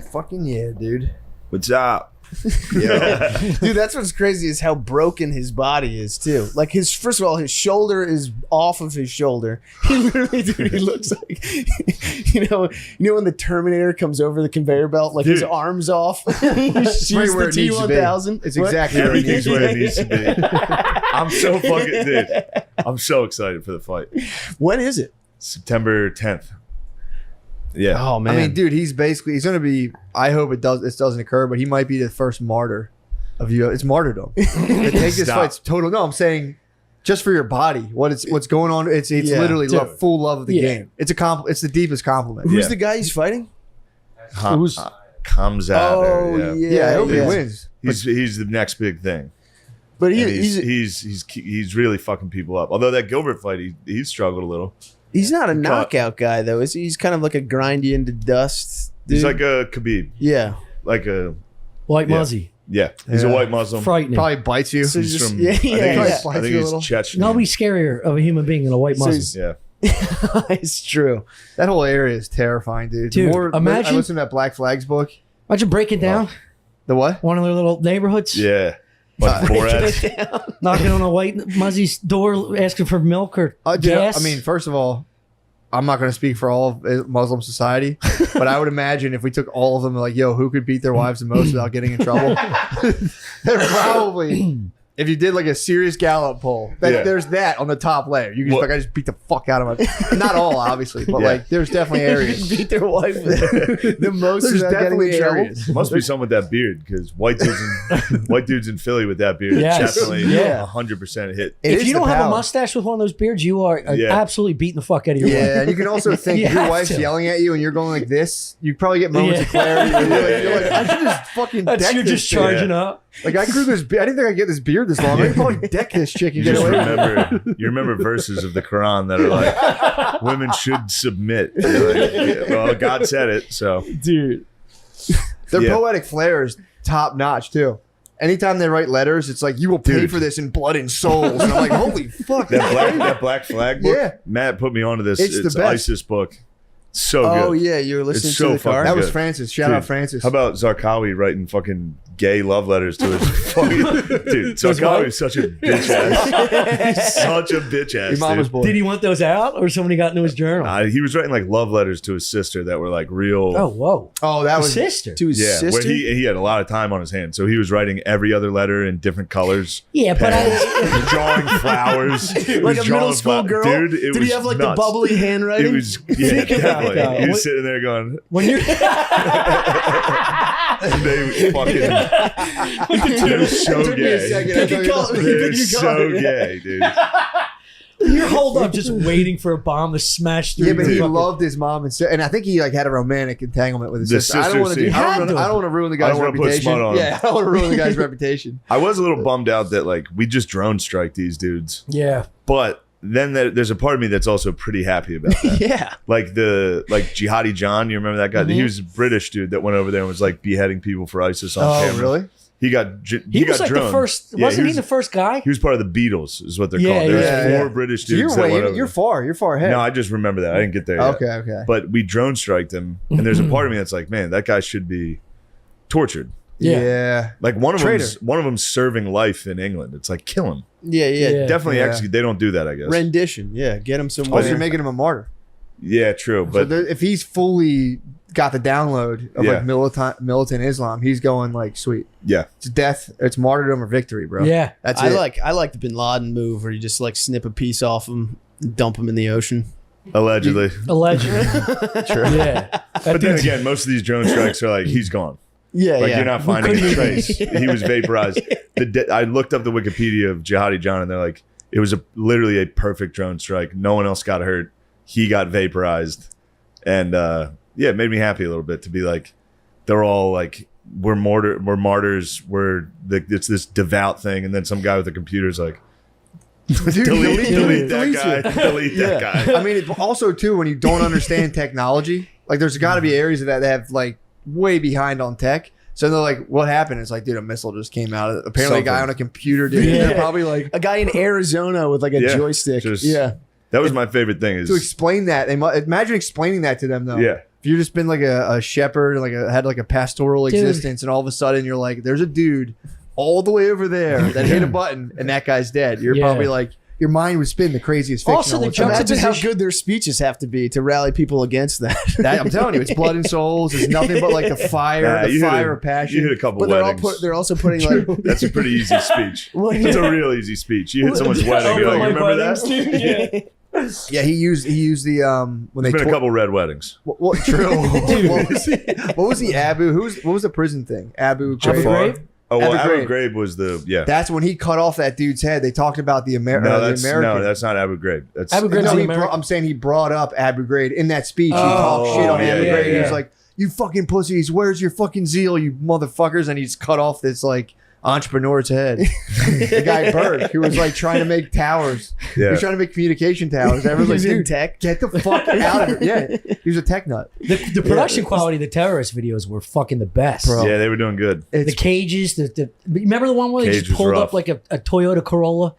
fucking yeah, dude. What's up? Yeah. Dude, that's what's crazy is how broken his body is too. Like first of all, his shoulder is off of his shoulder. He literally, dude, he looks like you know when the Terminator comes over the conveyor belt, like his arms off. He's right where it needs to be. T-1000. It's exactly Everything's where it needs to be. I'm so fucking dude. I'm so excited for the fight. When is it? September 10th. Yeah. Oh man. I mean, dude, he's going to be. I hope this doesn't occur, but he might be the first martyr of you. It's martyrdom. To take this fight's total. No, I'm saying just for your body. What's going on? It's literally full love of the game. It's the deepest compliment. Who's the guy he's fighting? Comes out. Oh yeah. I hope he wins. He's the next big thing. But he's really fucking people up. Although that Gilbert fight, he struggled a little. He's not a knockout guy though, is he? He's kind of like a grindy into dust dude. He's like a Khabib. Yeah. Like a white muzzy. Yeah. He's a white Muslim. Frightening. Probably bites you. So He's just, from, I think he's Chechen. Nobody's scarier of a human being than a white Muslim. Yeah. It's true. That whole area is terrifying, dude. Dude, imagine. I listened to that Black Flags book. Imagine breaking down The what? one of their little neighborhoods. Yeah. Like Borat. Knocking on a white muzzy's door asking for milk or gas. I mean, first of all, I'm not going to speak for all of Muslim society, but I would imagine if we took all of them, like, yo, who could beat their wives the most without getting in trouble? They're probably, if you did like a serious Gallup poll, there's that on the top layer. You can just, I just beat the fuck out of my, not all obviously, but like there's definitely areas. Beat their wife the most. There's definitely areas. Must be something with that beard because white dudes in Philly with that beard definitely 100% hit. If you don't have a mustache with one of those beards, you are absolutely beating the fuck out of your wife. Yeah, and you can also think if your wife's yelling at you and you're going like this, you probably get moments of clarity. You're like, I should just fucking deck this. You're just charging up. Like I grew this. I didn't think I'd get this beard this long. I can probably deck this chick and get away. You remember verses of the Quran that are like, women should submit. Like, well, God said it, so dude. Their poetic flair is top notch too. Anytime they write letters, it's like you will pay for this in blood and souls. And I'm like, holy fuck! That Black Flag book. Yeah, Matt put me onto this. It's the best. ISIS book. So good. Oh yeah, you were listening to the car. That was Francis. Shout out Francis. How about Zarqawi writing fucking gay love letters to his fucking dude? Zarqawi is such a bitch ass. He's such a bitch ass. Your mama's boy. Did he want those out, or somebody got into his journal? He was writing like love letters to his sister that were like real. Oh whoa! Oh, that was sister. To his sister. Where he had a lot of time on his hands, so he was writing every other letter in different colors. Yeah, but drawing flowers, like a middle school girl. Dude, did he have like the bubbly handwriting? It was definitely. He was sitting there going, when you're they fucking they're so gay. They're so gay, dude. You're holed up just waiting for a bomb to smash through. Yeah, but he loved his mom and I think he like had a romantic entanglement with his sister. I don't want to. I don't want to ruin the guy's reputation. Yeah, I don't want to ruin the guy's reputation. I was a little bummed out that like we just drone strike these dudes. Yeah, but then there's a part of me that's also pretty happy about that. Yeah, like Jihadi John. You remember that guy? He was a British dude that went over there and was like beheading people for ISIS on camera. Oh, really? He was like droned. the first. Wasn't he the first guy? He was part of the Beatles, is what they're called. There's four British dudes. So you're far ahead. No, I just remember that. I didn't get there yet. Okay. But we drone striked him, and there's a part of me that's like, man, that guy should be tortured. Yeah. Like one of them's serving life in England. It's like kill him. Yeah. Definitely execute. They don't do that, I guess. Rendition. Yeah, get him somewhere. Also, you're making him a martyr. Yeah, true. But so if he's fully got the download of like militant Islam, he's going like sweet. Yeah, it's death, it's martyrdom or victory, bro. Yeah, that's I like the Bin Laden move where you just like snip a piece off him, and dump him in the ocean. Allegedly. True. Yeah, but then again, most of these drone strikes are like he's gone. Yeah, like you're not finding a trace. He was vaporized. I looked up the Wikipedia of Jihadi John, and they're like, it was literally a perfect drone strike. No one else got hurt. He got vaporized, and it made me happy a little bit to be like, they're all like, we're martyrs. It's this devout thing, and then some guy with a computer's like, delete that guy. I mean, also too, when you don't understand technology, like there's got to be areas of that have like way behind on tech. So they're like, what happened? It's like, dude, a missile just came out. Apparently a guy on a computer did it. They're probably like a guy in Arizona with like a joystick. That was my favorite thing is to explain that. Imagine explaining that to them though. Yeah. If you've just been like a shepherd, had like a pastoral existence, and all of a sudden you're like, there's a dude all the way over there that hit a button and that guy's dead. You're probably like, your mind would spin the craziest fiction. Also, all the the time. Imagine how juxtaposition- good their speeches have to be to rally people against that. I'm telling you, it's blood and souls. It's nothing but like the fire, you hit fire a- of passion. You hit a couple But weddings. they're also putting like That's a pretty easy speech. Well, It's a real easy speech. You hit someone's wedding. You're like, remember that? Yeah, he used the when There's they been a couple red weddings. What true? What was the Abu? What was the prison thing? Abu Jafar? Ghraib? Ghraib? Oh, well, Abu Abu Ghraib was the That's when he cut off that dude's head. They talked about the American. No, that's not Abu Ghraib. That's Abu Ghraib's No, the American. I'm saying he brought up Abu Ghraib in that speech. He Oh, talked shit on yeah, Abu yeah, Ghraib. He yeah. was like, "You fucking pussies, where's your fucking zeal, you motherfuckers?" And he's cut off this like entrepreneur's head. The guy Berg, who was like trying to make towers. He Yeah. was trying to make communication towers. Everyone's like, He's in "Dude, tech. get the fuck out of here!" Yeah, he was a tech nut. The production quality of the terrorist videos were fucking the best. Bro. Yeah, they were doing good. The cages, remember the one where they Cage just was pulled rough. up like a Toyota Corolla?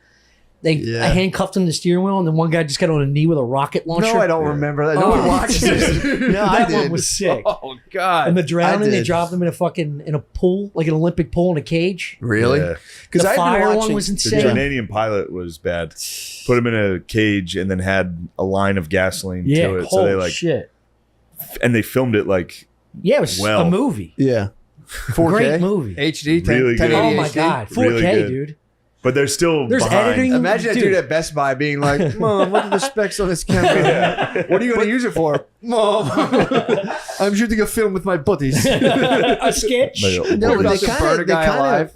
They Yeah. handcuffed him to the steering wheel, and then one guy just got on a knee with a rocket launcher. No, I don't remember that. No Oh, one watches this. No, I that did. one was sick. Oh God! And the drowning, they did. dropped him in a pool, like an Olympic pool in a cage. Really? Yeah. Because The I've fire been one watching. was The insane. Jordanian pilot was bad. Put him in a cage and then had a line of gasoline Yeah, to it. So holy they like, shit. and they filmed it like Yeah, it was Well. a movie. Yeah. 4K? Great movie. HD, 10, Really good. 1080 Oh my HD. god, 4K, Really good. dude. but they're still There's behind. editing. Imagine that Dude. dude at Best Buy being like, "Mom, what are the specs on this camera? What are you going to use it for?" "Mom, I'm shooting a film with my buddies." A sketch. No, We're but about to burn a guy alive.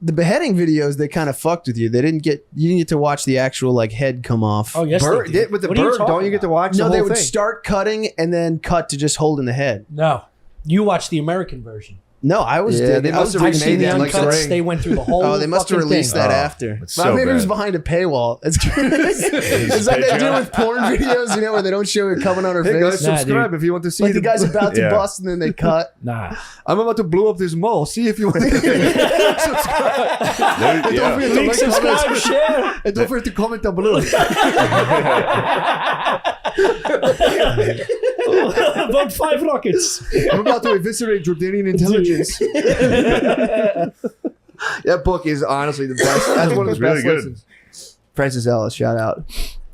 the beheading videos, they kind of fucked with you. You didn't get to watch the actual like head come off. Oh yes, Bird, they did. with the What are you bird, talking don't you get to about? watch No, the they whole would thing? start cutting and then cut to just holding the head. No, you watched the American version. No, I was. Yeah, digging- they I was must have I've digging seen the that it. like the uncuts. ring. They went through the whole. Oh, they must have fucking released thing. that Oh, after. it's But so maybe it was bad. behind a paywall. It's like they do with porn videos, where they don't show it coming on her Hey guys, face. Nah, subscribe if you want to see Like the guy's about to Yeah. bust and then they cut. Nah. I'm about to blow up this mall. See if you want to subscribe. They're- yeah. forget to like, subscribe, comment, share. and don't forget to comment down below. About 5 rockets. I'm about to eviscerate Jordanian intelligence. That book is honestly the best. That's one of It's the best really good. lessons. Francis Ellis, shout out.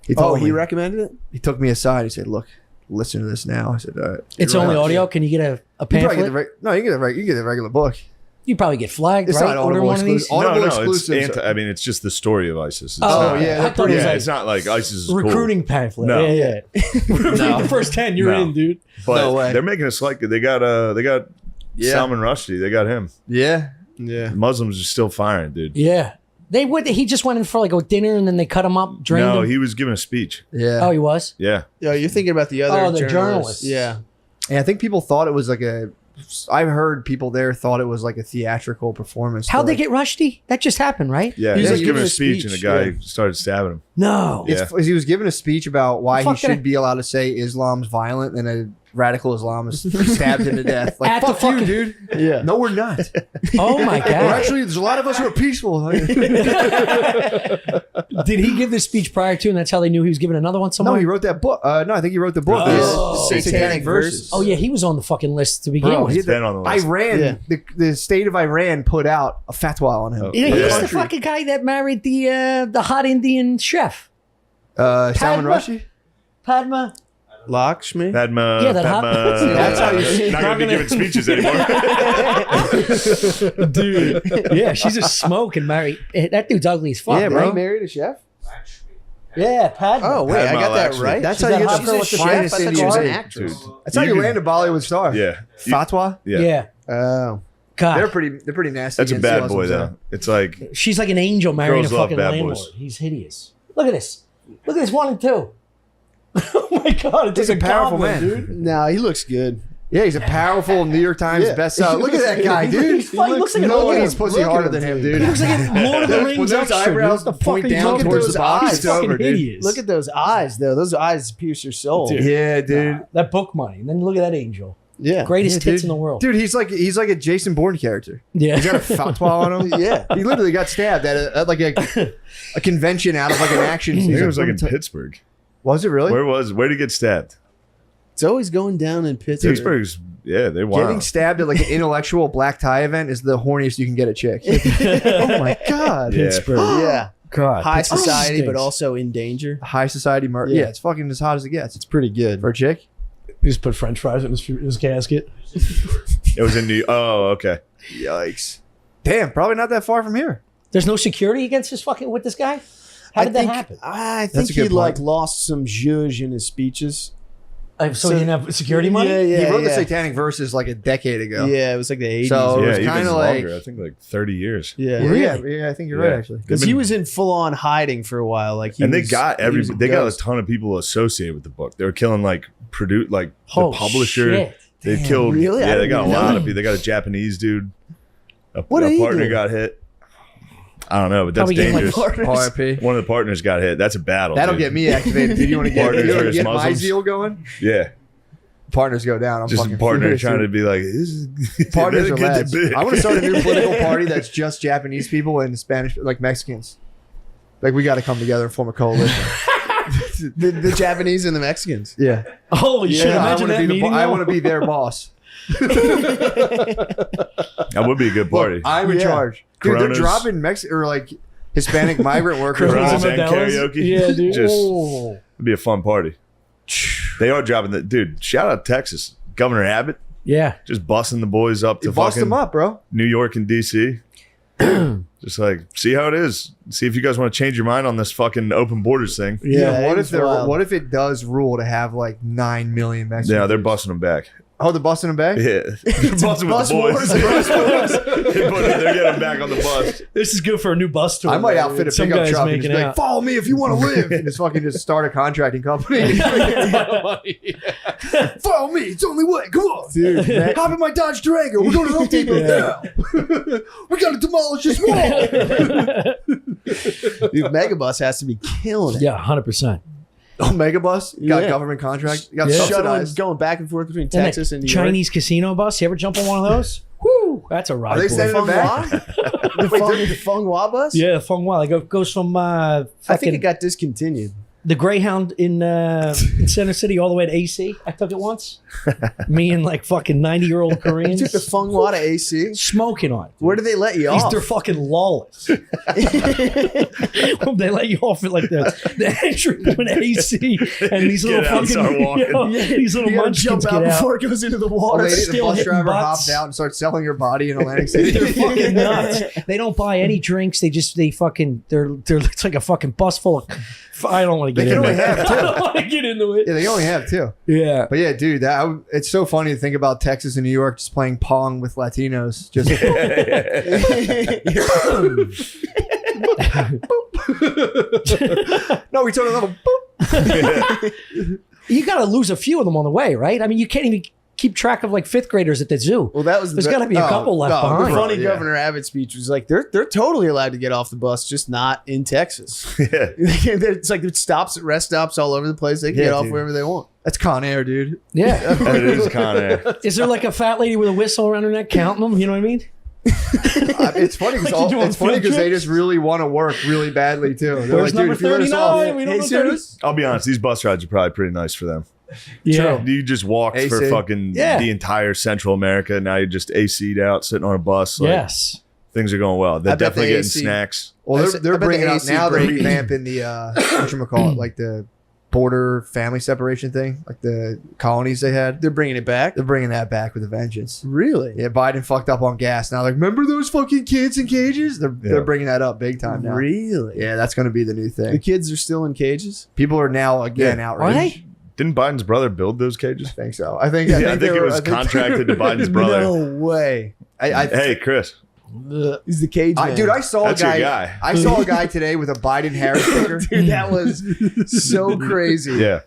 He Oh, told he me. recommended it? He took me aside. He said, "Look, listen to this now." I said, "All right." It's You're only right. audio. Can you get a You probably get pamphlet? the no, you can get the regular book. You probably get flagged, It's right? not Order Audible one of these. exclusive. Audible no, it's exclusives. I mean, it's just the story of ISIS. It's Oh, not, yeah, I thought it was yeah, like it's not like ISIS is cool. recruiting pamphlet. No. Yeah. Read No. the first 10, you're No. in, dude. But No way. they're making us like they got Yeah. Salman Rushdie. They got him. Yeah. Yeah. Muslims are still firing, dude. Yeah. He just went in for like a dinner and then they cut him up, drained No, him. he was giving a speech. Yeah. Oh, he was? Yeah. Yo, you're thinking about the other Oh, the journalists. journalists. Yeah. And I think people thought it was like I've heard people there thought it was like a theatrical performance. How'd but, they get Rushdie? That just happened, right? Yeah. He He was was like giving a giving a speech, and speech, the guy yeah. started stabbing him. No. Yeah. he was giving a speech about why Fuck he should it. be allowed to say Islam's violent, and a radical Islamist stabbed him to death. Like, At the fuck you, fucking- dude. Yeah. No, we're not. Oh my Well, God. actually, there's a lot of us who are peaceful. Did he give this speech prior to, and that's how they knew he was giving another one No, somewhere? he wrote that book. No, I think he wrote the book. Oh. It's Satanic Verses. Oh, yeah, he was on the fucking list to begin Bro, with. he It's been on the list. Iran, Yeah. the state of Iran put out a fatwa on him. Oh. Yeah, Yeah. he's the fucking guy that married the hot Indian chef. Salman Padma? Rushdie? Padma. Lakshmi? Padma. Yeah, that Padma. happened. That's how you- not going to be giving speeches anymore. Dude. Yeah, she's a smoke and married. That dude's ugly as fuck. Yeah, Bro, bro. he married a chef? Yeah, Padma. Oh, wait, I Padma got that Lakshmi. right? That's She's how you that get hot the girl with the finest chef? I thought Indian she was an food. actress. Dude. That's how you land a Bollywood star. Yeah. You- Fatwa? Yeah. Yeah. Oh. God. They're pretty nasty. That's a against bad Muslims, boy, though. It's like, She's like an angel marrying Girls a love fucking bad landlord. boys. He's hideous. Look at this. Look at this 1 and 2. Oh my God. It's He's like a powerful goblin, man. dude. No, he looks good. Yeah, he's a powerful New York Times Yeah. bestseller. Look at that guy, dude. He looks like an no old one man. has pussy Look at harder him, than him, dude. dude. He looks like a Lord of the When Rings those extra, eyebrows dude. The point fucking down look at towards those the body, eyes. it's over, Fucking dude. hideous. Look at those eyes, though. Those eyes pierce your soul. Dude. Yeah, dude. that book money. And then look at that angel. Yeah. Greatest Yeah, tits dude. in the world. Dude, he's like a Jason Bourne character. Yeah. He's got a fatwa on him. Yeah. He literally got stabbed at like a convention out of like an action I scene. think it was like in Pittsburgh. Was it really? Where did he get stabbed? It's always going down in Pittsburgh. Pittsburgh's, yeah, they Getting won. stabbed at like an intellectual black tie event is the horniest you can get a chick. Oh my god. Yeah. Pittsburgh. Yeah. God. High Pittsburgh society, but stinks. also in danger. High society murder. Yeah. Yeah, it's fucking as hot as it gets. It's pretty good. For a chick. He just put French fries in his casket. It was in New. Oh, okay. Yikes. Damn, probably not that far from here. There's no security against this fucking with this guy. How did that happen? I That's think a he good like point. lost some zhuzh in his speeches. So he didn't have security money. Yeah, He wrote the yeah. Satanic Verses like a decade ago. Yeah, it was like the 80s. So- it was Yeah, even kinda like- longer. I think like 30 years. yeah. Yeah, I think you're right, Yeah. actually. Because he was in full on hiding for a while. Like, And they got he was a they got a ghost. ton of people associated with the book. They were killing like the Oh, publisher. shit. They Damn, killed. really? I Yeah, they didn't got a even lot know. of people. They got a Japanese dude. What a did he partner do? got hit. I don't know, but that's Probably getting, like, dangerous. partners. RIP. One of the partners got hit. That's a battle. That'll dude. get me activated. Dude, you want to get, Partners you wanna versus get my Muslims. zeal going? Yeah, Partners go down. I'm just a fucking partner furious, trying dude. to be like, this is, Partners they are better get lads. the big. I want to start a new political party that's just Japanese people and Spanish, like Mexicans. Like we got to come together and form a coalition. The Japanese and the Mexicans. Yeah, Holy shit! I Imagine want to that be meeting. I though. want to be their boss. That would be a good party. Look, I'm in Yeah. charge. Dude, they're Coronas. dropping Mexican or like Hispanic migrant workers. Coronas off. and karaoke. Yeah, dude. Just Oh. it'd be a fun party. They are dropping the dude. Shout out Texas, Governor Abbott, Yeah. just busting the boys up to Bust fucking them up, bro. New York and DC. Just like see how it is. See if you guys want to change your mind on this fucking open borders thing. Yeah, What it's if they're wild. what if it does rule to have like 9 million Mexicans? Yeah, they're busting them back. Oh, they're busting them back. Yeah, they're busting with bus the boys. wars, bus wars. They're getting back on the bus. This is good for a new bus tour. I might outfit a Some pickup guy's truck and just making be like, out. follow me if you want to live. And just fucking just start a contracting company. Follow me. It's the only way. Come on. Dude, Hop in my Dodge Durango. We're going to Home Depot now. We got to demolish this wall. dude, Megabus has to be killing it. Yeah, 100%. Oh, Megabus got Yeah. government contract. Got Yeah. Shuttling, subsidized. going back and forth between And Texas that and New York. Chinese casino bus. You ever jump on one of those? Woo! That's a ride. Are they boy. sending them back? The Feng Hua bus? Yeah, Feng Hua. It goes from I think fucking it got discontinued. the Greyhound in Center City all the way to AC. I took it once. Me and like fucking 90-year-old You Koreans took the Feng Hua to AC? smoking on it. Where do they let you off? They're fucking lawless. They let you off at like the entry point AC, and these little Get out and start fucking walking. these little You gotta munchkins jump out get out. before it goes into the Oh, water. lady, the still bus hitting driver butts. hops out and starts selling your body in Atlantic City. They're fucking nuts. They don't buy any drinks. They're it's like a fucking bus full of. I don't want to They get can into only it. have two. I don't want to get into it. Yeah, they only have two. Yeah. But yeah, dude, it's so funny to think about Texas and New York just playing Pong with Latinos. Just no, we turn it level. You got to lose a few of them on the way, right? I mean, you can't even keep track of like fifth graders at the zoo. Well, that was There's got to be a couple left The behind. funny Yeah. Governor Abbott speech was like, they're totally allowed to get off the bus, just not in Texas. Yeah. It's like it stops at rest stops all over the place. They can Yeah, get off dude. wherever they want. That's Con Air, dude. Yeah. That is kind of. Is there like a fat lady with a whistle around her neck counting them? You know what I mean? It's funny Like you do on because they field trips? just really want to work really badly too. They're Where's like, dude, number if you let us off, 39? We don't Hey, know serious? I'll be honest. These bus rides are probably pretty nice for them. Yeah. You just walked for AC. fucking Yeah. the entire Central America. Now you're just AC'd out, sitting on a bus. Like, Yes. things are going well. They're I bet definitely the getting AC snacks. well, I they're bet they're the bringing out AC now. They're break. revamping the whatchamacallit, like the border family separation thing, like the colonies they had. They're bringing it back. They're bringing that back with a vengeance. Really? Yeah, Biden fucked up on gas. Now, like, remember those fucking kids in cages? They're Yeah. bringing that up big time now. Really? Yeah, that's going to be the new The thing. kids are still in cages. People are now again Yeah. outraged. Are they? Didn't Biden's brother build those cages? I think so. I think I they think it were- was I think- contracted to Biden's brother. No way. Hey, Chris. He's the cage man. Dude, I saw That's a your guy. guy. I saw a guy today with a Biden Harris sticker. Dude, that was so crazy. Yeah.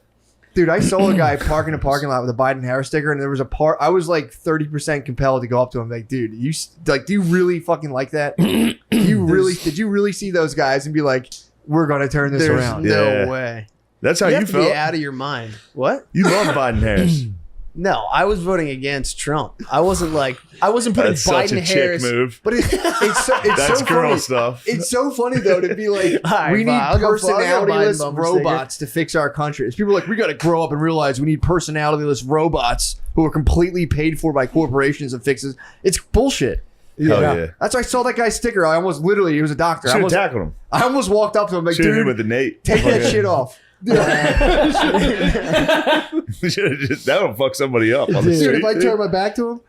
Dude, I saw a guy park in a parking lot with a Biden Harris sticker, and there was a part. I was like 30% compelled to go up to him, like, dude, do you really fucking like that? Did you really see those guys and be like, we're gonna turn this There's around? no Yeah. way. That's how You you have to be felt. out of your mind. What? You love Biden Harris. No, I was voting against Trump. I wasn't putting That's such Biden a chick Harris. move. But it's That's so girl funny. stuff. It's so funny though to be like, All right, we need fine, I'll go Biden personality-less bumper robots to fix our country. It's people like, we got to grow up and realize we need personality-less robots who are completely paid for by corporations and fixes. It's bullshit. Hell yeah. That's why I saw that guy's sticker. I almost literally, he was a doctor. Should have tackled him. I almost walked up to him like, Should have hit dude, with the Nate. take that shit off. Should've just- that'll fuck somebody up on the Dude, street. if I turn my back to him,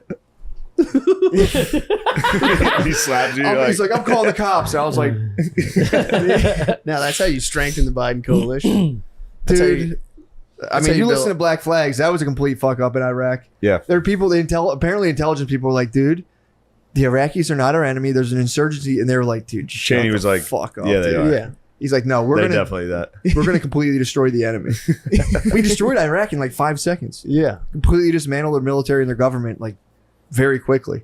He slaps you. You're he's like, I'm calling the cops. I was like, Now that's how you strengthen the Biden coalition. That's how you- dude. I how mean, you you listen build- to Black Flags. That was a complete fuck up in Iraq. yeah. There are people, apparently intelligent people were like, dude, the Iraqis are not our enemy. There's an insurgency. And they were like, dude, shut Cheney the was like, fuck up. yeah, they dude. are. yeah. He's like, no, we're They gonna definitely that. we're gonna completely destroy the enemy. We destroyed Iraq in like 5 seconds. Yeah. Completely dismantled their military and their government like very quickly.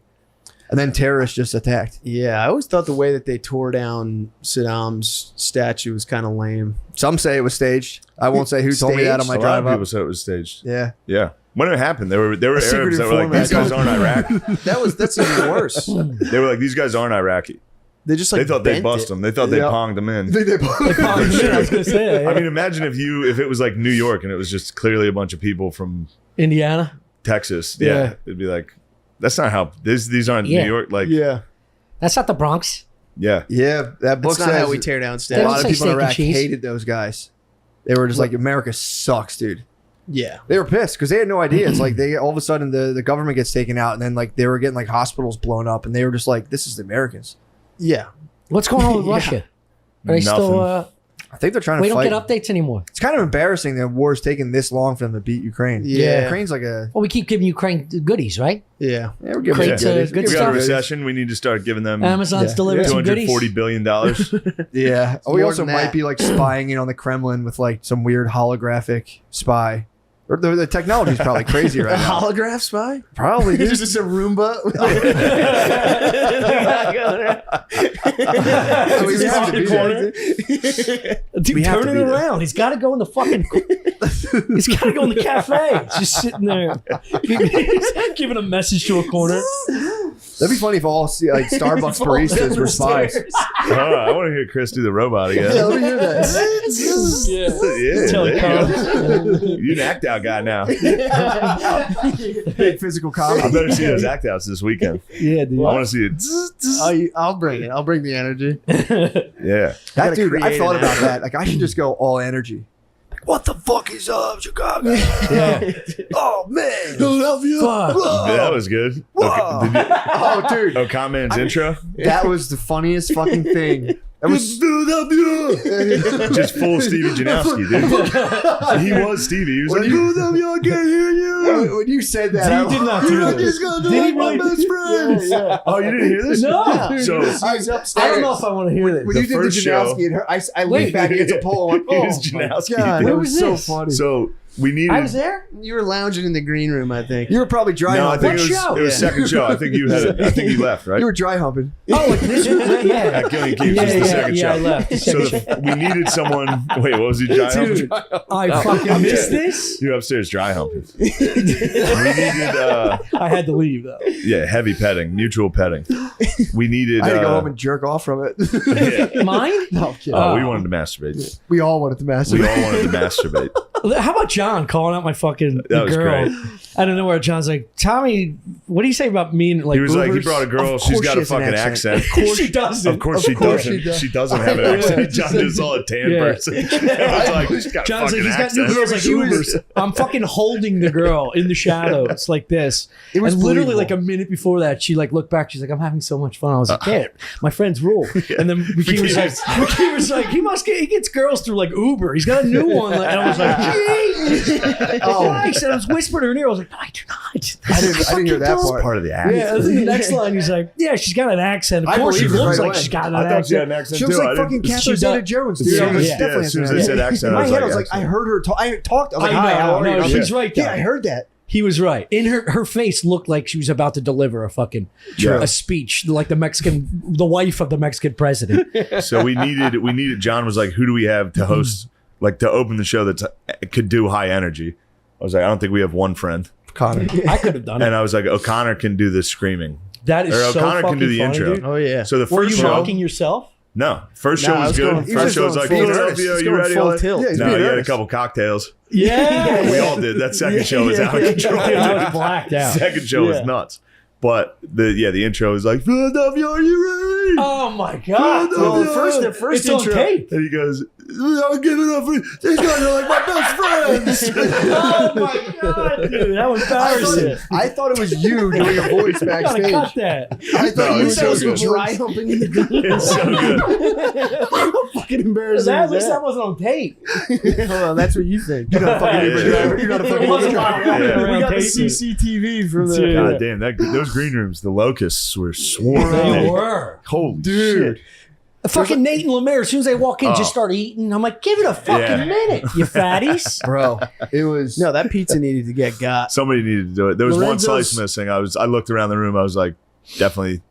And then terrorists just attacked. Yeah. I always thought the way that they tore down Saddam's statue was kind of lame. Some say it was staged. I won't say who told me that on my A lot drive of up. people said it was staged. Yeah. Yeah. When it happened, there were Arabs secret that were like, these guys aren't Iraq. That's even worse. They were like, these guys aren't Iraqi. They just like They thought they'd bent bust it. them. They thought they'd Yep. ponged them in. They I was gonna say that, yeah. I mean, imagine if it was like New York and it was just clearly a bunch of people from Indiana. Texas. Yeah. Yeah. It'd be like, that's not how these aren't Yeah. New York. Like, Yeah. That's not the Bronx. yeah. Yeah. That book That's not how says we tear down a They don't lot statues. of say people in steak and Iraq cheese. hated those guys. They were just like, America sucks, dude. Yeah. They were pissed because they had no idea. It's like they all of a sudden the government gets taken out and then like they were getting like hospitals blown up and they were just like, this is the Americans. Yeah. What's going on with Yeah. Russia? Are they still? Nothing. I think they're trying to We don't fight. get updates anymore. It's kind of embarrassing that war's taking this long for them to beat Ukraine. Yeah. Ukraine's like a Well, we keep giving Ukraine goodies, right? Yeah. we're giving Great, them goodies. good We're We giving got a them stuff. recession. We need to start giving them Amazon's Yeah. delivering some goodies. $240 billion. goodies. Yeah. We more also than might that. be like spying in on the Kremlin with like some weird holographic spy. Or the technology's probably crazy right A now. holograph spy? Probably. Dude. It's just a Roomba. I mean, you have to be there. Dude, We have turn to it be there. around. He's got to go in the fucking. He's got to go in the cafe. He's just sitting there, giving a message to a corner. That'd be funny if all like Starbucks baristas were spies. I want to hear Chris do the robot again. Yeah, let me hear that. Yeah, Tell there you Carl. go. You're an act out guy now. Big physical I comedy. better see those act outs this weekend. Yeah, dude. I want to see it. I'll bring it. I'll bring the energy. Yeah. That gotta dude, I create thought an about that. Like, I should just go all energy. Like, what the fuck is up, Chicago? Yeah. Oh man, Philadelphia. Fuck. Yeah, that was good. Whoa. Okay, did you, oh dude, Man's intro? that was the funniest fucking thing. That was Just full Stevie Janowski, dude. He was Stevie. He was like, Philadelphia, I can't hear you. when you said that. He I- did not do this. gonna Did he really? friends. Yeah. Oh, you didn't hear this? No. So I was upstairs. I don't know if I want to hear this. When The you did the first show- Janowski, and her, I Wait. leaned back against a pole and went, It oh was my Janowski, God, dude. that Where was was so this? funny. So we needed. I was there. You were lounging in the green room, I think. You were probably dry No, I humping. think What show? it was Yeah. second show. I think you had. I think you left, right? You were dry humping. Oh, like this? Yeah. At Gillian Keeps was the second show. I left. The So second show. we needed someone. Wait, what was he dry humping? I fucking missed this. You're upstairs dry humping. We needed, I had to leave though. yeah, heavy petting, mutual petting. We needed. I had to go home and jerk off from it. yeah. Mine? No, I'm kidding. Oh, we wanted to masturbate. We all wanted to masturbate. We all wanted to masturbate. How about John calling out my fucking That was girl? great. I don't know where John's like, Tommy, what do you say about me and like He was like, he Ubers? brought a girl. Of She's course got she a has an fucking accent. accent. She doesn't. Of course she course doesn't. she does. She doesn't have an accent. John just saw a tan Yeah. person. It was like, she's got a John's like, fucking he's got new accent. girls like Ubers. I'm fucking holding the girl in the shadows like this. It was and literally believable. like a minute before that, she like looked back. She's like, I'm having so much fun. I was like, yeah, my friends rule. And then McKee was like, he gets girls through like Uber. He's got a new one. And I was like, Jesus. Oh, I said, I was whispering to her ear. I was like, no, I do not. I didn't hear that It's part. part of the act. Yeah, and then the next line, he's like, yeah, she's got an accent. Of I course, she believe it looks right like away. she's got an I thought she had accent. an accent She was too. like I fucking didn't- Catherine She Zeta-Jones, dude. Yeah, I was yeah. definitely as soon as an they said accent. accent, In I my was head, like, I was like, I heard her talk. I talked. I was like, I hi, know. how are No, you? she's right, though. Yeah, I heard that. He was right. In her face looked like she was about to deliver a fucking True. a speech, like the wife of the Mexican president. So we needed. John was like, who do we have to host, like to open the show that could do high energy? I was like, I don't think we have one friend. Connor. I could have done it. And I was like, O'Connor can do the screaming. That is Or so O'Connor fucking can do the funny, intro. dude. Oh yeah. So the Were first you show, mocking yourself? no, first No, show I was was good. going- First show was like, full earnest. Philadelphia, He's you going ready? full Ollie? tilt. Yeah, he's No, being you had a earnest. couple cocktails. Yeah. We all did. That second show was out of control. Dude, I was blacked out. Second show was Yeah. nuts. But the intro was like, Philadelphia, are you ready? Oh my god. Well, the first It's on intro. tape. And he goes, I'm giving up for these guys are like my best friends. Oh my god, dude, that was embarrassing. I thought it was you doing a voice I gotta backstage. cut that. I thought No, you it were was so doing good. some Dry humping in the green. It's so good. How fucking embarrassing At is least that that? wasn't on tape. Well, that's what you think. You're not a fucking Uber Yeah. driver. You're not a fucking It Uber wasn't driver. my walking Yeah. We around got the taping. CCTV from the. Dude. God damn, those green rooms, the locusts were swarming. They in. were. Holy Dude. shit. Fucking Nate and Lemaire, as soon as they walk in, Oh. just start eating. I'm like, give it a fucking Yeah. minute, you fatties. Bro, it was. No, that pizza needed to get got. Somebody needed to do it. There was one Lorenzo's- slice missing. I looked around the room. I was like, definitely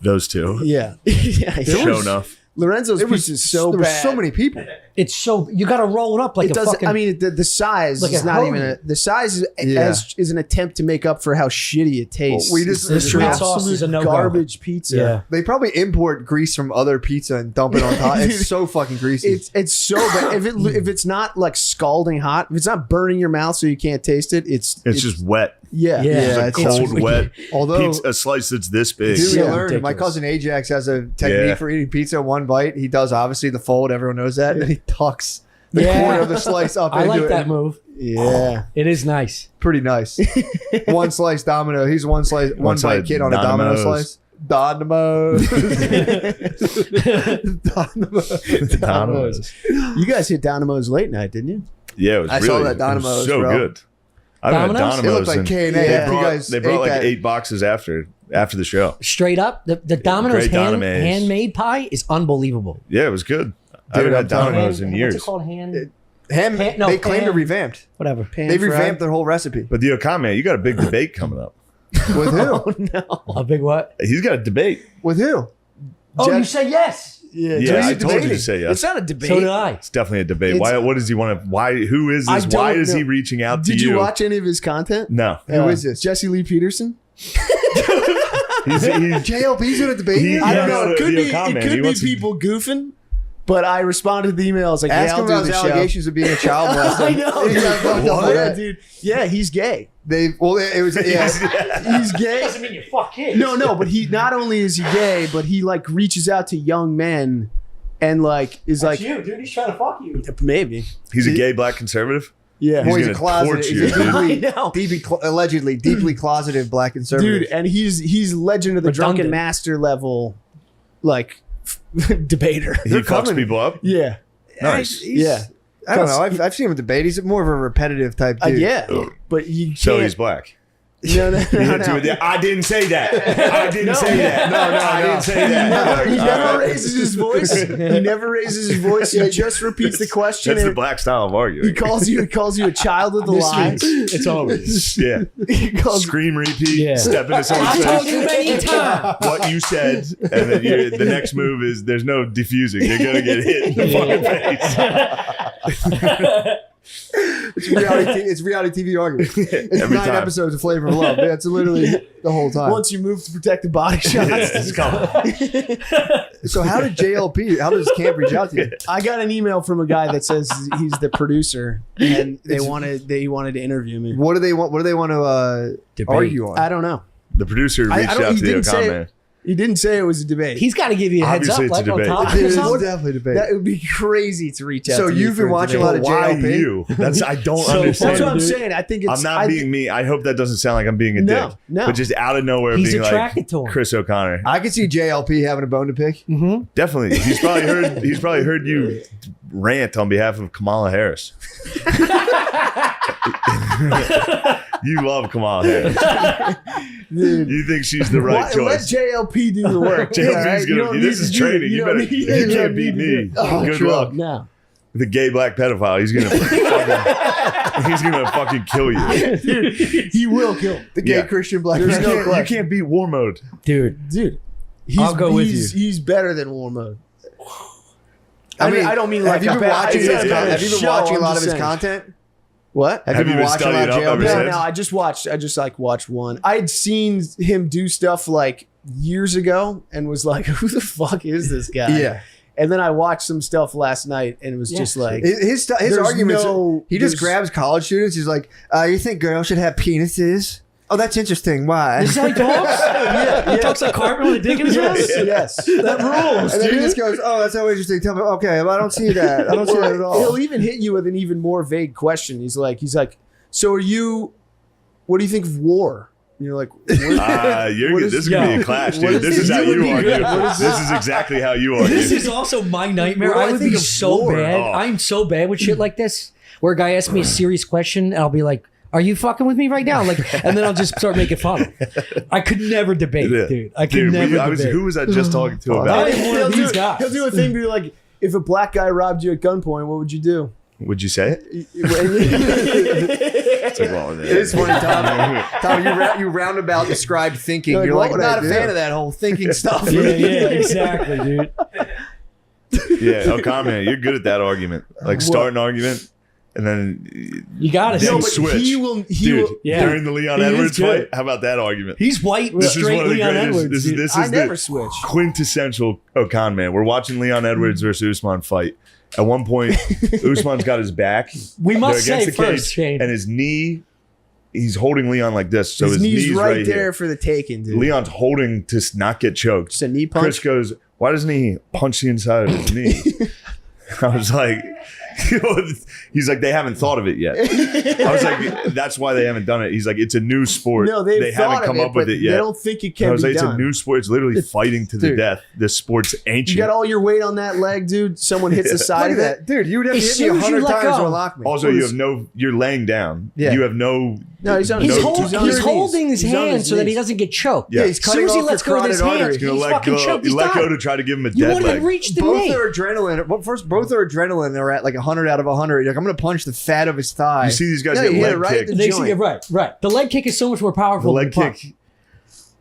those two. Yeah, yeah. Sure enough. Lorenzo's It was pizza is so there bad. were so many people. It's so you got to roll it up like It a doesn't. fucking. I mean, the size Like is a not even. hoagie. The size is Yeah. is an attempt to make up for how shitty it tastes. Well, we just- It's this an red sauce absolute is a no-go. garbage pizza. yeah. They probably import grease from other pizza and dump it on top. It's so fucking greasy. It's so bad. If it's not like scalding hot, if it's not burning your mouth so you can't taste it, it's Just wet. yeah. Yeah. It's it's cold, weird. wet Although, pizza, a slice that's this big. dude, we Yeah, learned. My ridiculous. cousin Ajax has a technique Yeah. for eating pizza in one bite. He does obviously the fold. Everyone knows that. And he tucks the Yeah. corner of the slice up I into like it. that move. Yeah. It is nice. Pretty nice. One slice domino. He's one slice, one bite side kid on a domino Domino's. slice. Domino's. Domino's. Domino's. You guys hit Dynamo's late night, didn't you? Yeah, it was I really saw that it was Domino's, so bro. good. I haven't had Domino's? Domino's. It looked like and K&A. Yeah. If you guys they brought ate like that. 8 boxes after the show. Straight up, the Domino's Great Domino's. handmade pie is unbelievable. Yeah, it was good. I Dude, haven't I'm had telling you. Domino's in What's years. it called? Hand. Ham, they claim to ham. revamped. Whatever. They revamped their whole recipe. But the Okame, you got a big debate coming up. With who? Oh no. A big what? He's got a debate. With who? Oh, Jeff- you said yes. Yeah. Yeah, Jeff's I told you debating. to say yes. It's not a debate. So did I. It's definitely a debate. It's- Why? What does he want to? Why? Who is I this? Why don't is he know. reaching out to Did you? you watch any of his content? No. Who is this? Jesse Lee Peterson? He's JLP's gonna debate He- you? I don't Yeah, know. no, It could the be. comment. It He could be wants to- people goofing, but I responded to the email. I was like, Ask "Yeah, him I'll do about the his show." allegations of being a child molester. I know. He got fucked up What? for Yeah, that. dude. Yeah, he's gay. It was yeah. He's gay. Doesn't mean you fuck kids. No, but he not only is he gay, but he like reaches out to young men and like is That's like you, dude. He's trying to fuck you. maybe. He's a gay black conservative. Yeah. Boy, He's he's a gonna closeted, torch he's you, a dude. deeply, I know. allegedly deeply closeted black conservative. Dude, and he's Legend of the Drunken Redundant. Master level like debater. He They're fucks coming. people up. Yeah. Nice. Yeah. I don't know. I've seen him debate. He's more of a repetitive type dude. Yeah. But you can't. So he's black. No. He hit you with the, I didn't say that. I didn't say that. No, I didn't say that. He All never right. raises his voice. He never raises his voice. He just repeats the question. That's the and black style of he arguing. calls you a child with a lie. It's over. Yeah. He calls Scream repeat. Yeah. Step into I someone's told face. you many times. What you said, and then the next move is there's no diffusing. You're gonna get hit in the fucking face. It's reality TV argument. It's Every 9 time. episodes of Flavor of Love. That's literally the whole time. once you move to protect the body shots. It's coming. So how did JLP? How does camp reach out to you? I got an email from a guy that says he's the producer and they wanted to interview me. What do they want? What do they want to Debate. argue on? I don't know. The producer I reached don't- out he to the didn't say Okame. He didn't say it was a debate. He's got to give you a heads Obviously, up, it's a like on debate. top. Dude, or it's something. definitely a debate. that would be crazy to reach out. So to me you've for been watching debate. a lot of Why JLP? you? I don't So understand. That's what I'm dude. saying. I think it's. I'm not being me. I hope that doesn't sound like I'm being a No, dick. no. But just out of nowhere He's being attracted like to him. Chris O'Connor. I could see JLP having a bone to pick. Definitely. He's probably heard you rant on behalf of Kamala Harris. You love Kamala Harris. Dude. You think she's the right Let choice. JLP do the work. JLP's all right? You gonna. don't need This to is do training. it. You don't better. need- You don't can't need beat to do me. it. Oh, Good true. luck. No. The gay black pedophile. He's gonna fucking kill you. Dude, he will kill. The gay Yeah. Christian black There's man. no You question. can't beat war mode. Dude. He's, I'll go with you. He's better than War Mode. I mean, I don't mean have like you a been bad- watching it's his? not a bad Have you been show, watching a I'm lot of just his saying. content? What? Have you been been watching studying about up jail ever time? No, since? I just watched one. I'd seen him do stuff like years ago and was like, who the fuck is this guy? Yeah. And then I watched some stuff last night and it was just like, His There's arguments. no- He just there's- grabs college students. He's like, "You think girls should have penises? Oh, that's interesting. Why?" This is how he talks? He talks like Cartman with a dick in his ass? yes. That rules, And then he dude. just goes, "Oh, that's so interesting. Tell me, okay, well, I don't see that. I don't see that at all." He'll even hit you with an even more vague question. He's like, so what do you think of war? And you're like, This What is is- gonna be yeah. a clash, What dude. is This this is how doing you here? argue. What is This is exactly how you argue. This is also my nightmare. What do I I would think be of so war? bad. Oh. I'm so bad with shit like this, where a guy asks me a serious question and I'll be like, "Are you fucking with me right now?" Like, and then I'll just start making fun. I could never debate, Yeah. dude. I could Dude, never debate. who was I just talking to Oh, about? I am one of these guys. He'll do a thing, be like, if a black guy robbed you at gunpoint, what would you do? Would you say it? It's It's like, well, It is funny, Tom. Tom, you roundabout described thinking. Like, You're what like, would not I a do? fan of that whole thinking stuff. Yeah, exactly, dude. Yeah, oh, come on, man. You're good at that argument. Like, start an argument, and then You got it. Then No, but switch. he will. dude, Yeah. during the Leon He is Edwards good. fight, how about that argument? He's white, This is straight one of the Leon greatest. Edwards. dude. This I is never the switch. quintessential Okan man. We're watching Leon Edwards versus Usman fight. At one point, Usman's got his back. We must They're say against the first, cage, Shane. and his knee. He's holding Leon like this, so His his, knee's right there here. for the taking, dude. Leon's holding to not get choked. Just a knee Chris punch. goes, "Why doesn't he punch the inside of his knee?" I was like, he's like, they haven't thought of it yet. I was like, that's why they haven't done it. He's like, it's a new sport. No, they've they thought haven't come of it, up with but it yet. They don't think it I can was be like, it's done. a new sport. It's literally fighting to the dude. death. This sport's ancient. You got all your weight on that leg, dude. Someone hits the side Look of at it. that, dude. You would have to As hit me soon as you 100 let times go. to lock me. also, you have no. You're laying down. Yeah. You have no. No, he's on He's, his, No, he's on he's his holding knees. his He's on hand his so that he knees. doesn't get choked. Yeah. He's As soon cutting as he off lets your go of his carotid hands, artery. You're he's gonna let fucking go. choked. You He's let go done. to try to give him a You dead won't even leg. reach the Both knee. are adrenaline. Well, first, both are adrenaline. They're at like 100 out of 100. You're like, I'm going to punch the fat of his thigh. You see these guys No, get you hit leg it right at kicked. the They joint. see, right. The leg kick is so much more The powerful leg than the kick. punch.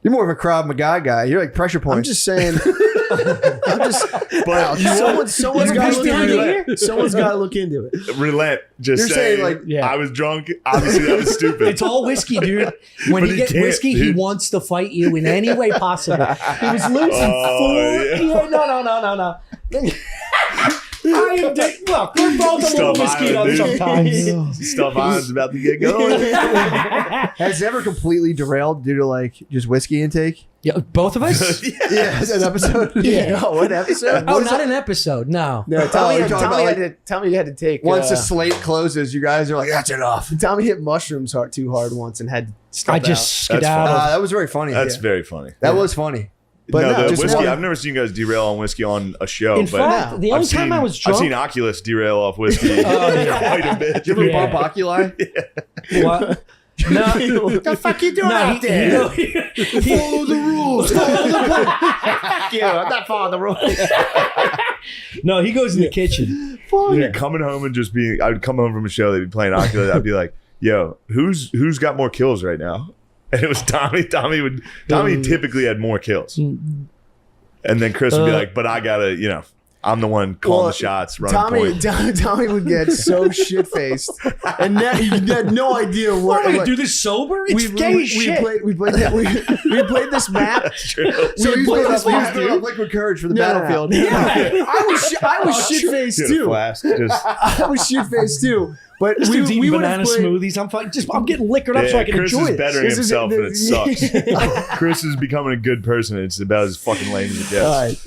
You're more of a Krav Maga guy. You're like pressure I'm points. just saying. I'm just. But Someone's You got to push look down into here? it. Someone's got to look into it. relent. Just You're saying, saying, like, yeah. I was drunk. Obviously, that was stupid. It's all whiskey, dude. When But he he gets can't, whiskey, he dude. wants to fight you in any way possible. He was losing Oh, No. I am look, we're both a little Stuff whiskeyed up dude. sometimes. Stuff Iron's about to get going. Has it ever completely derailed due to like just whiskey intake? Yeah, both of us? Yeah, an episode. Yeah. Oh, what episode? Oh, not an episode. No. No, Oh, Tommy, you're talking about, Tommy had to take. Once the slate closes, you guys are like, that's enough. Tommy hit mushrooms too hard once and had to step I just That's skedaddled. That was very funny. That's Yeah. very funny. That was funny. But no, no, the just whiskey. one. I've never seen you guys derail on whiskey on a show. In but fact, the only time I was I've drunk. seen Oculus derail off whiskey Oh, yeah. quite a bit. Did you ever Yeah. bump Oculi? What? No. What the fuck you doing out there? Follow the rules. Fuck you. I'm not following the rules. No, he goes in the kitchen. Yeah, coming home and just being, I'd come home from a show, they'd be playing Oculus. I'd be like, "Yo, who's got more kills right now?" And it was Tommy. Tommy typically had more kills. And then Chris would be like, "But I gotta, I'm the one calling the shots, running point." Tommy would get so shit faced, and now he had no idea What what. am I gonna like, do this sober? It's gay shit. we played this map. So We he's played building this up, map, dude. liquid courage for the No, no, no. battlefield. Yeah, I was shit faced Get a too. flask, just- I was shit faced too. But This dude's eating would have banana played. smoothies. I'm getting liquored up so I can Chris enjoy is it. bettering This is- himself, and it this- sucks. Chris is becoming a good person. It's about as fucking lame as it gets. All right.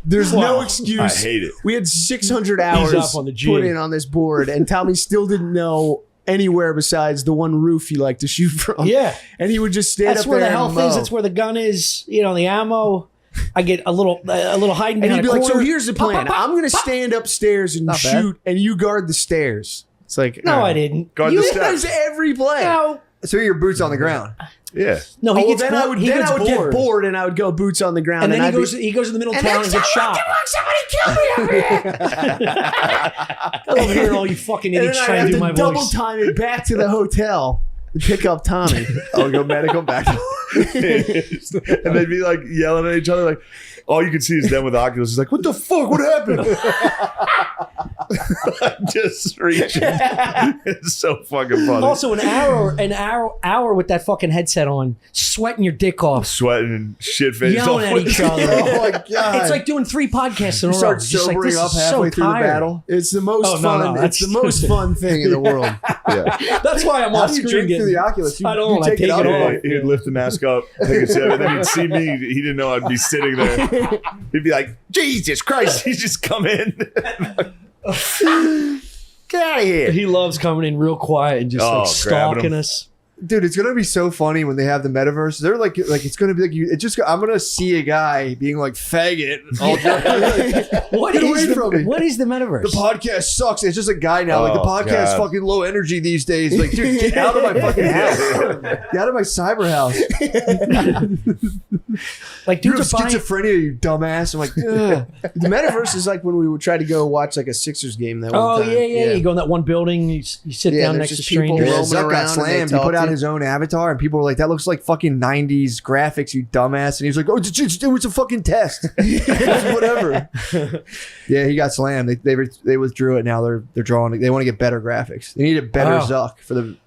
There's Wow. no I excuse. hate it. We had 600 hours up on the G. put in on this board, and Tommy still didn't know anywhere besides the one roof he liked to shoot from. Yeah. And he would just stand That's up where there the and health is. mow. That's where the gun is. The ammo. I get a little hiding And behind he'd be a like, so corner. here's the Pop, plan. pop, pop, I'm going to pop. stand upstairs and Not bad. shoot, and you guard the stairs. It's like, No, I didn't. Guard You the guys steps. every play. No. So your boots on the ground. Yeah. No, Oh, he well, gets then bored. I would, he then gets I would bored. get bored, and I would go boots on the ground. And then I'd he goes in the middle of town and gets shot. Somebody kill me over here. I love hearing all you fucking And idiots then I trying have to do to my double voice. time it back to the hotel to pick up Tommy. Go medical back. And they'd be like yelling at each other, like all you can see is them with Oculus. It's like, what the fuck? What happened? Just reaching. It's so fucking funny. Also, an hour with that fucking headset on, sweating your dick off, Sweating, shit face. yelling at each other. Oh my god! It's like doing 3 podcasts in a you row. start Just like, sobering this up is halfway so through the tiring. battle. It's the most Oh, no, fun. no, it's the most fun thing in the world. Yeah. That's why I'm How off do you screen drink through getting. the Oculus? You, I don't. you I take it off. off. He'd lift the mask up, take a sip, and then he'd see me. He didn't know I'd be sitting there. He'd be like, Jesus Christ, he's just come in. Get out of here. He loves coming in real quiet and just Oh, like grabbing stalking him. us. Dude, it's gonna be so funny when they have the metaverse. They're like it's gonna be like you. It just I'm gonna see a guy being like faggot. All What Get is away the, from me. what is the metaverse? The podcast sucks. It's just a guy now. Like the Oh, podcast's God. fucking low energy these days. Like, dude, get out of my fucking house. Get out of my cyber house. Like You dudes have are buying. schizophrenia, you dumbass. I'm like, ugh. The metaverse is like when we would try to go watch like a Sixers game that one Oh time. yeah. You go in that one building. You sit Yeah, down there's next to just people strangers. Yeah, roaming Zuck around got and slammed. they He put talk out to his own avatar, and people were like, "That looks like fucking '90s graphics, you dumbass." And he was like, "Oh, it was a fucking test, whatever." Yeah, he got slammed. They withdrew it. Now they're drawing. They want to get better graphics. They need a better Oh. Zuck for the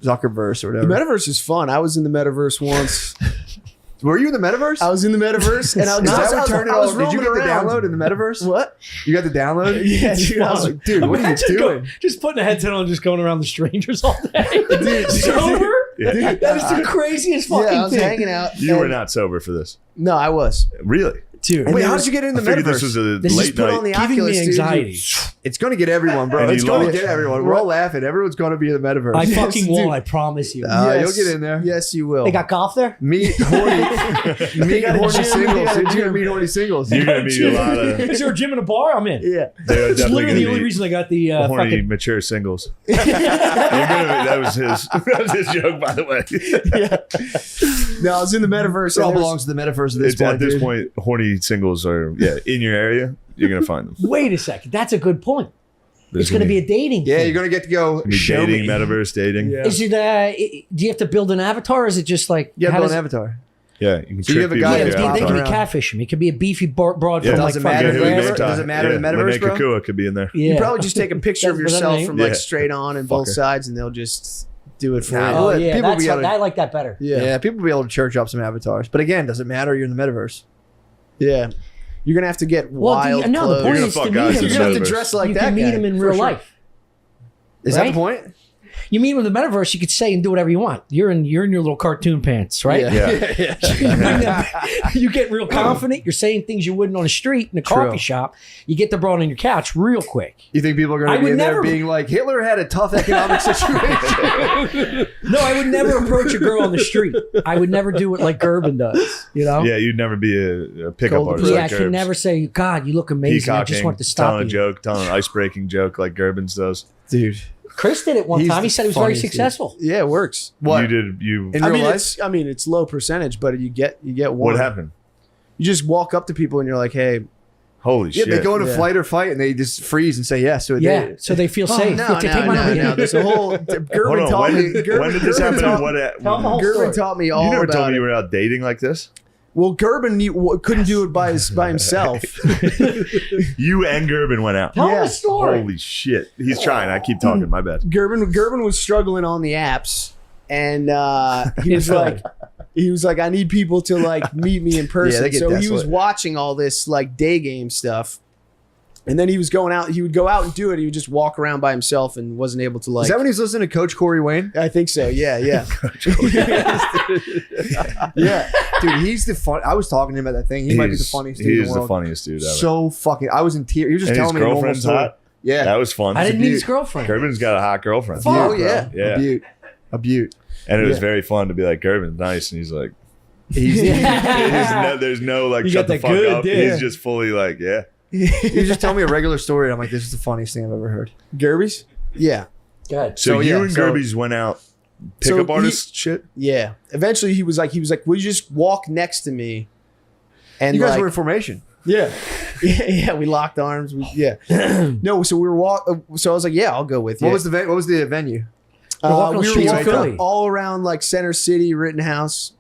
Zuckerverse or The whatever. metaverse is fun. I was in the metaverse once. Were you in the metaverse? I was in the metaverse, and I was, Is that I what was- turned it I was on? Did you get roaming the around. download in the metaverse? What? You got the download? Yeah, dude. I was like, dude, what are you Imagine doing? just putting a headset on, just going around the strangers all day. Dude, sober? Yeah. That is the craziest fucking yeah, I was thing. hanging out. You were and- not sober for this. No, I was. Really? Dude, Wait, there how was- did you get in I the figured metaverse? this was a This late just put night. on the giving Oculus, me dude. anxiety. It's going to get everyone, bro. And It's you going to lost. get everyone. We're all laughing. Everyone's going to be in the metaverse. I Yes, fucking dude. won't. I promise you. You'll get in there. Yes, you will. They got golf there? Meet horny got a horny gym. singles. They got a You're gonna gym. meet horny singles. You're going to meet a lot of Is there a gym and a bar? I'm in. yeah. they're It's definitely literally the gonna only be reason I got the horny, fucking. mature singles. That was his joke, by the way. No, I was in the metaverse. It all and there was- belongs to the metaverse at this It's point. at this dude. point, horny singles are in your area. You're gonna find them. Wait a second. That's a good point. There's It's going to be a dating Yeah, thing. you're gonna get to go be show dating, me. metaverse dating. Yeah. Yeah, Is it? Do you have to build an avatar, or is it just like? You have how to does- build an avatar. you can So you trick have a people guy Yeah, with that's your they popping can be avatar. around. catfishing. It could be a beefy broad Yeah. from like Doesn't fucking matter Get who where- we Grass. talk- does it matter in the metaverse, Renee bro? Kakua could be in there. Yeah. You probably just take a picture of That's- yourself that's from name. like Yeah. straight on and both Fucker. sides, and they'll just do it for Nah, you. Oh Well, yeah, people that's be able to- I like that better. Yeah. People will be able to church up some avatars, but again, does it matter? You're in the metaverse. Yeah. You're gonna have to get Well, wild no, the clothes. point You're is gonna to fuck guys meet in him. You're gonna have to metaverse. dress like you that can meet guy, him in for real sure. life. Is that Right? the point? You meet him in the metaverse, you could say and do whatever you want. You're in your little cartoon pants, right? Yeah. You bring them- you get real confident. You're saying things you wouldn't on the street in a coffee True. shop. You get the broad on your couch real quick. You think people are I going to be would in there never- being like, Hitler had a tough economic situation? No, I would never approach a girl on the street. I would never do it like Gerben does. You know? Yeah, you'd never be a pickup Cold artist. Yeah, like I can Gerbs. never say, God, you look amazing. I just Peacocking, want to stop telling you. a joke, telling an ice-breaking joke like Gerbins does. Dude. Chris did it one He's time. He the said he was very funniest dude. successful. Yeah, it works. What? You did. You. In I real mean, life? it's low percentage, but you get one. What happened? You just walk up to people and you're like, "Hey, Holy Yeah, shit! they go into Yeah. flight or fight and they just freeze and say yes. So Yeah, they, so they feel safe. no, Take my money. There's a whole. Hold Gerben on. taught When me. did, Gerben, when did this Gerben happen? Taught, And what? Tell them the whole Gerben story. taught me You all never about told me it. you were out dating like this. Well, Gerben couldn't do it by himself. You and Gerben went out. Tell them Yeah. the story. Holy shit! He's trying. I keep talking. My bad. Gerben was struggling on the apps, and he was like, I need people to like meet me in person. they get So he was desolate. watching all this like day game stuff, and then he was going out. He would go out and do it. He would just walk around by himself and wasn't able to like. is that when he's listening to Coach Corey Wayne? I think so. Yeah, yeah, Yeah, dude, he's the fun. I was talking to him at that thing. He might be the funniest dude in He's the the world. funniest dude ever. So fucking. I was in tears. He was just and his telling me a normal girlfriend's story. hot. Yeah, That was fun. I didn't It's a meet his beaut. girlfriend. Gerben's got a hot girlfriend. Oh, Beaut, yeah. bro. Yeah. a beaut, a beaut. And it was Yeah. very fun to be like, Gerben's nice, and he's like, He's, there's no like You shut got the that fuck good up. dick. He's just fully like, yeah. he was just telling me a regular story. And I'm like, this is the funniest thing I've ever heard. Gerby's. Yeah, Good. So, So, you yeah, and so- Gerby's went out So pickup he- artist shit. yeah. Eventually, he was like, will you just walk next to me? And You guys like, were in formation. yeah, yeah. We locked arms. Yeah. No, so we were So I was like, yeah, I'll go with you. What was the venue? We're walking on we were streets of walking Philly. all around like Center City, Rittenhouse,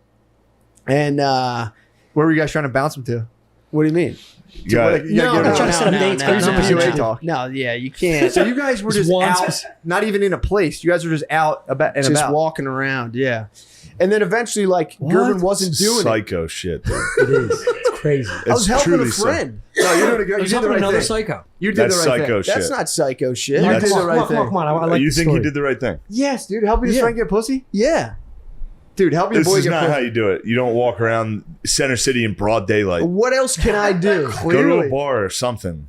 and Where were you guys trying to bounce him to? What do you mean? You got, No, I'm trying to set up dates, no, but no, he's a no. PUA talk. No, yeah, you can't. So you guys were Just just one out, spec- not even in a place. You guys were just out about and just about. walking around, yeah. And then eventually, like, Gervin wasn't doing it. psycho shit, dude. It is. It's crazy. I was helping truly a friend. No, you're doing a good. I You was did the helping right another thing. psycho. You did That's the right psycho thing. shit. That's not psycho shit. You That's- did Come the on, right come on, thing. come on. I like You the think story. he did the right thing? Yes, dude. Helping his Yeah. friend get pussy. Yeah. Dude, help your This boy is get not pussy. how you do it. You don't walk around Center City in broad daylight. What else can I do? Go to Clearly. a bar or something.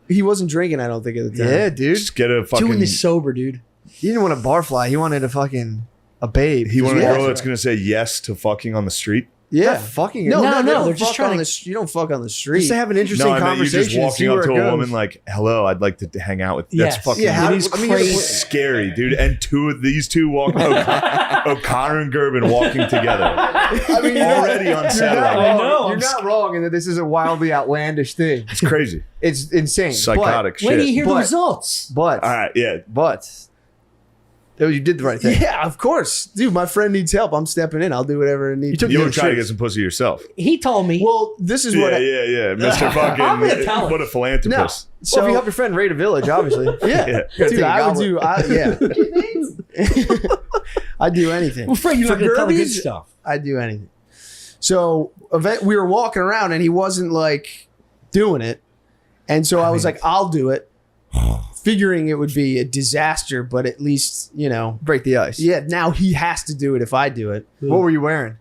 He wasn't drinking, I don't think, at the time. Yeah, dude. Just get a fucking. Doing this sober, dude. He didn't want a barfly. He wanted a fucking a babe. He wanted Yeah. a girl that's gonna say yes to fucking on the street. Yeah. Not fucking. No, No, no, no, they don't they're just fuck trying on to- the you don't fuck on the street. Just to have an interesting No, I mean you're conversation. just and see walking up where to it a goes. woman like, "Hello, I'd like to hang out with." That's Yes. fucking. Yeah, how- It is I mean, crazy. scary, dude. And these two walking, O'Connor and Gervin walking together. I mean, Already on You're Saturday. not I wrong. know, You're I'm not wrong in that this is a wildly outlandish thing. It's crazy, It's insane. psychotic When do you shit. hear the But- results? But All right, yeah. You did the right thing. Yeah, of course. Dude, my friend needs help. I'm stepping in. I'll do whatever it needs. took- You Yeah, would try to sure. get some pussy yourself. He told me. Well, this is Yeah, what yeah, Mr. I'm gonna Fucking. tell him. What a philanthropist. So Well, if you help your friend raid a village, obviously. yeah. Yeah. Gotta Dude, take a I would goblet. do I'd do anything. I'm afraid you're not For going to tell the good Gerbies, stuff. I'd do anything. So we were walking around and he wasn't like doing it. And so I was like, I'll do it. Figuring it would be a disaster, but at least, Break the ice. yeah, now he has to do it if I do it. What were you wearing?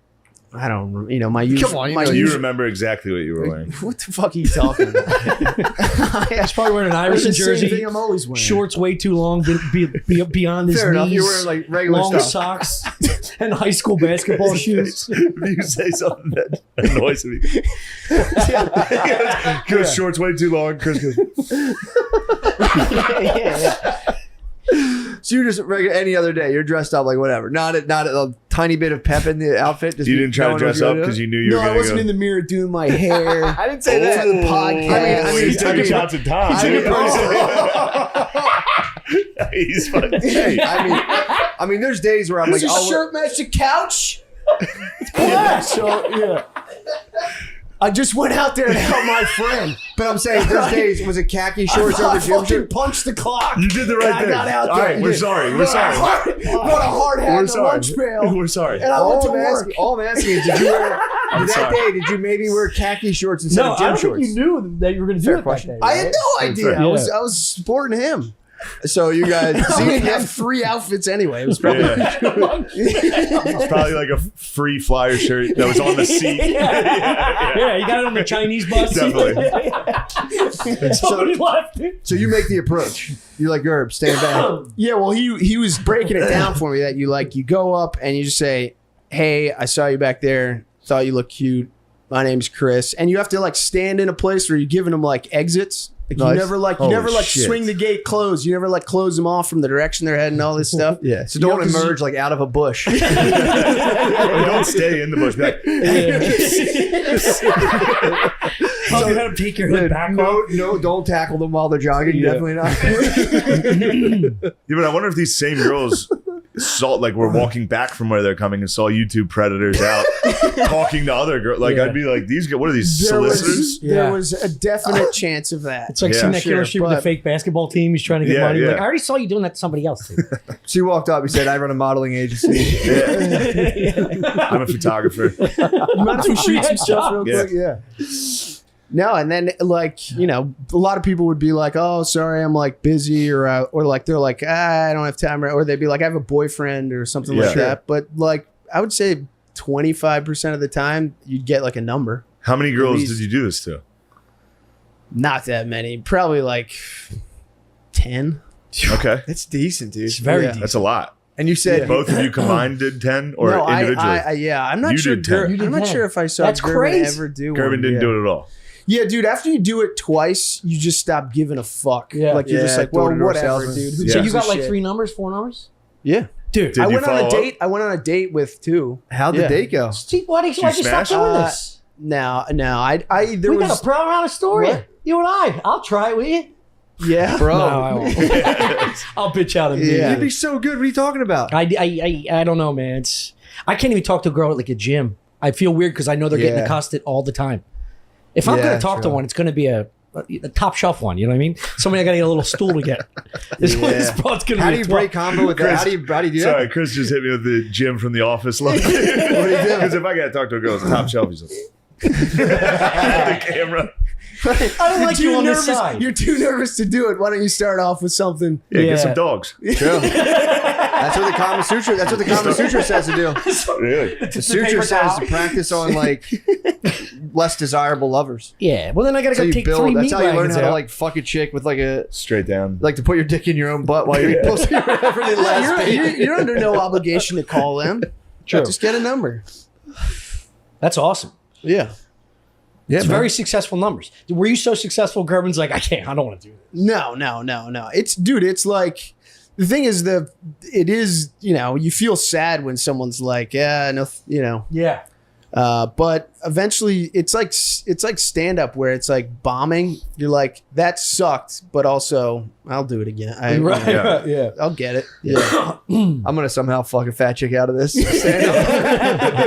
I don't, my usual. Come on, you my know, Do you usual- remember exactly what you were wearing? What the fuck are you talking about? He's probably wearing an It's Iverson the same jersey. thing I'm always wearing. Shorts way too long, beyond his Fair enough. knees. You're wearing like regular long stuff. socks and high school basketball shoes. If you say something that annoys me. Chris, shorts way too long. Chris goes, yeah. So you're just regular any other day. You're dressed up like whatever. Not a tiny bit of pep in the outfit. Just you didn't try to knowing what dress you're up gonna because do? you knew you No, were I going to wasn't go. in the mirror doing my hair. I didn't say that. For the podcast. I mean, He's taking shots at Tom. He's fucking. Hey, I mean, there's days where I'm Does like, your I'll- shirt match the couch? Yeah. So yeah. I just went out there to help my friend. but I'm saying there's days was it khaki shorts I over gym fucking shirt? punched the clock. you did the And right I thing. got out All there. right, we're sorry. We're sorry. Brought a hard hat We're and a sorry. lunch pail. We're sorry. And I went to All work. I'm asking is, did you wear that sorry. day? Did you maybe wear khaki shorts instead No, of I gym don't shorts? think you knew that you were going to do Fair it question. that day. I had no idea. fair. I was supporting him. So you guys, So so you you didn't have have 3 outfits anyway. It was probably Yeah. It's probably like a free flyer shirt that was on the seat. Yeah, you got it on the Chinese bus. Definitely. Somebody left it. so you make the approach. You're like Gerb, stand back. Yeah, well, he was breaking it down for me that you go up and you just say, "Hey, I saw you back there. Thought you looked cute. My name's Chris." And you have to stand in a place where you're giving them exits. Like Nice. you never Holy shit. swing the gate closed. You never close them off from the direction they're heading. All this stuff. Yeah. So You know, don't 'cause emerge out of a bush. Or don't stay in the bush. Be like, Oh, you had him take your hood back off. no, don't tackle them while they're jogging. Yeah. Definitely not. yeah, but I wonder if these same girls saw were walking back from where they're coming and saw you two predators out talking to other girls. Yeah. I'd be like, these guys, what are these There solicitors? was, Yeah. there was a definite chance of that. It's like Yeah. seeing that killer Sure, shit with the but- fake basketball team. He's trying to get Yeah, money. yeah. Like, I already saw you doing that to somebody else. Dude. So you walked up. He said, "I run a modeling agency." I'm a photographer. You mind if we shoot some stuff real Yeah. quick? Yeah. No, and then a lot of people would be like, "Oh, sorry, I'm busy," or they're like, "I don't have time," or they'd be like, "I have a boyfriend," or something Yeah. like that. But I would say 25% of the time you'd get a number. How many girls least. did you do this to? Not that many, probably 10. Okay. That's decent, dude. It's very Yeah. deep. That's a lot. And you said Both of you combined did 10 or No, individually? yeah, I'm not You sure. did 10. I'm You did not 10. sure if I saw That's Gervin crazy. ever do Gervin one. didn't yeah. do it at all. Yeah, dude. After you do it twice, you just stop giving a fuck. Yeah. You're just Yeah, well, door-to-door whatever, salesman. dude. Who Yeah. So you gives got a shit? 3 numbers, 4 numbers? Yeah, Dude. Did I you went on a follow date. I went on a date with 2. how'd Yeah. the date go? Steve, why'd you stop smash? doing this? No. There We was got a pro around a story. What? You and I. I'll try it with you. yeah, Bro, No, I won't. I'll bitch out him. Yeah. you'd be so good. What are you talking about? I don't know, man. I can't even talk to a girl at a gym. I feel weird because I know they're getting Yeah. accosted all the time. If I'm Yeah, going to talk to true. one, it's going to be a top shelf one. You know what I mean? Somebody I got to get a little stool to get. This broad's going to How be do a you 12. break combo with that? How do you do that? Sorry, Chris just hit me with the Jim from The Office look. Because if I got to talk to a girl, it's top shelf. He's like, the camera. I don't like you on this side. You're too nervous to do it. Why don't you start off with something? Yeah, Yeah. get some dogs. True. That's what the Kama Sutra. That's what the Kama Sutra says to do. Really? The Sutra says to practice on like less desirable lovers. Yeah. Well, then I got to That's how go you take build. 3 That's meat how you learn wagons how to out. like fuck a chick with like a Straight down. like to put your dick in your own butt while you're pussy or whatever. The last You're under no obligation to call them. True. Just get a number. That's awesome. Yeah. Yeah, It's man. very successful numbers. Were you so successful? Gerben's like, I don't want to do this. No. It's like the thing is it is, you feel sad when someone's like, yeah, no, Yeah. but eventually it's like stand up where it's like bombing. You're like, that sucked, but also I'll do it again. Yeah. I'll get it. Yeah. I'm gonna somehow fuck a fat chick out of this.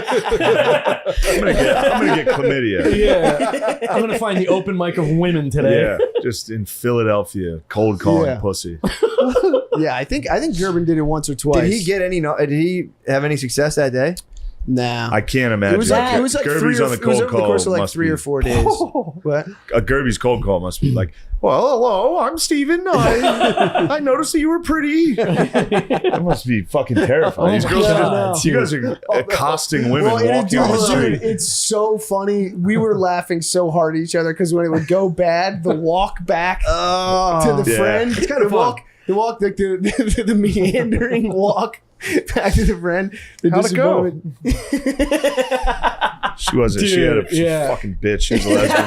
I'm gonna get chlamydia. Yeah. I'm going to find the open mic of women today. Yeah, just in Philadelphia, cold calling Yeah. pussy. Yeah. I think Gerben did it once or twice. Did he get any? Did he have any success that day? Nah. I can't imagine. It was like Gerby's on the it was cold over the call. course of like must 3 be- or 4 days. What? A Gerby's cold call must be like, well, hello, I'm Steven. I noticed that you were pretty. That must be fucking terrifying. Oh These my girls are God. just, you guys are accosting women Well, walking on the street. it's so funny. We were laughing so hard at each other because when it would go bad, the walk back to the Yeah. friend, It's kinda the fun. walk, like the meandering walk back to the friend. The How'd it go? She wasn't. She had a she's a fucking bitch. She was a lesbian.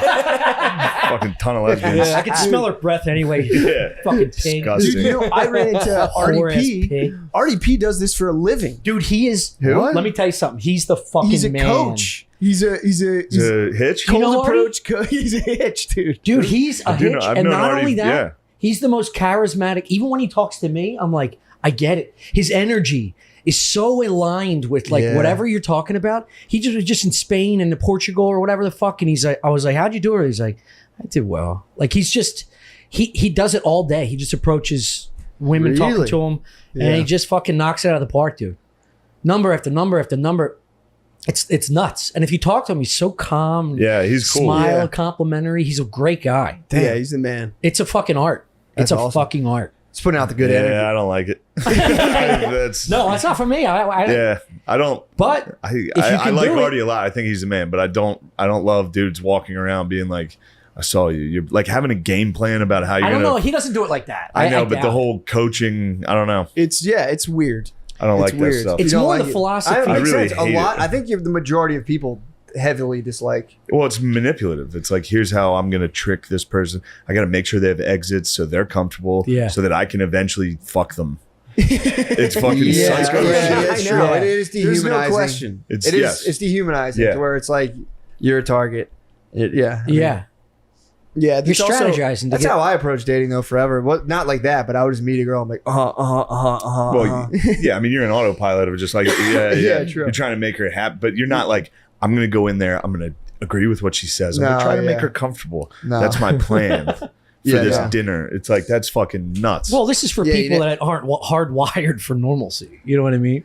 Fucking ton of lesbians. Yeah, I can smell her breath anyway. Yeah. Fucking pig. Disgusting. Dude, I ran into Whore-ass RDP. pig. RDP does this for a living. Dude, he is. Who? Let me tell you something. He's the fucking He's a man. coach. He's a It's a hitch. You know cold Artie? approach. He's a hitch, dude. Dude, he's a do know- hitch. I've And known not Artie- only that, yeah. he's the most charismatic. Even when he talks to me, I'm like, I get it. His energy is so aligned with like Yeah. whatever you're talking about. He just was just in Spain and Portugal or whatever the fuck. And he's like, I was like, how'd you do it? He's like, I did well. Like he's just, he does it all day. He just approaches women talking Really? to him and Yeah. he just fucking knocks it out of the park, dude. Number after number after number. It's nuts. And if you talk to him, he's so calm. Yeah, he's cool. Smile, Yeah. complimentary. He's a great guy. Yeah, he's the man. It's a fucking art. That's it's a awesome. fucking art. It's putting out the good energy. Yeah, I don't like it. That's No, that's not for me. yeah. I don't. But I you I can like do it- Artie a lot. I think he's the man, but I don't love dudes walking around being like, I saw you. You're like having a game plan about how you're I don't gonna. know. He doesn't do it like that. I know, but the doubt. whole coaching, I don't know. It's weird. I don't It's like weird. that stuff. It's You don't more like the it. philosophy. It I makes really sense. A hate lot. it. I think you have the majority of people heavily dislike. Well, it's manipulative. It's like, here's how I'm going to trick this person. I got to make sure they have exits so they're comfortable, Yeah. so that I can eventually fuck them. It's fucking Yeah, psycho yeah, shit. it's I true. know. It is There's dehumanizing. no question. It's It is. yes. It's dehumanizing Yeah. to where it's like you're a target. Yeah. I mean, Yeah. Yeah, You're there's also- strategizing to That's get. how I approach dating though. Forever. What? Not like that, but I would just meet a girl. I'm like, Well, yeah, I mean, you're an autopilot of just like, yeah. Yeah, true. You're trying to make her happy, but you're not like, I'm going to go in there. I'm going to agree with what she says. I'm going No, to try to make yeah. her comfortable. No. That's my plan for Yeah, this no. dinner. It's like, that's fucking nuts. Well, this is for Yeah, people you know- that aren't hardwired for normalcy. You know what I mean?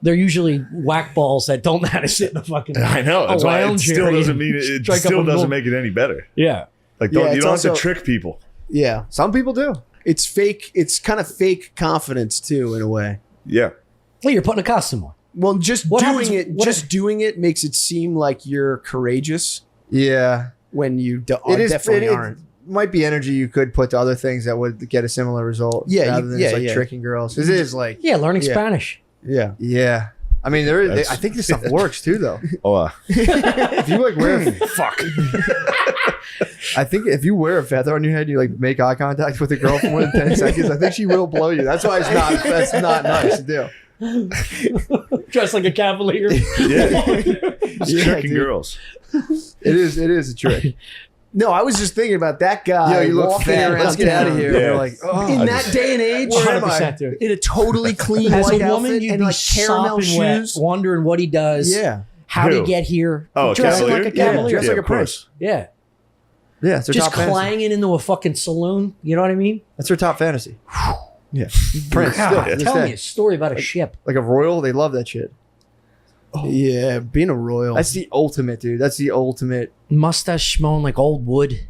They're usually whack balls that don't know how to sit in a fucking. I know. That's a why it lounge still area doesn't and mean it strike up still a doesn't normal- make it any better. Yeah. Like, Yeah, you it's don't have to also- trick people. Yeah, some people do. it's fake. It's kind of fake confidence too, in a way. Yeah. Well, you're putting a costume on. Well, just What doing happens- it, what just doing it makes it seem like you're courageous Yeah. when you It is. definitely it aren't. might be energy you could put to other things that would get a similar result. Yeah, rather you- than yeah, just like yeah. tricking girls. 'Cause it is like, Yeah, learning Yeah. Spanish. Yeah, yeah. I mean, there. That's- I think this stuff works too, though. Oh, If you like wear, fuck. I think if you wear a feather on your head, you like make eye contact with a girl for more than 10 seconds. I think she will blow you. That's why it's not. That's not nice to do. Dressed like a cavalier. Yeah. Just Yeah, tricking dude. girls. It is. It is a trick. no, I was just thinking about that guy. Yo, you look walking fat. around Let's get out of town here. Yeah. You're like, oh, In I that just- day and age, Where am I? 100%, dude. in a totally clean As white a woman, outfit you'd and be like caramel sopping wet, shoes. wondering what he does. Yeah, How to Who? get here. Oh, Dressing Cavalier? like a Yeah, cavalier. dressed like a of course. prince. Yeah. Yeah, it's their Just top fantasy. clanging into a fucking saloon. You know what I mean? That's their top fantasy. Yeah. Prince. God, still, to this tell day. me a story about a ship. Like a royal, they love that shit. Yeah, being a royal. That's the ultimate, dude. That's the ultimate. Mustache smelling like old wood.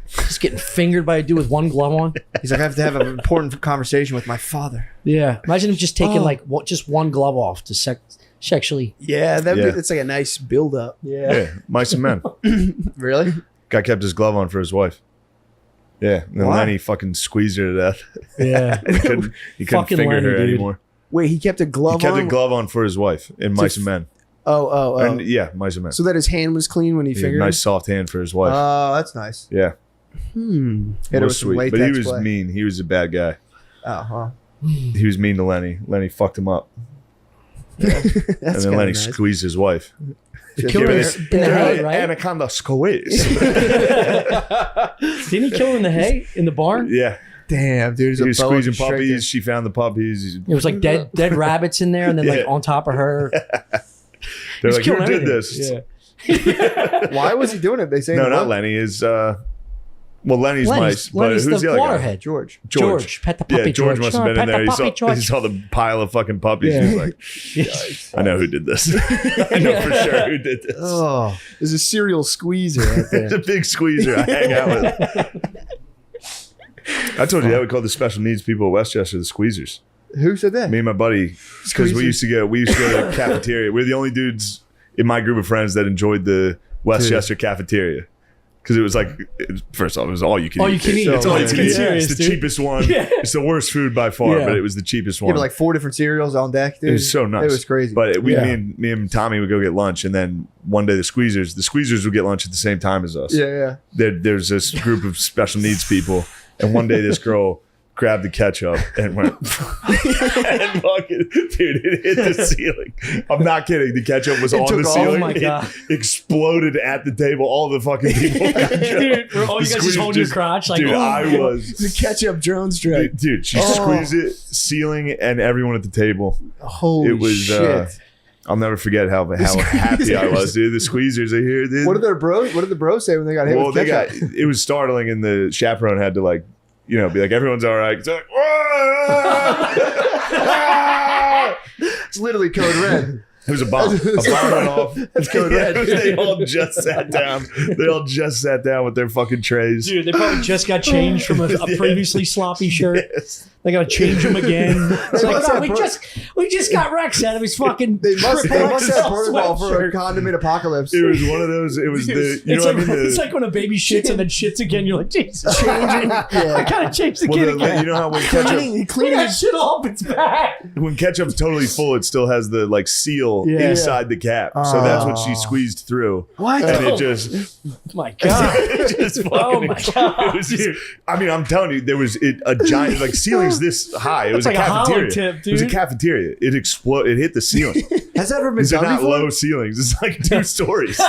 Just getting fingered by a dude with one glove on. He's like, I have to have an important conversation with my father. Yeah. Imagine him just taking just one glove off to sexually. yeah, Yeah. it's like a nice build up. Yeah, mice and men. Really? Guy kept his glove on for his wife. Yeah, and then Why? Lenny fucking squeezed her to death. Yeah. He couldn't Fucking finger Lenny, her dude. anymore. Wait, he kept a glove He kept on? a glove on for his wife in Mice and Men. Oh. And yeah, Mice and Men. So that his hand was clean when he He had a fingered nice soft hand for his wife. Oh, that's nice. Yeah, him? Hit her was with some sweet. But latex he was play. mean. He was a bad guy. Oh, well. He was mean to Lenny. Lenny fucked him up. That's And then kinda Lenny nice. squeezed his wife. Just Kill give her it- in the hay, right? Anaconda squeeze. Didn't he kill her in the hay in the barn? Yeah. Damn, dude. He was boa squeezing constrictor. puppies. She found the puppies. It was like dead rabbits in there, and then like Yeah. on top of her. They're He's like, who killing did everything. this? Yeah. Why was he doing it? They say No, in the not book? Lenny. Is Lenny's mice. But Lenny's who's the the other guy? waterhead. George. George, pet the puppy. Yeah, George must have been in Pet there. the He puppy, saw, he George. saw the pile of fucking puppies. Yeah. He was like, I know who did this. I know for sure who did this. Oh, There's a serial squeezer right It's there. a big squeezer I hang out with. I told you that we called the special needs people at Westchester the squeezers. who said that? Me and my buddy, because we used to go to the cafeteria. We're the only dudes in my group of friends that enjoyed the Westchester cafeteria. Because it was like, first off, it was all you can All eat. you can eat. It's all you It's can eat. serious, It's the dude. cheapest one. Yeah. It's the worst food by far, Yeah. but it was the cheapest Yeah, one. but like 4 different cereals on deck, dude. It was so nuts. It was crazy. But Yeah. me and Tommy would go get lunch, and then one day the squeezers would get lunch at the same time as us. yeah. There's this group of special needs people, and one day this girl grabbed the ketchup and went and fucking, dude, it hit the ceiling. I'm not kidding. The ketchup was on took the off. ceiling. Oh my God. It exploded at the table. All the fucking people. Dude, were all you guys just holding your crotch like, dude, oh, I was. The ketchup drone strike. Dude, she squeezed it, ceiling, and everyone at the table. Holy It was. shit. I'll never forget how happy I was, dude. The squeezers are here, dude. What did the bros say when they got hit Well, with they ketchup? got it was startling, and the chaperone had to like, be like, everyone's all right. It's like, It's literally code red. it was a bomb. A bomb went off. That's code red. They all just sat down. They all just sat down with their fucking trays. dude, they probably just got changed from a previously sloppy shirt. Yes. They gotta change him again. It's like, must "No, have we just got Rex out of his fucking. They must triple have XL protocol for a sweatshirt." condiment apocalypse. It was one of those. It was the. You It's know like, what I mean? it's like when a baby shits and then shits again. You're like, Jesus, Changing. I Yeah. gotta change the Well, kid the, again. you know how when ketchup Clean Cleaning that shit off. It's bad. when ketchup's totally full, it still has the like seal Yeah. inside the cap. So that's what she Oh. squeezed through. What? And Oh. it just. My God. it just fucking Oh my God. It was just, I mean, I'm telling you, there was a giant like ceilings this high. It was It's a like a hollow cafeteria. tip, It was a dude. cafeteria. It exploded. It hit the ceiling. Has that ever been These are done not before? low ceilings. It's like 2 stories.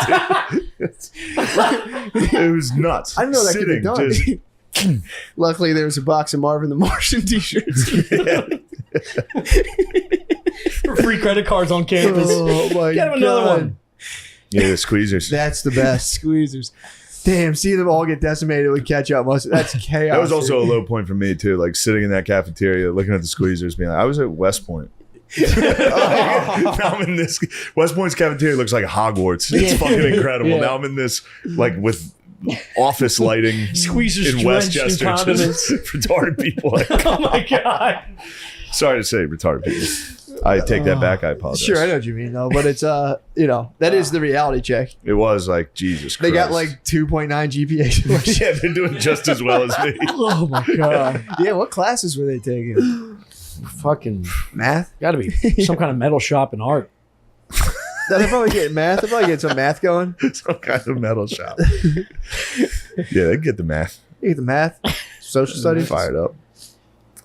It was nuts. I didn't know that could be Sitting, done. just- Luckily, there was a box of Marvin the Martian t-shirts. For free credit cards on campus. Oh my Get him another God. one. yeah, the squeezers. That's the best. Squeezers. Damn, seeing them all get decimated with ketchup that's chaos. That was also a dude. low point for me too. Like sitting in that cafeteria, looking at the squeezers, being like, I was at West Point. Now I'm in this. West Point's cafeteria looks like Hogwarts. It's Yeah. fucking incredible. Yeah. Now I'm in this like with office lighting Squeezers in drenched in Westchester, condiments. just retarded people. Like, Oh my God. sorry to say, retarded people. I take that back. I apologize. Sure, I know what you mean though, but it's that is the reality check. It was like Jesus They Christ. got like 2.9 GPA. yeah, they're doing just as well as me. Oh my God. Yeah, what classes were they taking? Fucking Math? gotta be some kind of metal shop in art. They're probably getting math. They're probably getting some math going. Some kind of metal shop. Yeah, they get the math. You get the math, social studies. Fired up.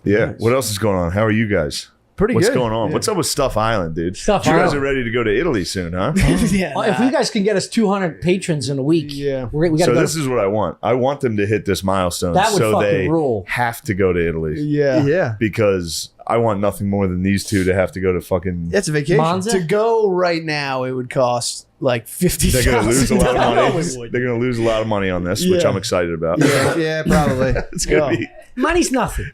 Yeah. Nice. What else is going on? How are you guys? Pretty What's good. going on? Yeah. What's up with Stuff Island, dude? Stuff You guys Island. are ready to go to Italy soon, huh? Yeah, If you guys can get us 200 patrons in a week, Yeah. we got to So go. this is what I want. I want them to hit this milestone That would so fucking they rule. have to go to Italy Yeah. Yeah. because I want nothing more than these two to have to go to fucking. That's a vacation. Monza? To go right now, it would cost like $50,000. They're gonna lose a lot of I know money. it would. They're gonna lose a lot of money on this, which Yeah. I'm excited about. Yeah, probably. It's gonna Yeah. be. Money's nothing.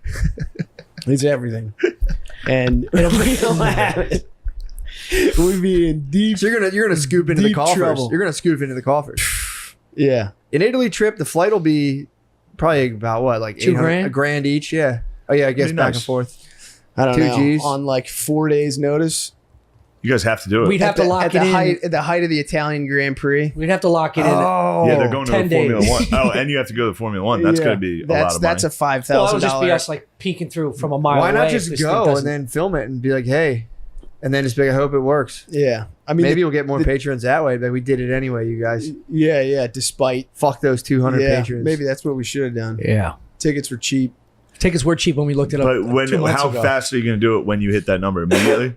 It's everything, and it'll happen. We'd be in deep. So you're gonna scoop into the Deep coffers. trouble. You're gonna scoop into the coffers. Yeah, An Italy trip, the flight will be probably about what, like $2 grand? $800 $1,000 each. Yeah. Oh yeah, I guess Pretty back nice. and forth. I don't 2 know. Gs. On like 4 days' notice. You guys have to do it. We'd have to lock at it the in. height at the height of the Italian Grand Prix. We'd have to lock it in. Oh, yeah, they're going to 10 the Formula days. One. Oh, and you have to go to the Formula One. That's Yeah. going to be a lot of money. That's a Well, that would just be $5,000. us like peeking through from a mile Why not away if just this thing go doesn't- and then film it and be like, hey, and then just be like, I hope it works. Yeah, I mean, Maybe we'll get more the- patrons that way, but we did it anyway, you guys. yeah. Despite Fuck those 200 patrons. maybe that's what we should have done. Yeah. Tickets were cheap. Tickets were cheap when we looked it up. But when 2 months how ago. fast are you going to do it when you hit that number immediately?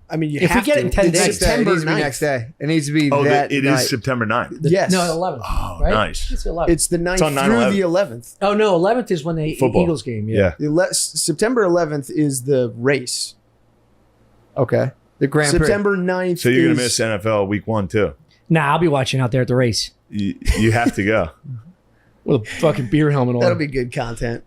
I mean, you If we have get to. it in 10 It's days. Next day. It September needs to be 9th. next day. It needs to be Oh, that it night. is September 9th. Yes. No, 11th. Oh, right? nice. It's the 11th. It's the 9th It's on through 9/11. the 11th. Oh no, 11th is when the Football. Eagles game. Yeah. September 11th is the race. Okay. The Grand Prix. September 9th. So you're going to is- miss NFL week 1 too. Nah, I'll be watching out there at the race You have to go. with a fucking beer helmet on. That'll be good content.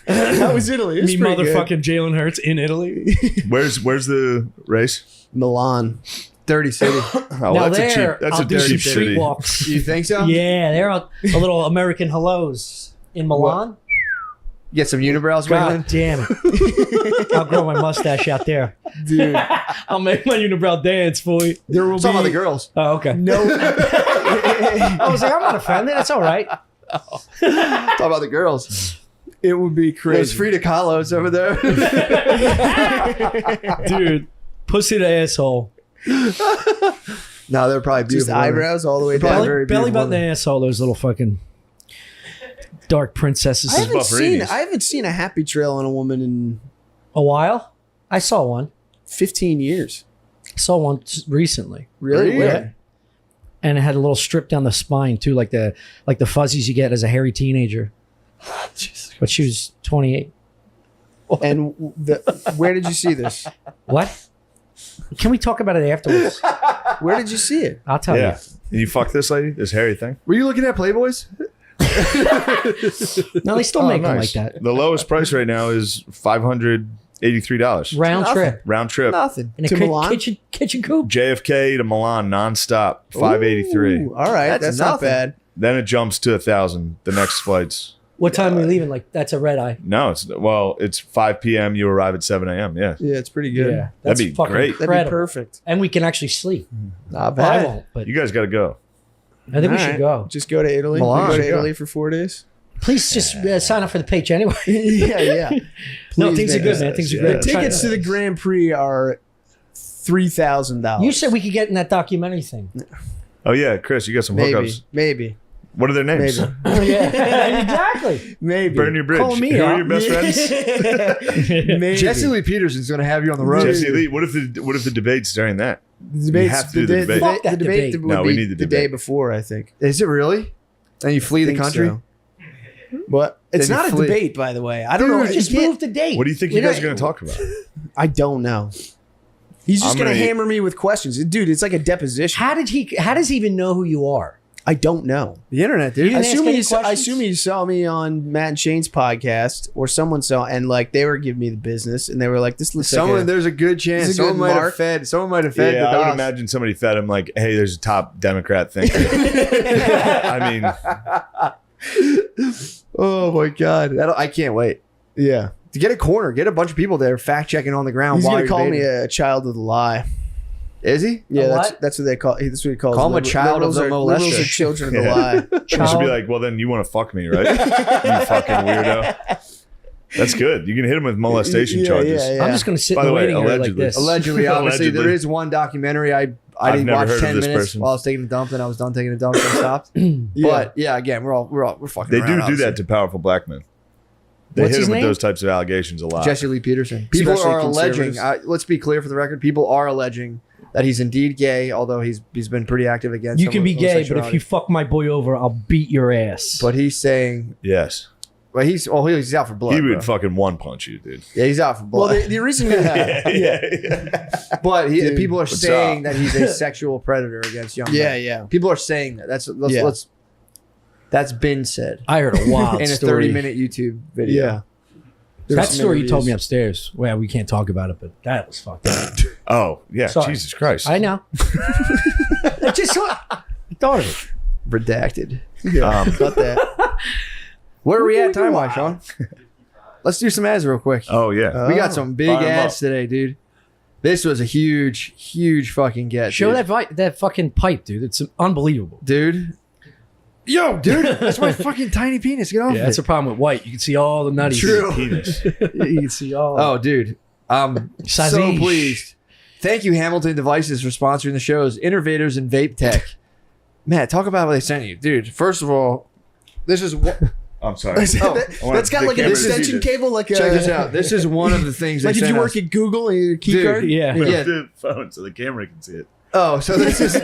How was Italy? It's me, pretty good. motherfucking Jalen Hurts in Italy. Where's the race? Milan. Dirty City. Oh, now that's there, a cheap. That's I'll a do some cheap street city. walks. You think so? Yeah, they're a little American hellos in Milan. Get some unibrows going. God damn it! I'll grow my mustache out there, Dude. I'll make my unibrow dance for you. There will Some be of the girls. Oh, okay. no I was like, I'm not offended. That's all right. Talk about the girls. it would be There's crazy. Frida Kahlo's over there. Dude, pussy to asshole. No, they're probably Just beautiful. eyebrows all the way Probably down. very Belly beautiful button to women. asshole. Those little fucking dark princesses. I haven't seen Buffarinis. I haven't seen a happy trail on a woman in A while. I saw one. 15 years. Saw one recently, Really? Really? Where? and it had a little strip down the spine too, like the fuzzies you get as a hairy teenager. But she was 28. And where did you see this? What? Can we talk about it afterwards? Where did you see it? I'll tell Yeah. And you fuck this lady? This hairy thing? Were you looking at Playboys? you. No, they still Oh, make them like nice. that. The lowest price right now is $583. Round Nothing. trip Round trip. Nothing. in a To Milan? kitchen coupe. JFK to Milan nonstop, 583. Ooh, all right, That's that's not nothing. bad. Then it jumps to 1,000. The next flights. What time are we leaving? Like that's a red eye. No, it's 5 p.m. You arrive at 7 a.m. Yeah. Yeah, it's pretty good. Yeah, that's That'd be fucking great. That'd incredible. be perfect. And we can actually sleep. Not Well, I bad. won't, but You guys got to go. I think we All should right. go. Just go to Italy. Milan. Go to Yeah. Italy for 4 days. Please just sign up for the Paytch anyway. yeah. No, Please things are make good, us- man. Things are yeah. good. The tickets to the Grand Prix are $3,000. You said we could get in that documentary thing. Oh, yeah. Chris, you got some hookups. Maybe. What are their names? Maybe. Oh yeah, exactly. Maybe. Burn your bridge. Call me Who are up. your best friends? Maybe. Jesse Lee Peterson's going to have you on the road. Jesse Lee. What if the debate's during that? The debate's, have to do the debate. Fuck that the debate debate. would No, be we need the the debate. day before, I think. Is it really? And you flee the Think country? so. But it's Then you not a flee. debate, by the way. I don't know. Dude, just You can't- move the date. What do you think We you guys don't- are going to talk about? I don't know. He's just I'm going to gonna- hammer me with questions. Dude, it's like a deposition. How does he even know who you are? I don't know. The internet, dude. You didn't ask any I questions? assume he saw me on Matt and Shane's podcast, or someone saw, and like they were giving me the business, and they were like, "This looks Someone, like there's a good chance. This is a good Someone might have mark. fed. Someone might have fed Yeah, the I would dogs. imagine somebody fed him like, hey, there's a top Democrat thinker. I mean, Oh my god, I can't wait yeah." to get a corner. Get a bunch of people there fact checking on the ground. He's while gonna you're call me debating. a child of the lie. Is he? Yeah, A that's what? that's what they call. That's what he calls. Call him a liberals. child of the Liberals molester. are children of the Yeah. lie. you should be Child. like, well, then you want to fuck me, right? You fucking weirdo. That's good. You can hit him with molestation Yeah, charges. yeah, yeah. I'm just going to sit By in the the way, waiting area like allegedly. this. Allegedly, obviously, Allegedly. there is one documentary I I've didn't never watch heard of 10 this minutes person. while I was taking a dump, and I was done taking a dump and stopped. Yeah. But yeah, again, we're fucking. They around, do obviously. that to powerful black men. They What's hit his him with name? those types of allegations a lot. Jesse Lee Peterson. People Especially are alleging. conservatives. Let's be clear for the record. People are alleging that he's indeed gay, although he's been pretty active against. You can be gay, but if homosexuality. you fuck my boy over, I'll beat your ass. But he's saying Yes. Well, he's out for blood. He would bro. fucking one punch you, dude. Yeah, he's out for Well, blood. the reason But people are What's saying up? that he's a sexual predator against young men. yeah. People are saying that. That's been said I heard a wild in a story. 30-minute YouTube video. Yeah. That story you told me upstairs. Well, we can't talk about it, but that was fucked up. Oh, yeah. Sorry. Jesus Christ. I know. I just I thought of it. Redacted. Got that. Where are we at time-wise, Sean? Let's do some ads real quick. Oh, yeah. We got some big Fire 'em ads up. today, dude. This was a huge fucking get. Show dude. that fucking pipe, dude. It's unbelievable. Dude. Yo, dude, that's my fucking tiny penis. Get off Yeah, it. that's the problem with white. You can see all the nutties. True. Penis. You can see all. Oh, dude. I'm so Sazish. pleased. Thank you, Hamilton Devices, for sponsoring the shows. Innovators in Vape Tech. Man, talk about what they sent you. Dude, first of all, this is what. I'm sorry. That's got like an cameras see extension this. cable, like Check this out. This is one of the things they Like if sent you us. work at Google and your key Dude, card. Yeah. Yeah. The phone so the camera can see it. Oh, so this is.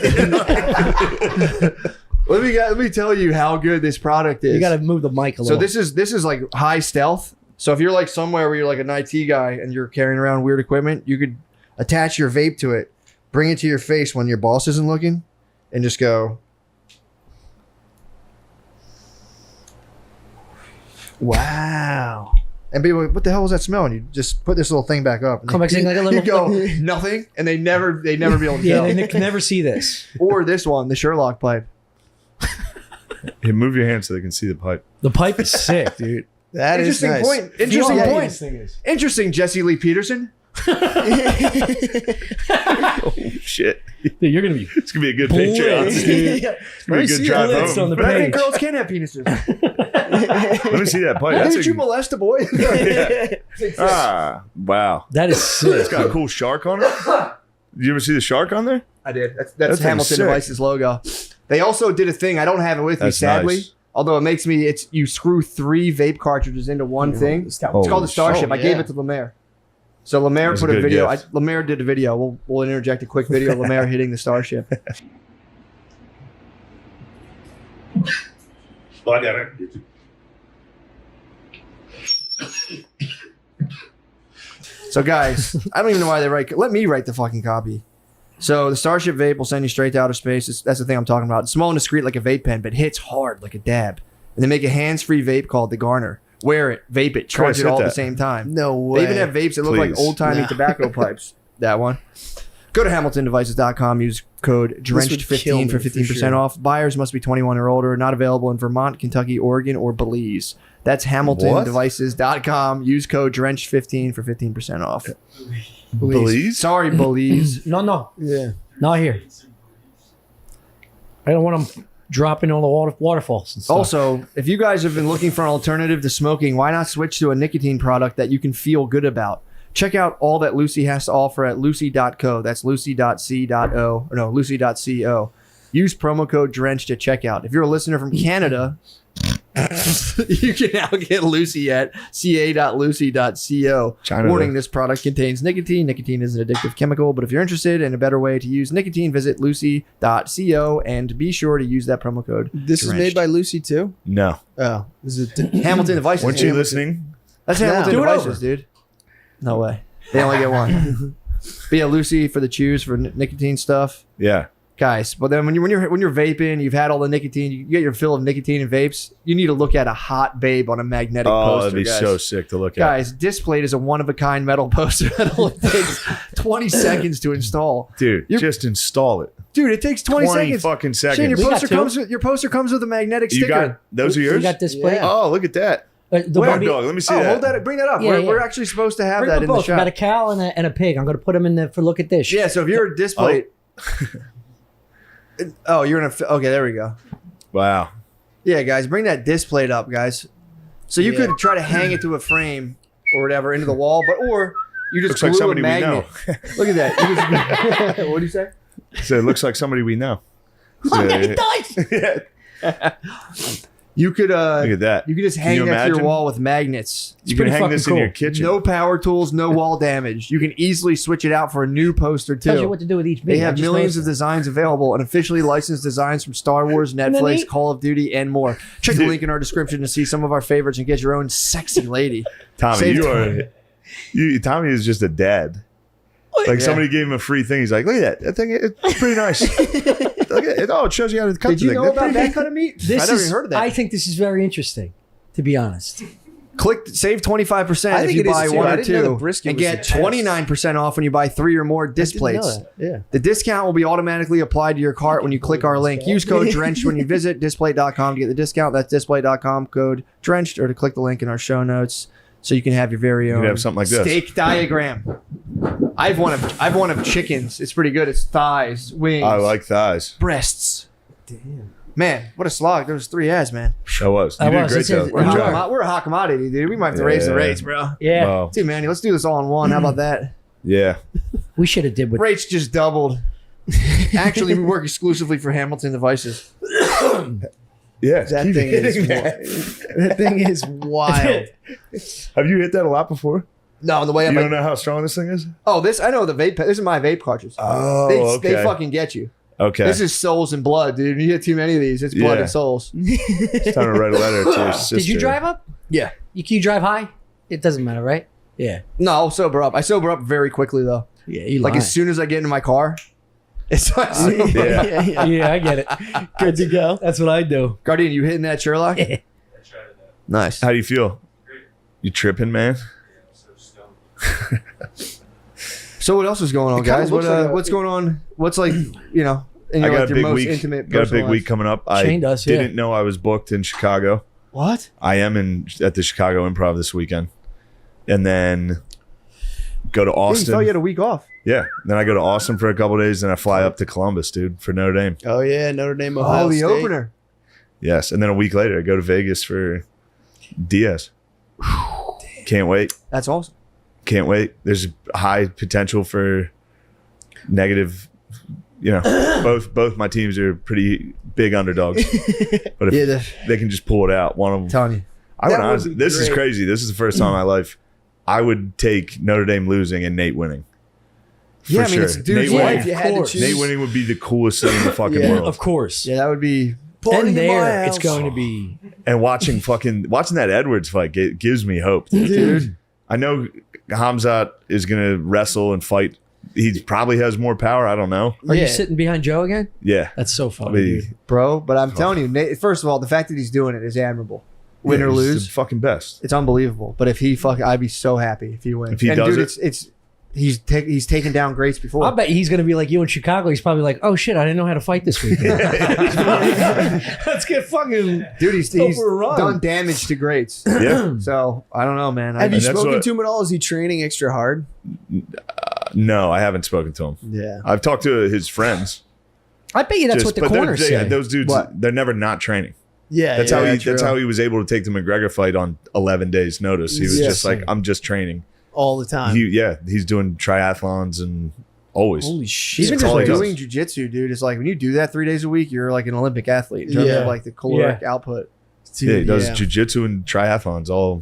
Let me tell you how good this product is. You got to move the mic a So little. this is like high stealth. So if you're like somewhere where you're like an IT guy and you're carrying around weird equipment, you could attach your vape to it, bring it to your face when your boss isn't looking, and just go. Wow. And people, what the hell was that smell? And you just put this little thing back up. And Come back saying like a little. you go nothing, and they never be able to Yeah, tell. they can never see this. Or this one, the Sherlock pipe. Yeah, move your hand so they can see the pipe. The pipe is sick, dude. That is Interesting nice. point. Interesting You know how point. this thing is. Interesting, Jesse Lee Peterson. Oh, shit. Dude, you're gonna be. It's going to be a good picture. Blitz, dude. It's going to be a good drive Blitz on home. the But I think page. girls can have penises. Let me see that pipe. That's Didn't you molest a boy? Wow. That is sick. It's got a cool shark on it. Did you ever see the shark on there? I did. That's That thing's Hamilton sick. Devices logo. They also did a thing. I don't have it with me, That's sadly. nice. Although it makes me, it's you screw 3 vape cartridges into one thing. It's Holy called the Starship. shit. I gave Yeah. it to Lemaire. So Lemaire That's a put a good video. gift. Lemaire did a video. We'll interject a quick video of Lemaire hitting the Starship. Oh, I got it. So guys, I don't even know why they write. Let me write the fucking copy. So the Starship vape will send you straight to outer space. That's the thing I'm talking about. It's small and discreet like a vape pen, but hits hard like a dab. And they make a hands-free vape called the Garner. Wear it, vape it, charge Chris, it hit all at the that. same time. No way. They even have vapes that look like Please. old-timey No. tobacco pipes. That one. Go to HamiltonDevices.com. Use code This would kill DRENCHED15 for me, for 15% sure. off. Buyers must be 21 or older. Not available in Vermont, Kentucky, Oregon, or Belize. That's HamiltonDevices.com. Use code DRENCHED15 for 15% off. Belize? Sorry, Belize. No, Yeah. not here. I don't want them dropping all the waterfalls and stuff. Also, if you guys have been looking for an alternative to smoking, why not switch to a nicotine product that you can feel good about? Check out all that Lucy has to offer at lucy.co. That's lucy.co. Use promo code DRENCHED at checkout. If you're a listener from Canada, you can now get Lucy at ca.lucy.co. China. Warning, this product contains nicotine. Nicotine is an addictive chemical, but if you're interested in a better way to use nicotine, visit lucy.co and be sure to use that promo code. This is made Drenched. by Lucy too. No. Oh, is it? Hamilton Devices. Weren't you listening? That's No. Hamilton Do it Devices, over. dude. No way. They only get one. But yeah, Lucy for the chews for nicotine stuff, Yeah. guys. But then when you're vaping, you've had all the nicotine, you get your fill of nicotine and vapes. You need to look at a hot babe on a magnetic Oh, poster, that'd be guys. so sick to look at. Guys, Displate is a one-of-a-kind metal poster that only takes 20 seconds to install. Dude, You're- just install it. Dude, it takes 20 seconds. fucking Shane, seconds. We got two. your poster comes with a magnetic You sticker. got those are You yours? got display. Yeah. Oh, look at that. The Where, one be- Dog, let me see Oh, that. hold that. Bring that up. Yeah, we're, yeah. we're actually supposed to have Bring that them in the both. We got a shop. cow and a pig. I'm gonna put them in there for look at this. Yeah, so if you're a Displate. Oh, you're in a. Okay, there we go. Wow. Yeah, guys, bring that Displate up, guys. So you Yeah. could try to hang it to a frame or whatever into the wall, or you just Looks like glue somebody a we magnet. Look at that. You just- what do you say? So it looks like somebody we know. Oh, Yeah. it does. Yeah. You could Look at that. You could just Can hang you that to your imagine? wall with magnets. You can pretty hang this fucking in your cool. kitchen. No power tools, no wall damage. You can easily switch it out for a new poster Tells you too. what to do with each They beat. I have just millions of noticed designs available and officially licensed designs from Star Wars, then Netflix, he- Call of Duty, and more. Check the Dude. link in our description to see some of our favorites and get your own sexy lady. Tommy, Save you time. are. Tommy is just a dad. Like Yeah. somebody gave him a free thing. He's like, look at that. That thing, it's pretty nice. Look at it. Oh, it shows you how to cut Did the you thing. know That's about pretty- that kind of meat? This I never is, even heard of that. I think this is very interesting, to be honest. Save 25% I if think you it is buy too. one I or didn't know the two, brisket and was get the best. 29% off when you buy 3 or more disc plates. Yeah. The discount will be automatically applied to your cart when you click our link. Use code DRENCHED when you visit displate.com to get the discount. That's displate.com, code DRENCHED, or to click the link in our show notes so you can have your very own can have something like this. steak diagram. I've one of chickens. It's pretty good. It's thighs, wings, I like thighs. breasts. Damn. Man, what a slog. There was 3 ads, man. That was. You I did was. great, This though. is- Good you job. are. We're a hot commodity, dude. We might have to raise the Yeah. rates, bro. Yeah, Wow. Dude, Manny, let's do this all in one. How about that? Yeah. we should have did with. Rates just doubled. Actually, we work exclusively for Hamilton devices. Yeah. That keep thing is hitting wild. That thing is wild. Have you hit that a lot before? No, the way You I'm don't like, know how strong this thing is? oh, this I know the vape. This is my vape cartridge. Oh, they okay. fucking get you. Okay. This is souls and blood, dude. You get too many of these, it's blood Yeah. and souls. It's time to write a letter to your sister. Did you drive up? Yeah. You drive high? It doesn't matter, right? Yeah. No, I'll sober up. I sober up very quickly though. Yeah, you Like lying. as soon as I get into my car, it's I sober up. Yeah. Yeah, I get it. Good to go. That's what I do. Guardian, you hitting that Sherlock? Nice. How do you feel? You tripping, man? So what else is going on, It kinda guys? What looks like a- what's going on? What's like in I your, got like, a your big most week. intimate Got a personal big week life? coming up. Shane does, yeah. didn't know I was booked in Chicago. What? I am at the Chicago Improv this weekend, and then go to Yeah, you Austin. thought you had a week off. Yeah, then I go to Austin for a couple days, then I fly up to Columbus, dude, for Notre Dame. Oh yeah, Notre Dame, Ohio Oh, the State. opener. Yes, and then a week later I go to Vegas for Diaz. Can't wait. That's awesome. Can't wait. There's high potential for negative. You know, both my teams are pretty big underdogs, but if Yeah, they can just pull it out, one of them. telling you. I would That would honestly, be this is great. crazy. This is the first time in my life I would take Notre Dame losing and Nate winning. For Yeah, I mean, sure. it's dude's Nate, life. winning, If you had to course. choose. Nate winning would be the coolest thing in the fucking Yeah, world. Of course. Yeah, that would be. Party And in my there, it's house. going to be. And watching that Edwards fight gives me hope, dude. I know Hamzat is gonna wrestle and fight. He probably has more power. I don't know. Are Yeah. you sitting behind Joe again? Yeah, That's so I funny. mean, dude. Bro, but I'm telling you, Nate, first of all, the fact that he's doing it is admirable. Win or he's lose, the fucking best. it's unbelievable. But if he I'd be so happy if he wins. If he and does dude, it- it's he's taken down greats before. I bet he's going to be like you in Chicago. He's probably like, oh shit, I didn't know how to fight this weekend. Let's get fucking. Dude, he's Go for a run. done damage to greats. Yeah. So I don't know, man. Have you And that's spoken what- to him at all? Is he training extra hard? No, I haven't spoken to him. Yeah. I've talked to his friends. I bet you that's what the but they're- corners say. Those dudes, What? they're never not training. Yeah. That's yeah, how he. true. That's how he was able to take the McGregor fight on 11 days' notice. He was Yeah. just like, I'm just training. all the time. He's doing triathlons and always. Holy shit! Even That's all just he doing does. jujitsu, dude, is like when you do that 3 days a week, you're like an Olympic athlete in terms Yeah. of like the caloric output. Yeah, he does yeah. jujitsu and triathlons all.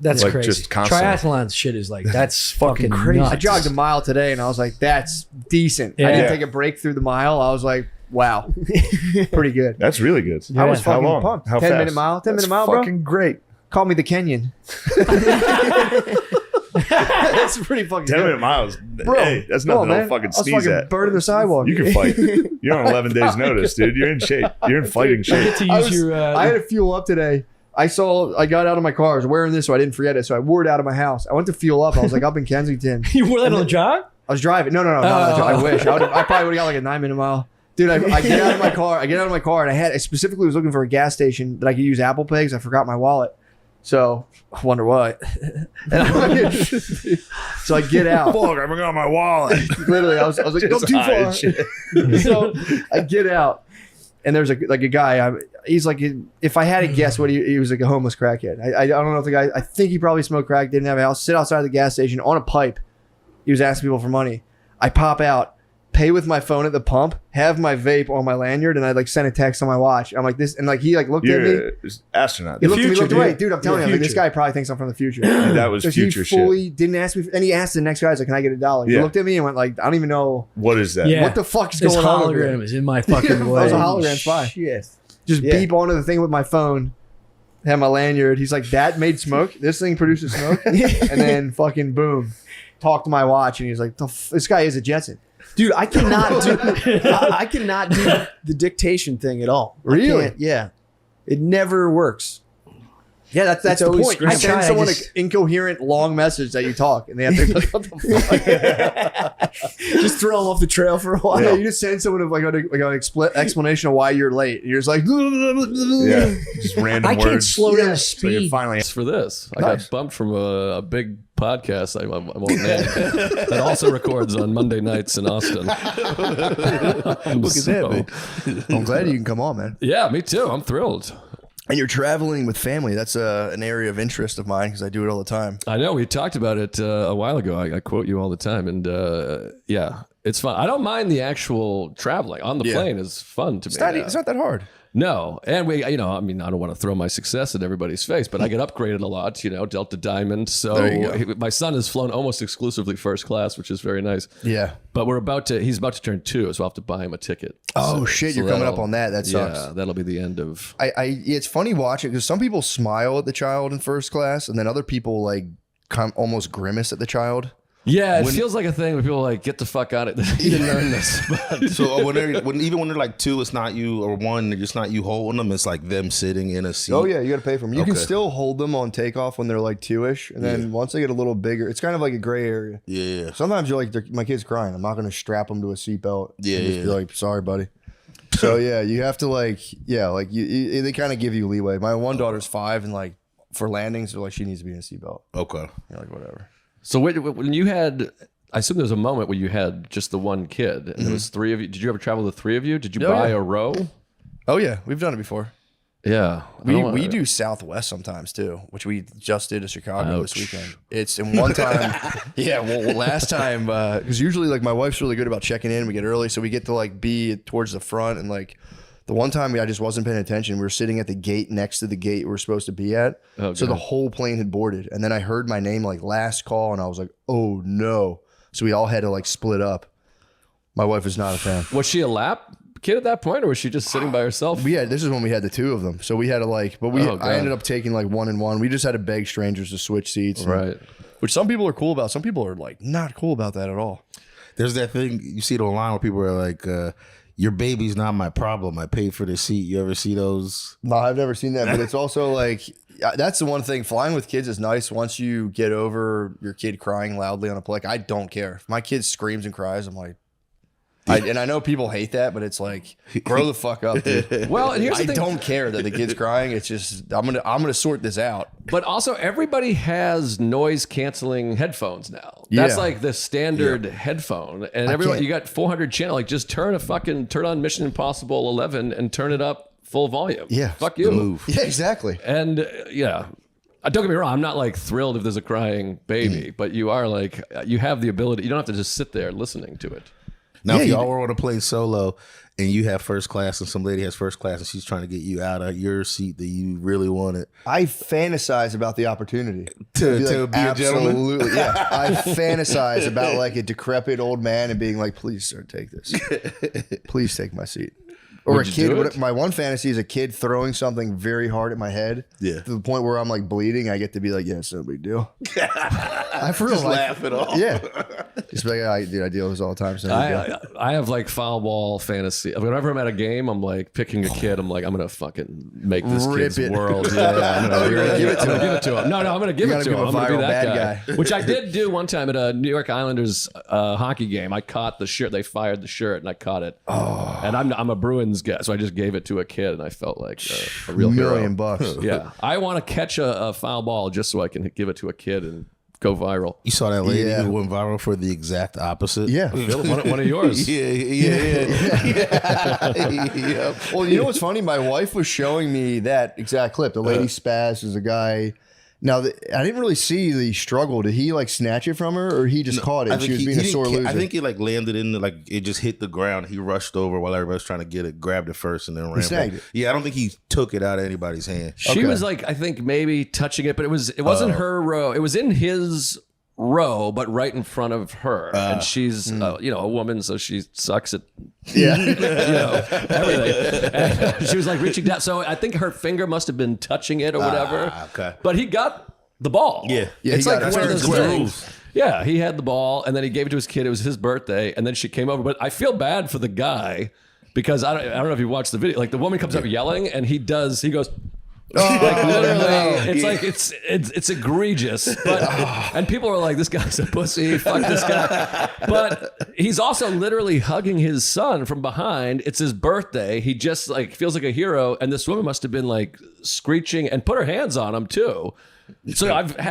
That's like, crazy. just constantly. Triathlon shit is like that's Fucking fucking crazy. nuts. I jogged a mile today and I was like, that's decent. I Yeah. didn't take a break through the mile. I was like, wow, pretty good. That's really good. I was Yeah. How fucking long? pumped. How 10 fast? minute mile, 10 That's minute mile, bro. fucking great. Call me the Kenyan. That's pretty fucking 10 good. minute miles. Bro, Hey, that's come nothing on, to man. fucking I was sneeze fucking at. burning the sidewalk. You can fight. You're on 11 days notice, dude. You're in shape. You're in fighting shape. to I use was- your. I had to fuel up today. I got out of my car. I was wearing this, so I didn't forget it. So I wore it out of my house. I went to fuel up. I was like up in Kensington. you wore that on the jog? I was driving. No. I wish. I probably would have got like a 9 minute mile. Dude, I get out of my car. And I specifically was looking for a gas station that I could use Apple Pay because I forgot my wallet. So I wonder why. So I get out. Fuck, I forgot my wallet. Literally, I was like, don't Just too hide far. shit. So I get out, and there's a guy. He's like, if I had to guess, what he was like a homeless crackhead. I don't know if the guy. I think he probably smoked crack. Didn't have a house. Sit outside the gas station on a pipe. He was asking people for money. I pop out, pay with my phone at the pump, have my vape on my lanyard, and I like send a text on my watch. I'm like this, and like he like looked at me. You're an astronaut. He looked at me, looked dude. away, dude. I'm telling you, I'm like, this Future. guy probably thinks I'm from the future. And that was So future he fully shit. didn't ask me, and he asked the next guy, he's like, "Can I get $1?" He Yeah. looked at me and went like, "I don't even know What is that? Yeah. what the fuck's This going on." over hologram here." is in my fucking That way. was a hologram spy. Shit. Just Yeah. beep onto the thing with my phone. Have my lanyard. He's like, "That made smoke. This thing produces smoke." And then fucking boom, talk to my watch, and he's like, "This guy is a Jetson." Dude, I cannot do I cannot do the dictation thing at all. I Really? can't. Yeah. It never works. Yeah, that's It's the always point. You scrambled. send I someone just- an incoherent long message that you talk, and they have to be like, "What the fuck?" Just throw them off the trail for a while. Yeah, you just send someone like an explanation of why you're late. And you're just like, Yeah. Just random I words. can't slow down So you speed. finally. For this, I Nice. got bumped from a big podcast I won't name that also records on Monday nights in Austin. Look at that, man. I'm glad you can come on, man. Yeah, me too. I'm thrilled. And you're traveling with family. That's an area of interest of mine because I do it all the time. I know we talked about it a while ago. I quote you all the time, and yeah, it's fun. I don't mind the actual traveling on the Yeah. plane. Is fun to me. It's not that hard. No, and we, I mean, I don't want to throw my success in everybody's face, but I get upgraded a lot, Delta Diamond. So There you go. my son has flown almost exclusively first class, which is very nice. Yeah. But he's about to turn 2, so I'll have to buy him a ticket. Oh, So- shit. so You're coming up that'll- on that. That sucks. Yeah, that'll be the end of. It's funny watching because some people smile at the child in first class, and then other people like almost grimace at the child. Yeah, it feels like a thing where people are like, get the fuck out of it. You didn't earn this. But So even when they're like 2, it's not you, or 1, it's not you holding them. It's like them sitting in a seat. Oh yeah, you got to pay for them. You can Okay. still hold them on takeoff when they're like 2-ish, and then once they get a little bigger, it's kind of like a gray area. Yeah. Sometimes you're like, my kid's crying. I'm not going to strap them to a seatbelt. Yeah, and just yeah. be like, sorry, buddy. So yeah, you have to they kind of give you leeway. My one daughter's 5, and like for landings, they're like, she needs to be in a seatbelt. Okay. You're like, whatever. so when you had, I assume there was a moment where you had just the one kid, and there was 3 of you. Did you ever travel the 3 of you? Did you Oh, buy yeah. a row? Oh yeah, we've done it before. Yeah, We do Southwest sometimes too, which we just did to Chicago this weekend. It's in one time. Yeah, well, last time because usually like my wife's really good about checking in. We get early, so we get to like be towards the front. And like the one time I just wasn't paying attention. We were sitting at the gate next to the gate we were supposed to be at. Oh, so the God. whole plane had boarded, and then I heard my name like last call, and I was like, oh no. So we all had to like split up. My wife was not a fan. Was she a lap kid at that point, or was she just sitting by herself? This is when we had the 2 of them. So we had to like, but Oh, God. I ended up taking like 1 and 1. We just had to beg strangers to switch seats. and- Right. Which some people are cool about. Some people are like not cool about that at all. There's that thing you see it online where people are like, "Your baby's not my problem. I paid for the seat." You ever see those? No, I've never seen that, but it's also like, that's the one thing. Flying with kids is nice once you get over your kid crying loudly on a plane. Like, I don't care. If my kid screams and cries, I'm like, and I know people hate that, but it's like, grow the fuck up, dude. Well, and here's the I thing. don't care that the kid's crying. It's just I'm gonna sort this out. But also, everybody has noise canceling headphones now. That's Yeah. like the standard headphone, and everyone, can't- you got 400 channel. Like, just turn on Mission Impossible 11 and turn it up full volume. Yeah, fuck you. Move. Yeah, exactly. And don't get me wrong. I'm not like thrilled if there's a crying baby, but you are like, you have the ability. You don't have to just sit there listening to it. Now, if you y'all were on a plane solo and you have first class, and some lady has first class, and she's trying to get you out of your seat that you really wanted, I fantasize about the opportunity To be be a gentleman? absolutely, yeah. I fantasize about like a decrepit old man and being like, "Please, sir, take this. Please take my seat." Or Would a you kid. do it? My one fantasy is a kid throwing something very hard at my head. Yeah. To the point where I'm like bleeding. I get to be like, "Yeah, it's no big deal." I for real laugh it off. Yeah. Just be like, I deal with this all the time. So no big deal." I have like foul ball fantasy. Whenever I'm at a game, I'm like picking a kid. I'm like, I'm gonna fucking make this Rip kid's it. world. Yeah, I'm gonna give it to him. No, I'm gonna give You it gotta to be him. a I'm gonna be viral that bad guy. Which I did do one time at a New York Islanders hockey game. I caught the shirt. They fired the shirt, and I caught it. Oh. And I'm a Bruins guy, so I just gave it to a kid, and I felt like a real hero. $1,000,000. Yeah, I want to catch a foul ball just so I can give it to a kid and go viral. you saw that lady Yeah. who went viral for the exact opposite. Yeah. One of yours. Yeah. Well, you know what's funny? My wife was showing me that exact clip. The lady spaz is a guy Now, I didn't really see the struggle. Did he like snatch it from her, or he just caught it? I And think she was he being a didn't sore loser. I think it like landed in the, like it just hit the ground. He rushed over while everybody was trying to get it, grabbed it first, and then ran snagged back. it. Yeah, I don't think he took it out of anybody's hand. She was like, I think maybe touching it, but it wasn't her row. It was in his row, but right in front of her. And she's, a woman, so she sucks at everything. And she was like reaching down. So I think her finger must have been touching it or whatever. Okay. But he got the ball. Yeah. Yeah, It's he like got it. one of That's those what it's things. Yeah, he had the ball, and then he gave it to his kid. It was his birthday, and then she came over. But I feel bad for the guy because I don't know if you watched the video. Like the woman comes up yelling, and he goes. Like literally, it's like it's egregious, but and people are like, this guy's a pussy, fuck this guy. But he's also literally hugging his son from behind. It's his birthday. He just like feels like a hero, and this woman must have been like screeching and put her hands on him too. So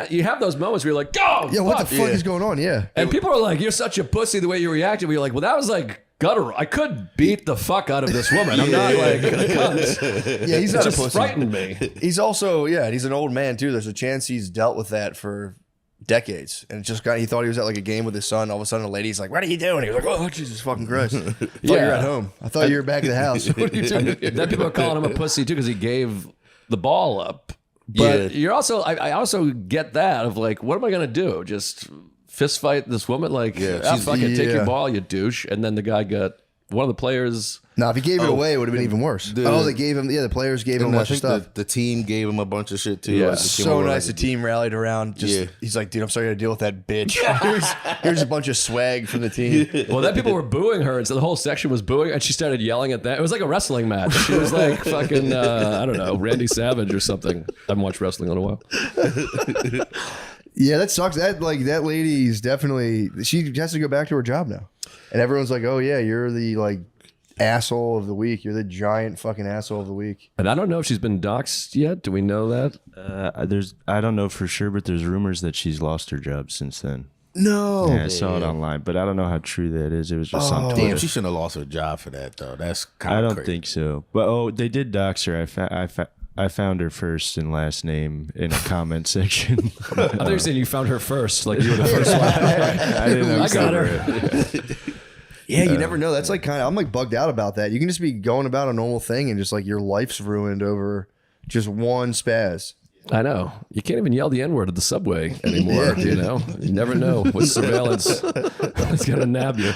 you have those moments where you're like, go, yeah, what the fuck. fuck is going on? Yeah. And people are like, you're such a pussy the way you reacted. But you're like, well, that was like guttural. I could beat the fuck out of this woman. I'm not like a cunt. Yeah, he's It not a just pussy. frightened me. He's also, he's an old man too. There's a chance he's dealt with that for decades. And it just he thought he was at like a game with his son. All of a sudden, a lady's like, what are you doing? He was like, oh, Jesus fucking Christ. I thought you were at home. I thought you were back at the house. What are you doing? Then people are calling him a pussy too because he gave the ball up. But you're also, I also get that of like, what am I going to do? Just fist fight this woman? Like, fucking take your ball, you douche. And then the guy got one of the players. Now, if he gave it away, it would have been even worse. They gave him, the players gave him a And I bunch of think stuff. the team gave him a bunch of shit too. Yeah. Like, they came So over, nice. like, The team rallied around. He's like, dude, I'm sorry to deal with that bitch. Here's a bunch of swag from the team. Well, then people were booing her, and so the whole section was booing, and she started yelling at that. It was like a wrestling match. She was like fucking, I don't know, Randy Savage or something. I haven't watched wrestling in a while. Yeah, that sucks. That lady's definitely, she has to go back to her job now. And everyone's like, oh yeah, you're the like asshole of the week. You're the giant fucking asshole of the week. And I don't know if she's been doxxed yet. Do we know that? I don't know for sure, but there's rumors that she's lost her job since then. No. Yeah, I saw it online, but I don't know how true that is. It was just on Twitter. Damn, she shouldn't have lost her job for that though. That's kind I of don't crazy. think so. But they did dox her. I found her first and last name in a comment section. I thought you were saying you found her first, like you were the first one. I didn't I got her. Yeah, you never know. That's like I'm like bugged out about that. You can just be going about a normal thing and just like your life's ruined over just one spaz. I know. You can't even yell the N-word at the subway anymore, you know? You never know what surveillance is going to nab you.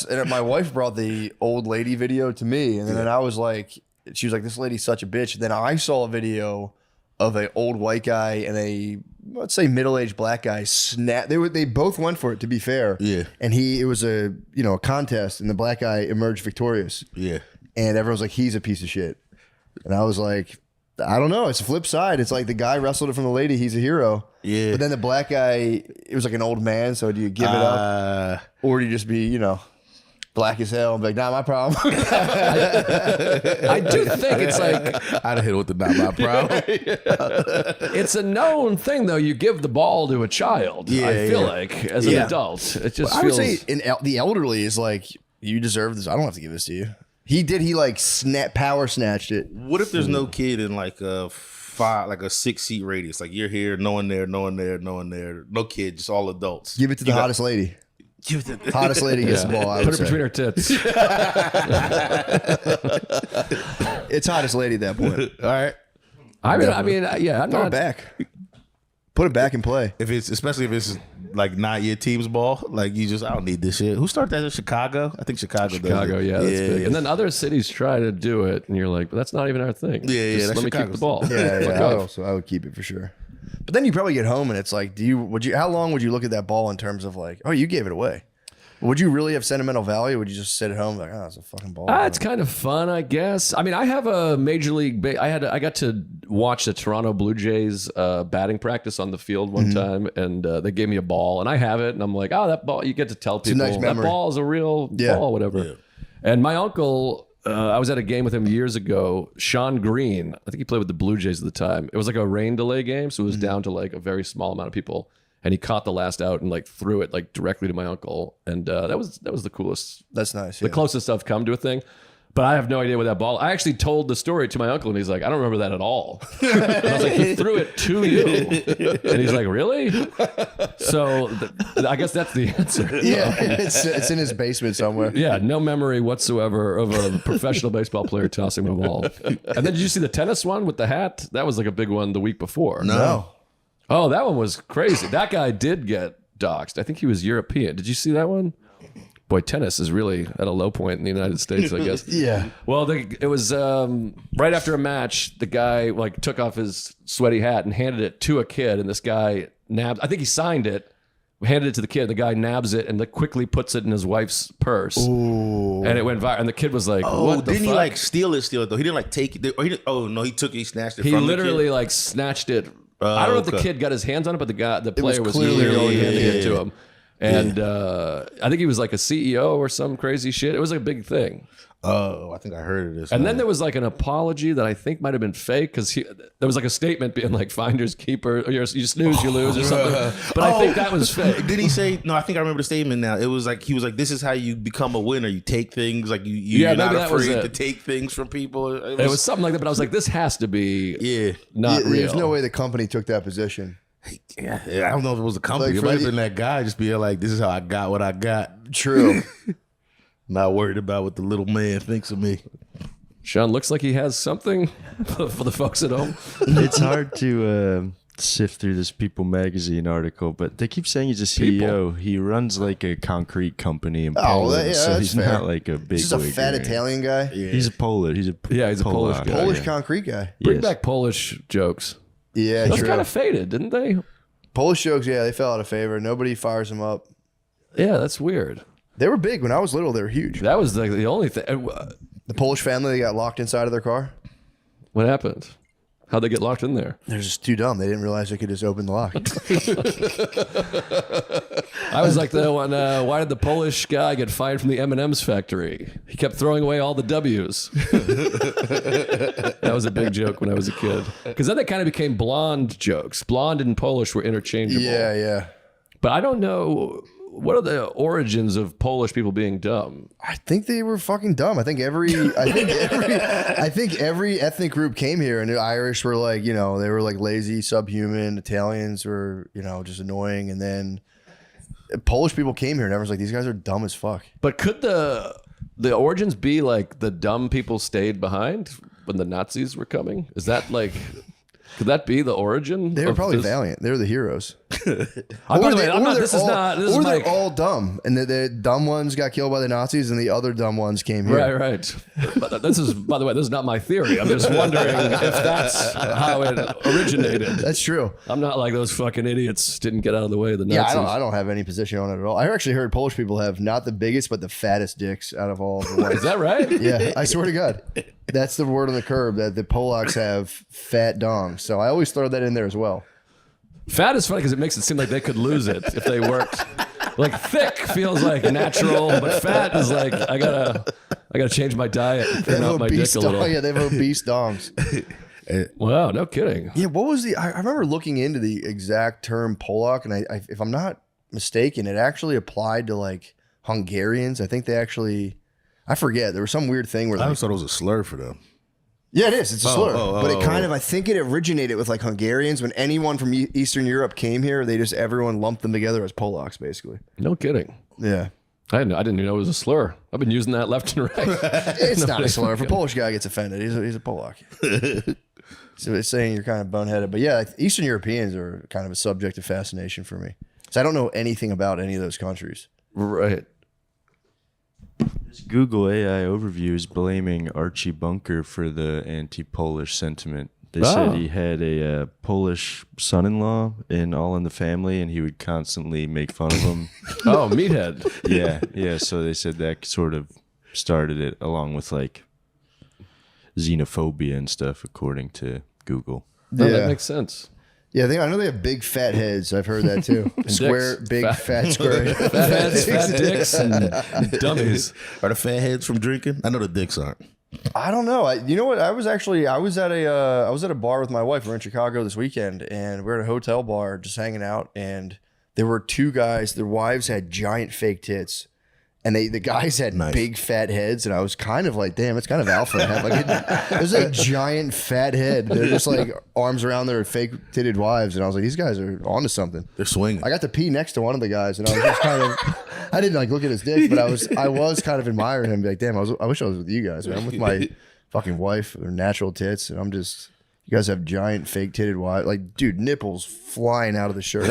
And my wife brought the old lady video to me, and then I was like, she was like, this lady's such a bitch. Then I saw a video of an old white guy and a, let's say, middle-aged black guy snap. They both went for it, to be fair. Yeah. And it was a contest, and the black guy emerged victorious. Yeah. And everyone's like, he's a piece of shit. And I was like, I don't know. It's the flip side. It's like the guy wrestled it from the lady. He's a hero. Yeah. But then the black guy, it was like an old man. So do you give it up? Or do you just be, black as hell and be like, not my problem? I do think it's like, I'd have hit it with the not my problem. it's a known thing, though. You give the ball to a child, I feel like, as an adult. It just I feels... would say the elderly is like, you deserve this. I don't have to give this to you. He power snatched it. What if there's no kid in like a 6-seat radius? Like you're here, no one there, no one there, no one there, no kid, just all adults. Give it to the hottest lady. Hottest lady gets the ball. I Put would it say. between her tits. It's hottest lady at that point. All right. I mean, yeah, I'm Throw it not... back. Put it back and play. Especially if it's like not your team's ball, like you just, I don't need this shit. Who started that in Chicago? I think Chicago does Chicago, it. yeah, that's big. And then other cities try to do it, and you're like, but that's not even our thing. Yeah, Just that's let me keep the Chicago's ball. Yeah. I would keep it for sure. But then you probably get home and it's like, how long would you look at that ball in terms of like, oh, you gave it away? Would you really have sentimental value? Or would you just sit at home like, oh, it's a fucking ball? It's kind of fun, I guess. I mean, I have a major league. I got to watch the Toronto Blue Jays batting practice on the field one time, and they gave me a ball, and I have it, and I'm like, oh, that ball. You get to tell people a nice that memory. ball is a real ball, whatever. Yeah. And my uncle. I was at a game with him years ago. Sean Green, I think he played with the Blue Jays at the time. It was like a rain delay game, so it was down to like a very small amount of people. And he caught the last out and like threw it like directly to my uncle, and that was the coolest. That's nice. The closest I've come to a thing. But I have no idea what that ball. I actually told the story to my uncle, and he's like, "I don't remember that at all." And I was like, "He threw it to you," and he's like, "Really?" So I guess that's the answer. Yeah, it's in his basement somewhere. Yeah, no memory whatsoever of a professional baseball player tossing the ball. And then did you see the tennis one with the hat? That was like a big one the week before. No. Oh, that one was crazy. That guy did get doxxed. I think he was European. Did you see that one? Boy, tennis is really at a low point in the United States, I guess. Yeah. Well, it was right after a match. The guy like took off his sweaty hat and handed it to a kid, and this guy nabbed. I think he signed it, handed it to the kid. The guy nabs it and like quickly puts it in his wife's purse. Ooh. And it went viral. And the kid was like, Oh, "What the didn't fuck?" he like steal it though? He didn't like take it. Or oh no, he took it. He snatched it. He from literally the kid. like snatched it. I don't know if the okay. kid got his hands on it, but the player was clearly- literally handing it yeah. to him. And I think he was like a CEO or some crazy shit. It was like a big thing. Oh, I think I heard of this. And then there was like an apology that I think might have been fake because there was like a statement being like "finders keeper," or "you snooze, you lose" or something. But I think that was fake. Did he say? No, I think I remember the statement now. It was like he was like, "This is how you become a winner. You take things like you're not maybe that was afraid it. to take things from people." It was something like that. But I was like, this has to be not Yeah, real. there's no way the company took that position. Yeah, I don't know if it was a company. Like, It for might have the- been that guy just being like, "This is how I got what I got." True. Not worried about what the little man thinks of me. Sean looks like he has something for the folks at home. It's hard to sift through this People magazine article, but they keep saying he's a CEO. He runs like a concrete company in Poland, so that's he's fair. not like a big. He's just a fat Italian guy. He's a Polish. He's a Polish guy. Polish concrete guy. Bring Yes. back Polish jokes. Yeah, Those true. kind of faded, didn't they? Polish jokes, yeah, they fell out of favor. Nobody fires them up. Yeah, that's weird. They were big when I was little. They were huge. That was like the only thing. The Polish family, they got locked inside of their car. What happened? How'd they get locked in there? They're just too dumb. They didn't realize they could just open the lock. I was like the one. Why did the Polish guy get fired from the M&M's factory? He kept throwing away all the W's. That was a big joke when I was a kid. Because then they kind of became blonde jokes. Blonde and Polish were interchangeable. Yeah, yeah. But I don't know. What are the origins of Polish people being dumb? I think they were fucking dumb. I think every ethnic group came here, and the Irish were like, you know, they were like lazy, subhuman. Italians were, you know, just annoying, and then Polish people came here, and everyone's like, these guys are dumb as fuck. But could the origins be like the dumb people stayed behind when the Nazis were coming? Is that like? Could that be the origin? They were of probably this? valiant. They were the heroes. By the way, I'm not. This is not. This is or my. they're all dumb, and the dumb ones got killed by the Nazis, and the other dumb ones came here. Right, right. But this is, by the way, this is not my theory. I'm just wondering if that's how it originated. That's true. I'm not like those fucking idiots didn't get out of the way of the Yeah, Nazis. I don't have any position on it at all. I actually heard Polish people have not the biggest, but the fattest dicks out of all of the ones. Is that right? Yeah, I swear to God. That's the word on the curb, that the Polacks have fat dongs. So I always throw that in there as well. Fat is funny because it makes it seem like they could lose it if they worked. Like thick feels like natural, but fat is like I gotta change my diet and They thin have out my dick a little. Yeah, they have obese dongs. Wow, no kidding. Yeah, what was I remember looking into the exact term Polak, and I if I'm not mistaken, it actually applied to like Hungarians. I think they actually, I forget. There was some weird thing where I like, always thought it was a slur for them. yeah, it is. It's a slur. But it oh. kind of, I think it originated with like Hungarians. When anyone from Eastern Europe came here, they just, everyone lumped them together as Polacks, basically. No kidding. Yeah. I didn't even know it was a slur. I've been using that left and right. It's not a slur. If a Polish guy gets offended, he's a Polak. So it's saying you're kind of boneheaded. But yeah, Eastern Europeans are kind of a subject of fascination for me. So I don't know anything about any of those countries. Right. Google AI overview is blaming Archie Bunker for the anti-Polish sentiment. They said he had a Polish son-in-law in All in the Family, and he would constantly make fun of him. Oh, meathead. Yeah. So they said that sort of started it, along with like xenophobia and stuff, according to Google. No, Yeah. that makes sense. Yeah, I know they have big fat heads. I've heard that too. Square, dicks. big, fat square. Fat heads, fat dicks, and dummies. Are the fat heads from drinking? I know the dicks aren't. I don't know. You know what? I was at a bar with my wife. We're in Chicago this weekend, and we're at a hotel bar just hanging out. And there were two guys. Their wives had giant fake tits, And the guys had big fat heads, and I was kind of like, damn, it's kind of alpha. Like it was a giant fat head. They're just like arms around their fake titted wives, and I was like, these guys are onto something. They're swinging. I got to pee next to one of the guys, and I was just kind of, I didn't like look at his dick, but I was kind of admiring him. Be like, damn, I wish I was with you guys, man. I'm with my fucking wife, their natural tits, and I'm just. You guys have giant fake titted wives, like dude, nipples flying out of the shirt.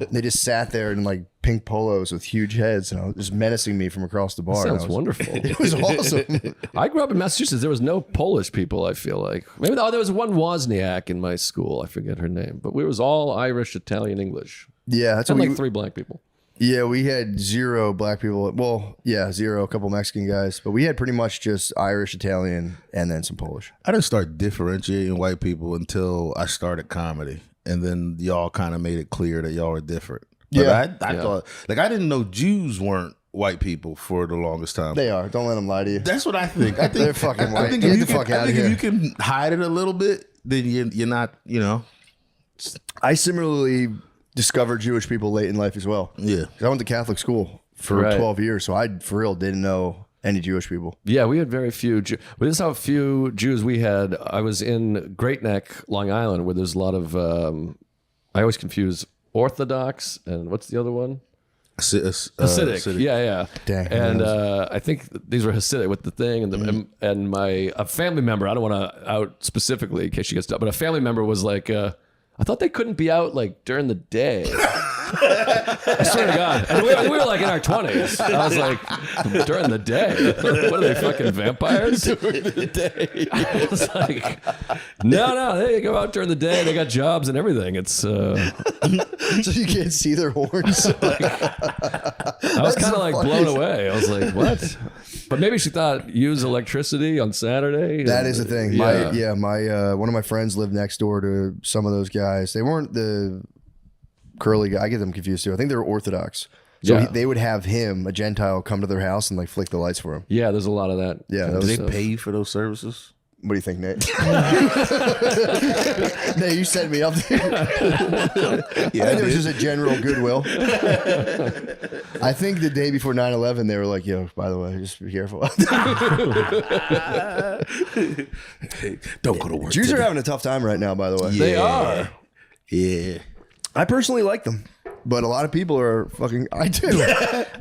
They just sat there in like pink polos with huge heads, and I was just menacing me from across the bar. Sounds wonderful. It was awesome. I grew up in Massachusetts. There was no Polish people. I feel like maybe there was one Wozniak in my school. I forget her name, but we was all Irish, Italian, English. Yeah, that's and what like 3 black people. Yeah, we had 0 black people. Well, yeah, 0, a couple Mexican guys, but we had pretty much just Irish, Italian, and then some Polish. I didn't start differentiating white people until I started comedy, and then y'all kind of made it clear that y'all were different. But I thought, like, I didn't know Jews weren't white people for the longest time. They are. Don't let them lie to you. That's what I think. I think They're fucking white. I think Get if the fuck out of here. if you can hide it a little bit, then you're not, you know. I similarly discovered Jewish people late in life as well. Yeah. 'Cause I went to Catholic school for 12 years, so I, for real, didn't know any Jewish people. Yeah, we had very few. But this is how few Jews we had. I was in Great Neck, Long Island, where there's a lot of. I always confuse Orthodox and what's the other one? Hasidic. Yeah. Dang, and I think these were Hasidic with the thing, and and my a family member. I don't want to out specifically in case she gets up, but a family member was like. I thought they couldn't be out like during the day. I swear to God. And we were like in our 20s. I was like, during the day? What are they, fucking vampires? During the day. I was like, no, they go out during the day. They got jobs and everything. It's so you can't see their horns. I was kind of like blown away. I was like, what? But maybe she thought use electricity on Saturday. That is the thing. My one of my friends lived next door to some of those guys. They weren't the curly guy. I get them confused too. I think they were Orthodox. So they would have him, a Gentile, come to their house and like flick the lights for him. Yeah, there's a lot of that. Yeah. Do they pay for those services? What do you think, Nate? Nate, you set me up there. Yeah, I think it was just a general goodwill. I think the day before 9/11, they were like, yo, by the way, just be careful. Don't go to work. Jews are having a tough time right now, by the way. Yeah. They are. Yeah. I personally like them, but a lot of people are fucking. I do.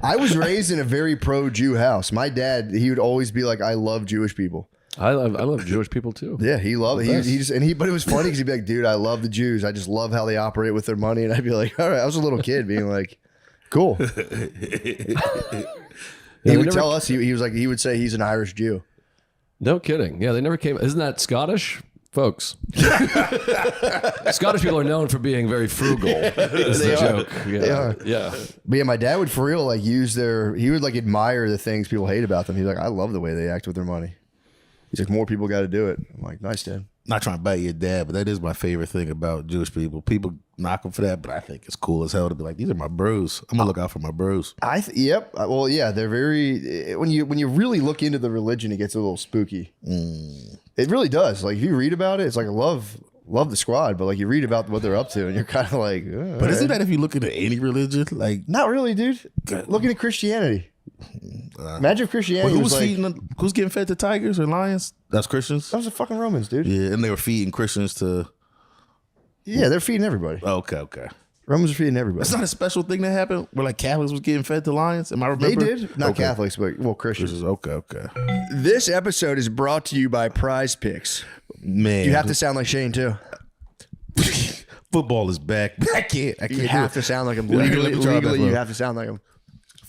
I was raised in a very pro-Jew house. My dad, he would always be like, I love Jewish people. I love Jewish people too. Yeah, he loved it. He just but it was funny because he'd be like, dude, I love the Jews. I just love how they operate with their money. And I'd be like, all right, I was a little kid being like, cool. He would tell us, he was like, he would say he's an Irish Jew. No kidding. Yeah, they never came. Isn't that Scottish? Folks. Scottish people are known for being very frugal. Is the joke. Yeah. They are. Yeah. But yeah, my dad would for real like he would like admire the things people hate about them. He's like, I love the way they act with their money. He's like, more people got to do it. I'm like, nice, Dad. Not trying to bite your dad, but that is my favorite thing about Jewish people. People knock them for that, but I think it's cool as hell to be like, these are my bros. I'm gonna look out for my bros. Yep. Well, yeah, they're very. When you really look into the religion, it gets a little spooky. It really does. Like if you read about it, it's like I love the squad, but like you read about what they're up to, and you're kind of like. But isn't that if you look into any religion, like not really, dude? Looking at Christianity. Imagine if Christianity was like, who's getting fed to tigers or lions? That's Christians. That was the fucking Romans, dude. Yeah, and they were feeding Christians to. Yeah, they're feeding everybody. Okay. Romans are feeding everybody. That's not a special thing that happened where like Catholics was getting fed to lions. Am I remembering? They did. Not Catholics, but Christians. Okay. This episode is brought to you by Prize Picks. Man, You have to sound like Shane too. Football is back. I can't. You have to sound like him. Legally, you have to sound like him.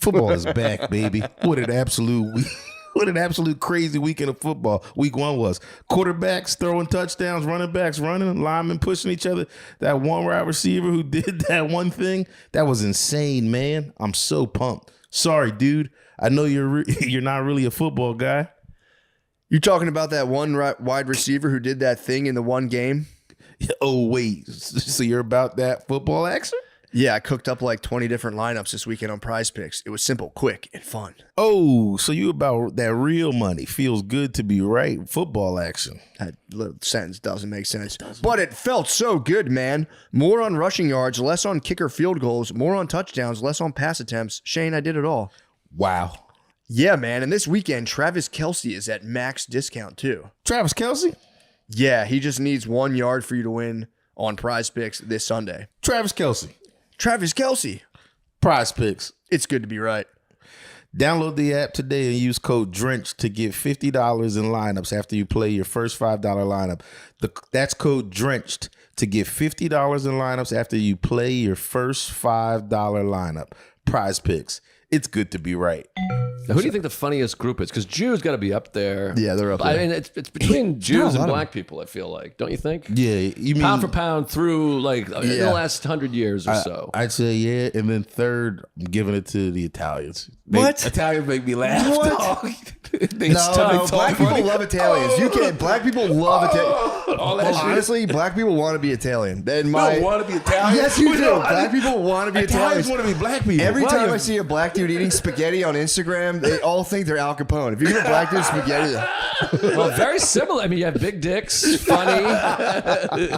Football is back, baby. What an absolute crazy weekend of football. Week 1 was quarterbacks throwing touchdowns, running backs running, linemen pushing each other. That one wide receiver who did that one thing, that was insane, man. I'm so pumped. Sorry, dude. I know you're not really a football guy. You talking about that one wide receiver who did that thing in the one game? Oh, wait. So you're about that football action? Yeah, I cooked up like 20 different lineups this weekend on Prize Picks. It was simple, quick, and fun. Oh, so you about that real money. Feels good to be right. Football action. That little sentence doesn't make sense. But it felt so good, man. More on rushing yards, less on kicker field goals, more on touchdowns, less on pass attempts. Shane, I did it all. Wow. Yeah, man. And this weekend, Travis Kelce is at max discount too. Travis Kelce? Yeah, he just needs 1 yard for you to win on Prize Picks this Sunday. Travis Kelce. Travis Kelce. Prize Picks. It's good to be right. Download the app today and use code DRENCH to get $50 in lineups after you play your first $5 lineup. That's code DRENCHED to get $50 in lineups after you play your first $5 lineup. Prize Picks. It's good to be right. Now, who do you think the funniest group is? Because Jews got to be up there. Yeah, they're up there. I mean, it's between Jews and black people, I feel like. Don't you think? Yeah, you mean Pound for pound through in the last 100 years or so. I'd say yeah, and then third, I'm giving it to the Italians. What? Italians make me laugh. What? They No, start black talking people funny. love Italians. You can't. Black people love Italian. All that Well, shit. honestly, black people want to be Italian. Then I want to be Italian. Yes, you do. Black people want to be Italians Italians. want to be black people. Every Why time you- I see a black dude eating spaghetti on Instagram, they all think they're Al Capone. If you give a black dude spaghetti, Well, very similar. I mean, you have big dicks, funny,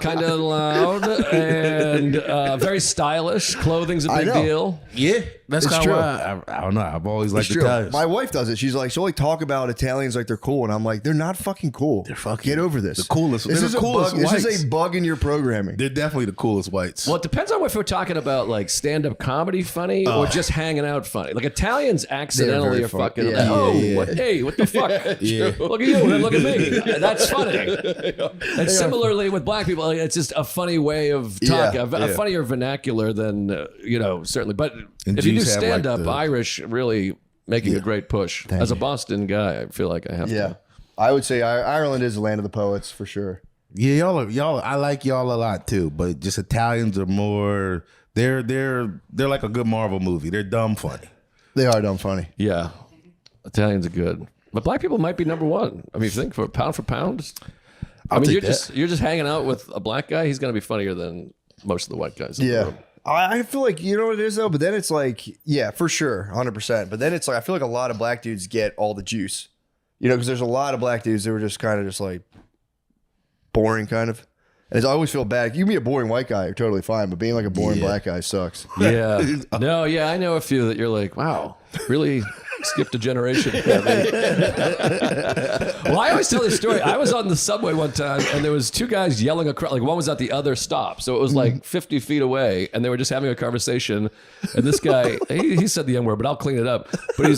kind of loud, and very stylish. Clothing's a I big know. deal. yeah, that's It's kind true. of why I don't know. I've always liked it's true. Italians. My wife does it. She's like, she'll like talk about Italians like they're cool, and I'm like, they're not fucking cool. They're fucking- Get over this. the coolest- This they're is the a coolest bug. This whites. is a bug in your programming. They're definitely the coolest whites. Well, it depends on if we're talking about like stand-up comedy funny or just hanging out funny. Like Italians accidentally very are funny. fucking. Yeah. Oh, Yeah. What, hey, what the fuck? Look at you and look at me. That's funny. And similarly with black people, like, it's just a funny way of talking, a funnier vernacular than certainly. But And if you do Jews have, like, stand-up, the- Irish really making a great push. As a Boston guy, I feel like I have Yeah, to. I would say Ireland is the land of the poets for sure. Yeah, y'all. I like y'all a lot too, but just Italians are more. They're like a good Marvel movie. They're dumb funny. They are dumb funny. Yeah, Italians are good, but black people might be number one. I mean, if you think for pound, I mean, take you're just hanging out with a black guy. He's going to be funnier than most of the white guys. In the Yeah. room. I feel like, you know what it is though, but then it's like, yeah, for sure, 100%. But then it's like, I feel like a lot of black dudes get all the juice, because there's a lot of black dudes that were just kind of just like boring kind of. And I always feel bad. You can be a boring white guy, you're totally fine, but being like a boring black guy sucks. Yeah. No, yeah, I know a few that you're like, wow, really skipped a generation. Well, I always tell this story. I was on the subway one time and there was two guys yelling across, like one was at the other stop. So it was like 50 feet away and they were just having a conversation. And this guy, he said the N-word, but I'll clean it up. But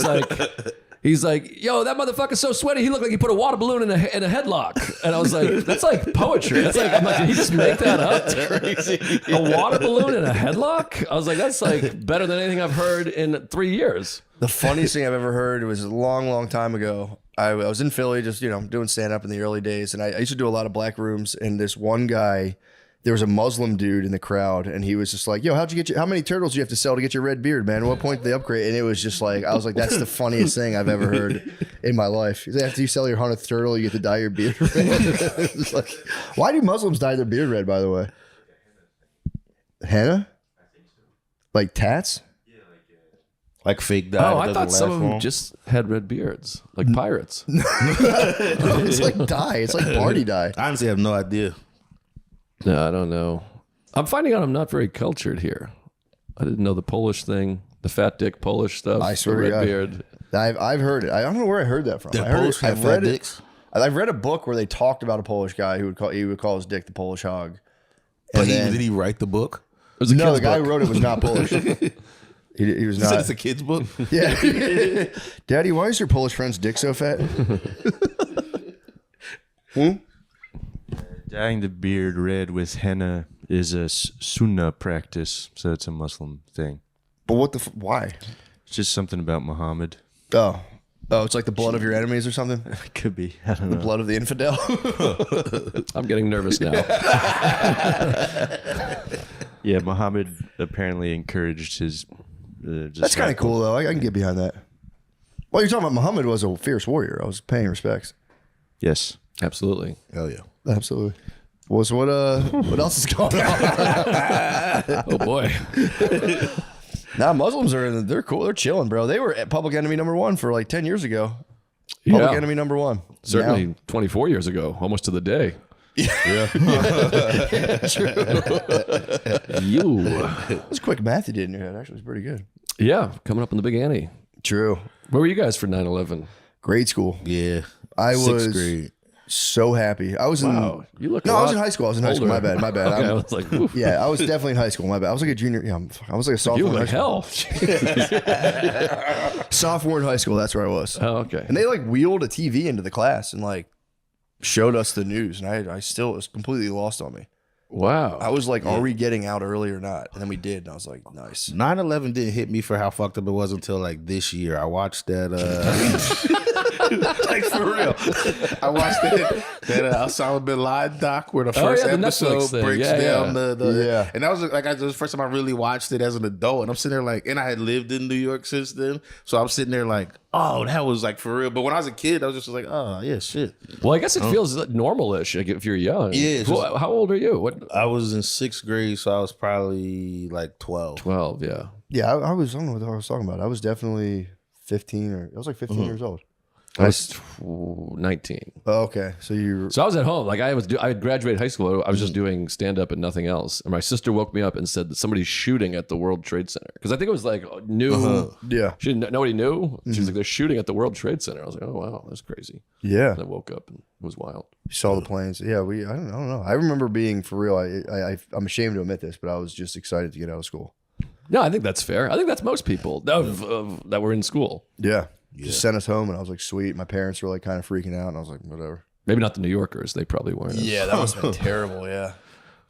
he's like, yo, that motherfucker's so sweaty. He looked like he put a water balloon in a headlock. And I was like, that's like poetry. That's like, I'm like, did he just make that up? That's crazy. A water balloon in a headlock? I was like, that's like better than anything I've heard in 3 years. The funniest thing I've ever heard was a long, long time ago. I was in Philly, just doing stand up in the early days, and I used to do a lot of black rooms. And this one guy, there was a Muslim dude in the crowd, and he was just like, "Yo, how many turtles do you have to sell to get your red beard, man? At what point did they upgrade?" And it was just like, I was like, "That's the funniest thing I've ever heard in my life." He's like, "After you sell your 100th turtle, you get to dye your beard red." It's like, why do Muslims dye their beard red? By the way, henna, like tats. Like fake dye. Oh, that I thought doesn't some last of them long. just had red beards, like pirates. It's like dye. It's like party dye. I honestly have no idea. No, I don't know. I'm finding out I'm not very cultured here. I didn't know the Polish thing, the fat dick Polish stuff. I swear the to red God. beard. I've heard it. I don't know where I heard that from. Did I heard Polish it, have I've read fat it. dicks? I've read a book where they talked about a Polish guy who would call his dick the Polish hog. But And then- did he write the book? It was a no, kid's the guy book. who wrote it was not Polish. He was You said not. it's a kid's book. Yeah. Daddy, why is your Polish friend's dick so fat? Dyeing the beard red with henna is a sunnah practice, so it's a Muslim thing. But what the? Why? It's just something about Muhammad. Oh, it's like the blood of your enemies or something. It could be. I don't The know. blood of the infidel. I'm getting nervous now. Yeah, Muhammad apparently encouraged his. That's kind of cool though. I can get behind that. Well, you're talking about Muhammad was a fierce warrior. I was paying respects. Yes. Absolutely. Hell yeah. Absolutely. Well, so what else is going on? Oh boy. Now Muslims they're cool. They're chilling, bro. They were at public enemy number one for like 10 years ago. Public Yeah. enemy number one. Certainly Now- 24 years ago, almost to the day. You. That's quick math you did in your head. Actually, it's pretty good. Yeah, coming up in the Big Annie. True. Where were you guys for 9/11? Grade school. Yeah. I Sixth was grade. so happy. I was Wow, you look. No, a I was lot in high school. I was in high school. My older. bad. My bad. Okay, I I'm- was like, oof. Yeah, I was definitely in high school. My bad. I was like a junior. Yeah, I was like a sophomore. You in look high like school. hell. Sophomore in high school. That's where I was. Oh, okay. And they like wheeled a TV into the class and like showed us the news, and I still it was completely lost on me. Wow. I was like, are we getting out early or not? And then we did, and I was like, nice. 9/11 didn't hit me for how fucked up it was until like this year. I watched that. Like for real, I watched that Osama bin Laden doc where the first yeah, the episode Netflix thing. breaks Yeah, down yeah. the and that was like the first time I really watched it as an adult, and I'm sitting there like, and I had lived in New York since then, so I'm sitting there like, oh, that was like for real. But when I was a kid, I was just like, oh yeah, shit. Well, I guess it feels normal-ish like, if you're young. Yeah, it's just- How old are you? What? I was in 6th grade, so I was probably like 12. 12. Yeah. Yeah, I was. I don't know what I was talking about. I was definitely 15 or I was like 15 years old. I was 19. Oh, okay, so you. So I was at home. Like I had graduated high school. I was just doing stand up and nothing else. And my sister woke me up and said that somebody's shooting at the World Trade Center. Because I think it was like new. Yeah. She didn't, nobody knew. She was like, they're shooting at the World Trade Center. I was like, oh, wow, that's crazy. Yeah. And I woke up and it was wild. You saw the planes. Yeah, I don't know. I remember being for real. I'm ashamed to admit this, but I was just excited to get out of school. No, I think that's fair. I think that's most people that were in school. Yeah. Just sent us home, and I was like, sweet. My parents were like kind of freaking out, and I was like, whatever. Maybe not the New Yorkers. They probably weren't. Yeah, that must have been terrible. Yeah.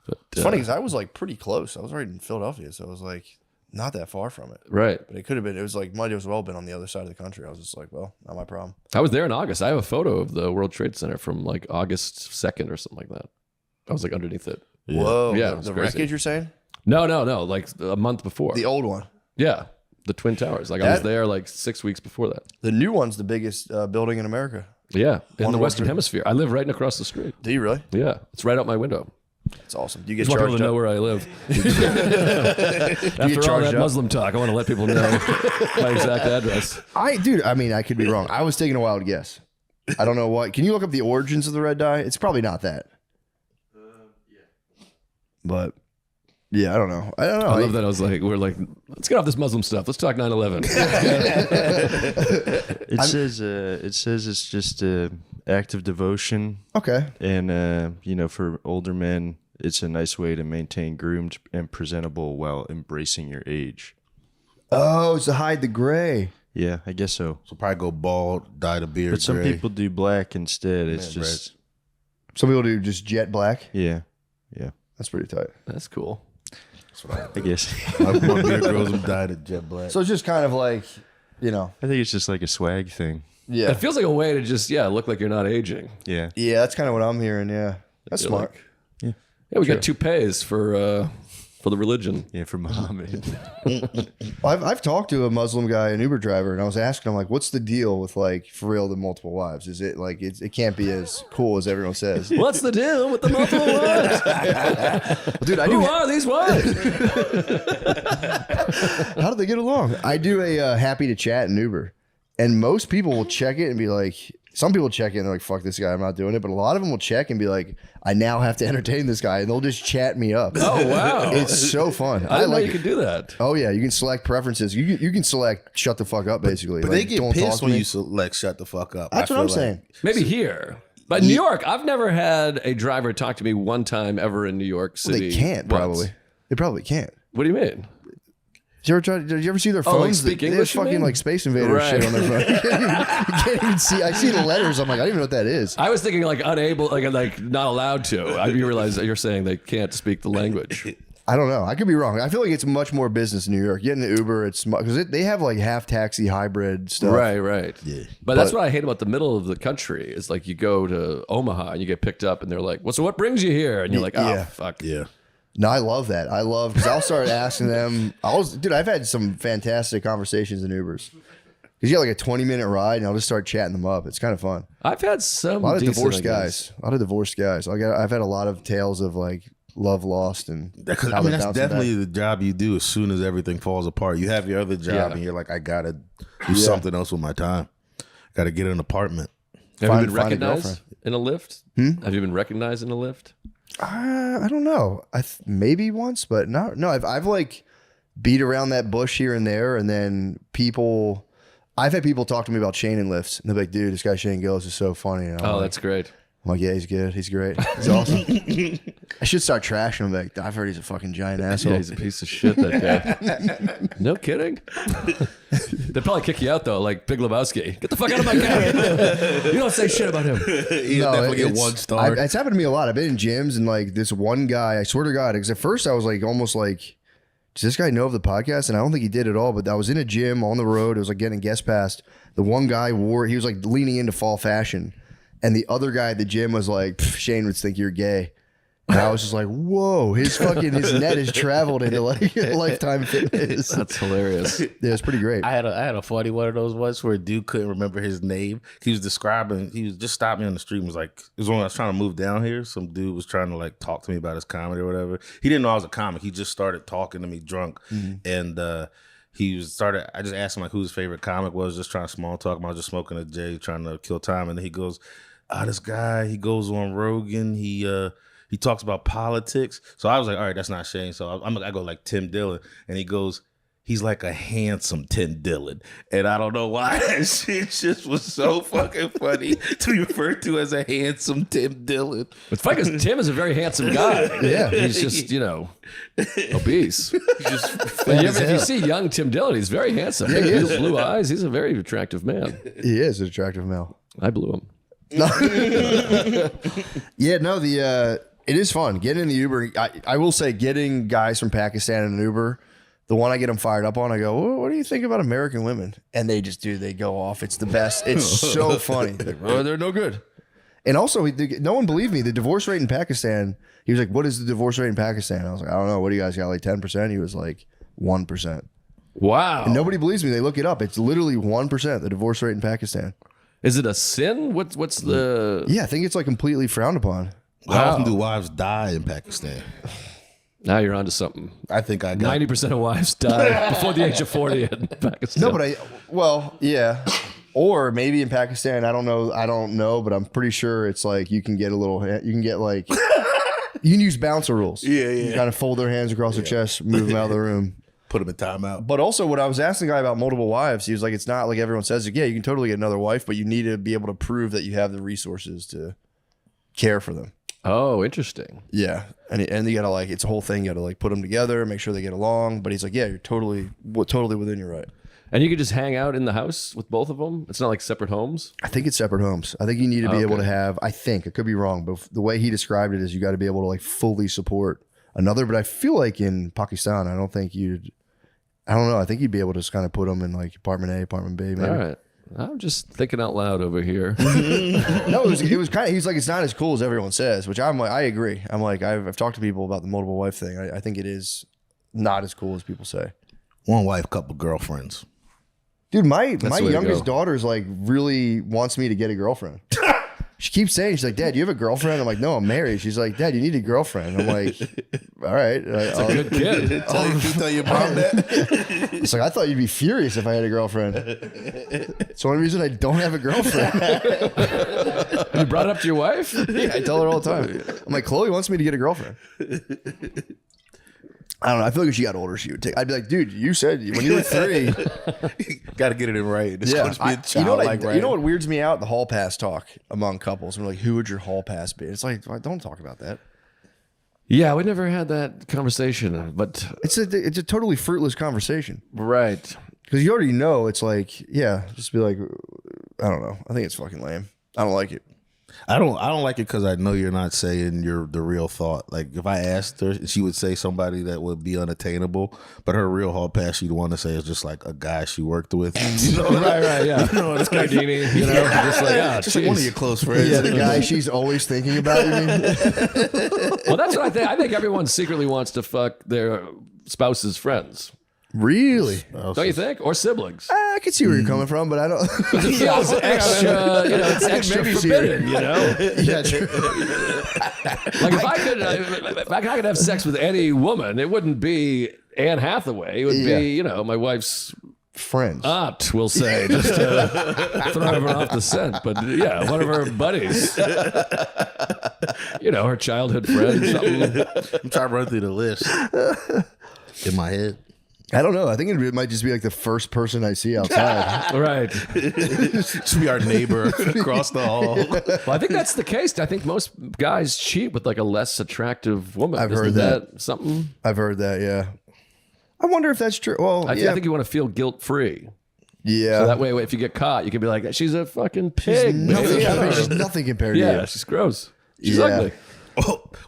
But, It's funny because I was like pretty close. I was right in Philadelphia, so I was like not that far from it. Right. But it could have been. It was like might as well been on the other side of the country. I was just like, well, not my problem. I was there in August. I have a photo of the World Trade Center from like August 2nd or something like that. I was like underneath it. Whoa. Yeah, it The, was the crazy. wreckage you're saying? No. Like a month before. The old one. Yeah. The Twin Towers. Like I was there like 6 weeks before that. The new one's the biggest building in America. Yeah. In One the of Western those- Hemisphere. I live right across the street. Do you really? Yeah. It's right out my window. It's awesome. Do you Just get want people charged to know up? where I live. After all charged that up? Muslim talk, I want to let people know my exact address. I mean, I could be wrong. I was taking a wild guess. I don't know what. Can you look up the origins of the red dye? It's probably not that. But yeah, I don't know. I love that. I was like, we're like, let's get off this Muslim stuff. Let's talk 9/11. It says it's just a act of devotion, Okay. and for older men, it's a nice way to maintain groomed and presentable while embracing your age. Oh, it's to hide the gray. Yeah, I guess so. So probably go bald, dye the beard. But some gray. people do black instead. It's Yeah, just Some people do just jet black. yeah. That's pretty tight. That's cool. I guess My beard grows and dyed it jet black. So it's just kind of like, you know. I think it's just like a swag thing. Yeah. It feels like a way to just, look like you're not aging. Yeah. Yeah, that's kind of what I'm hearing. Yeah. That's You're smart. like- Yeah, we got toupees for the religion. Yeah, for Muhammad. I've talked to a Muslim guy, an Uber driver, and I was asking him like, "What's the deal with like for real the multiple wives? Is it like it can't be as cool as everyone says?" What's the deal with the multiple wives? Dude, Who are these wives? How do they get along? I do a happy to chat in Uber, and most people will check it and be like, some people check it and they're like, "Fuck this guy, I'm not doing it." But a lot of them will check and be like, "I now have to entertain this guy," and they'll just chat me up. Oh, wow. It's so fun. I didn't know like you could do that. Oh yeah, you can select preferences. You can select shut the fuck up basically. But Like, they get don't talk pissed to when me. you select shut the fuck up. That's I what I'm feel saying. Maybe here. But in New York, I've never had a driver talk to me one time ever in New York City. They can't once. probably. They probably can't. What do you mean? Did you ever see their Oh, like phones? speak They have English, you fucking mean? like Space Invader Right. shit on their phone. You can't even see. I see the letters. I'm like, I don't even know what that is. I was thinking like unable, like not allowed to. I realize that you're saying they can't speak the language. I don't know. I could be wrong. I feel like it's much more business in New York. Getting the Uber, it's because they have like half taxi hybrid stuff. Right. Yeah. But that's what I hate about the middle of the country. Is like you go to Omaha and you get picked up and they're like, "Well, so what brings you here?" And you're like, "Oh, Yeah. fuck." Yeah. No, I love that. I love because I'll start asking them. I've had some fantastic conversations in Ubers. Because you got like a 20-minute ride, and I'll just start chatting them up. It's kind of fun. I've had some A lot of decent, divorced I guess. guys. A lot of divorced guys. I've had a lot of tales of like love lost and Because how I mean, they're that's bouncing definitely back. the job you do as soon as everything falls apart. You have your other job, Yeah. and you're like, I gotta do something else with my time. Got to get an apartment. Have Find- you been find a recognized girlfriend. in a lift? Have you been recognized in a lift? I don't know. Maybe once, but no. I've like beat around that bush here and there, and then people. I've had people talk to me about Shane and lifts, and they're like, "Dude, this guy Shane Gillis is so funny." And I'm like, that's great. I'm like, "Yeah, he's good. He's great. He's awesome." I should start trashing him. Like, I've heard he's a fucking giant asshole. Yeah, he's a piece of shit, that guy. No kidding. They'd probably kick you out, though, like Big Lebowski. Get the fuck out of my guy. You don't say shit about him. He'll definitely get 1 star. It's happened to me a lot. I've been in gyms, and like this one guy, I swear to God, because at first I was like, almost like, does this guy know of the podcast? And I don't think he did at all. But I was in a gym on the road. It was like getting guest passed. The one guy he was like leaning into fall fashion. And the other guy at the gym was like, Shane would think you're gay. And I was just like, whoa, his net has traveled into like Lifetime Fitness. That's hilarious. Yeah, it's pretty great. I had a funny one of those ones where a dude couldn't remember his name. He was just stopped me on the street and was like, it was when I was trying to move down here. Some dude was trying to like talk to me about his comedy or whatever. He didn't know I was a comic. He just started talking to me drunk. And I just asked him like who his favorite comic was, just trying to small talk. I was just smoking a J, trying to kill time. And then he goes, this guy, he goes on Rogan. He talks about politics. So I was like, all right, that's not Shane. So I go like Tim Dillon. And he goes, he's like a handsome Tim Dillon. And I don't know why that shit just was so fucking funny to be referred to as a handsome Tim Dillon. It's funny because Tim is a very handsome guy. Yeah. He's just, obese. If you see young Tim Dillon, he's very handsome. Yeah, he has blue eyes. He's a very attractive man. He is an attractive male. I blew him. It is fun getting in the Uber. I will say, getting guys from Pakistan in an Uber, the one I get them fired up on, I go, what do you think about American women? And they go off. It's the best. It's so funny. They're no good. And also, no one believed me. The divorce rate in Pakistan, he was like, what is the divorce rate in Pakistan? I was like, I don't know. What do you guys got, like 10%? He was like, 1%. Wow. And nobody believes me. They look it up. It's literally 1%, the divorce rate in Pakistan. Is it a sin? What's the... Yeah, I think it's like completely frowned upon. How often do wives die in Pakistan? Now you're onto something. I think I got 90% of wives die before the age of 40 in Pakistan. No, but yeah. Or maybe in Pakistan, I don't know, but I'm pretty sure it's like you can get like, you can use bouncer rules. Yeah. You kind of fold their hands across their chest, move them out of the room. Put him in timeout. But also, when I was asking the guy about multiple wives, he was like, it's not like everyone says, like, yeah, you can totally get another wife, but you need to be able to prove that you have the resources to care for them. Oh, interesting. Yeah. And you got to like, it's a whole thing. You got to like put them together, make sure they get along. But he's like, yeah, you're totally within your right. And you could just hang out in the house with both of them? It's not like separate homes? I think it's separate homes. I think you need to be able to have, I could be wrong, but the way he described it is you got to be able to like fully support another. But I feel like in Pakistan, I don't know. I think you'd be able to just kind of put them in like apartment A, apartment B. Maybe. All right. I'm just thinking out loud over here. No, it was kind of, he's like, it's not as cool as everyone says, which I'm like, I agree. I'm like, I've talked to people about the multiple wife thing. I think it is not as cool as people say. One wife, couple girlfriends. Dude, my youngest daughter's like really wants me to get a girlfriend. She keeps saying, she's like, Dad, you have a girlfriend? I'm like, no, I'm married. She's like, Dad, you need a girlfriend. I'm like, all right. That's a good kid. Tell your mom that. It's like, I thought you'd be furious if I had a girlfriend. It's the only reason I don't have a girlfriend. You brought it up to your wife? Yeah, I tell her all the time. I'm like, Chloe wants me to get a girlfriend. I don't know. I feel like if she got older, she would take. I'd be like, dude, you said when you were 3. Got to get it in right. It's Yeah, going to be a childlike right. you know what weirds me out? The hall pass talk among couples. And we're like, who would your hall pass be? It's like, don't talk about that. Yeah, we never had that conversation, but It's a totally fruitless conversation right. because you already know. It's like, yeah, just be like, I don't know. I think it's fucking lame. I don't like it. I don't like it because I know you're not saying the real thought. Like if I asked her, she would say somebody that would be unattainable, but her real hall pass she'd want to say is just like a guy she worked with. You know, right, yeah. You know, it's kind of Just like, just like one of your close friends. Yeah, the guy she's always thinking about. You mean? Well, that's what I think. I think everyone secretly wants to fuck their spouse's friends. Really? Don't you think? Or siblings. I can see where you're coming from, but I don't. It feels extra, it's extra forbidden, Yeah, true. Like if I could have sex with any woman, it wouldn't be Anne Hathaway. It would be, my wife's friends. aunt, we'll say, just to throw everyone off the scent. But yeah, one of her buddies. Her childhood friend. Something. I'm trying to run through the list in my head. I don't know. I think it might just be like the first person I see outside. Right. Should be our neighbor across the hall. Well, I think that's the case. I think most guys cheat with like a less attractive woman. I've Isn't heard that. something. I've heard that. Yeah. I wonder if that's true. Well, I yeah. think you want to feel guilt free. Yeah. So that way, if you get caught, you can be like, "She's a fucking pig." Nothing, man." she's nothing compared to Yeah, you. she's gross. She's Yeah. ugly.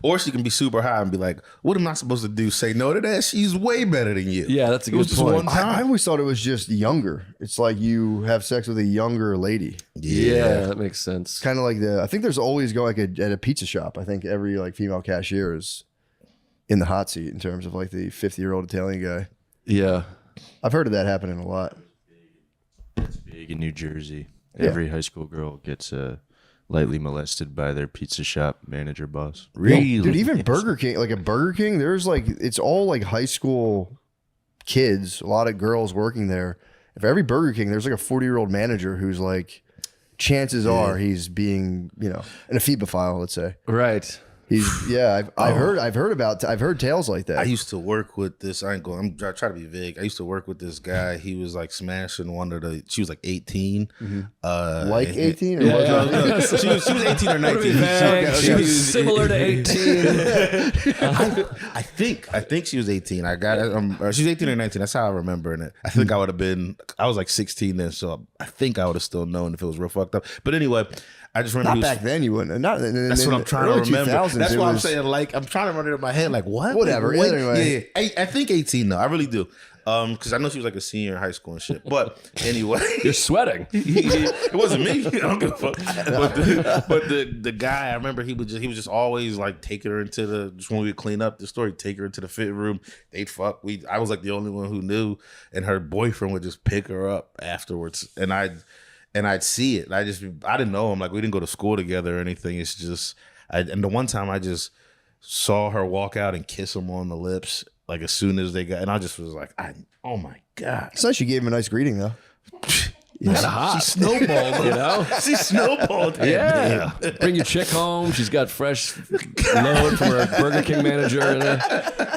Or she can be super high and be like, what am I supposed to do? Say no to that? She's way better than you. Yeah, that's a It was good just point. one time. I always thought it was just younger. It's like you have sex with a younger lady. Yeah, that makes sense. Kind of like I think there's always at a pizza shop. I think every like female cashier is in the hot seat in terms of like the 50-year-old Italian guy. Yeah. I've heard of that happening a lot. It's big in New Jersey. Yeah. Every high school girl gets lightly molested by their pizza shop manager boss. Really? Dude, even Burger King, like a Burger King, there's like, it's all like high school kids, a lot of girls working there. If every Burger King, there's like a 40-year-old manager who's like, chances are he's being, an ephebophile, let's say. Right. I've heard tales like that. I used to work with this. I try to be vague. I used to work with this guy. He was like smashing she was like 18. Like 18? Or No, she was 18 or 19. She was similar to 18. I think she was 18. She was 18 or 19. That's how I remember it. I think I was like 16 then, so I think I would have still known if it was real fucked up. But anyway, I just remember not back then, you wouldn't. That's what I'm trying to remember. 2000s, That's why I'm saying, like, I'm trying to run it in my head. Like, what? Whatever. Wait, Anyway. yeah. I think 18 though. I really do. Because I know she was like a senior in high school and shit. But anyway, You're sweating. it wasn't me. I don't give a fuck. But the guy, I remember he was just always like taking her into just when we would clean up the store, he'd take her into the fit room. They'd fuck. I was like the only one who knew, and her boyfriend would just pick her up afterwards, and I'd see it. I didn't know him. Like, we didn't go to school together or anything. It's just, and the one time I just saw her walk out and kiss him on the lips, like as soon as they got, and I just was like, oh my God. It's nice you gave him a nice greeting, though. Kind of hot. She snowballed, You know? She snowballed. Yeah. Bring your chick home. She's got fresh load from her Burger King manager. And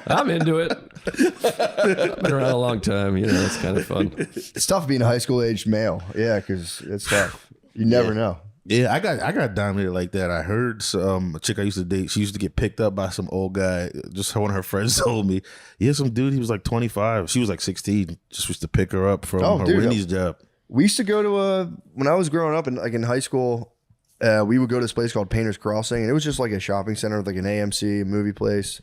I'm into it. I've been around a long time. It's kind of fun. It's tough being a high school aged male. Yeah, because it's tough. You never know. Yeah, I got dominated like that. I heard a chick I used to date, she used to get picked up by some old guy. Just one of her friends told me. Yeah, some dude, he was like 25. She was like 16. Just used to pick her up from her Wendy's job. We used to go to when I was growing up in high school, we would go to this place called Painter's Crossing, and it was just like a shopping center with like an AMC, a movie place,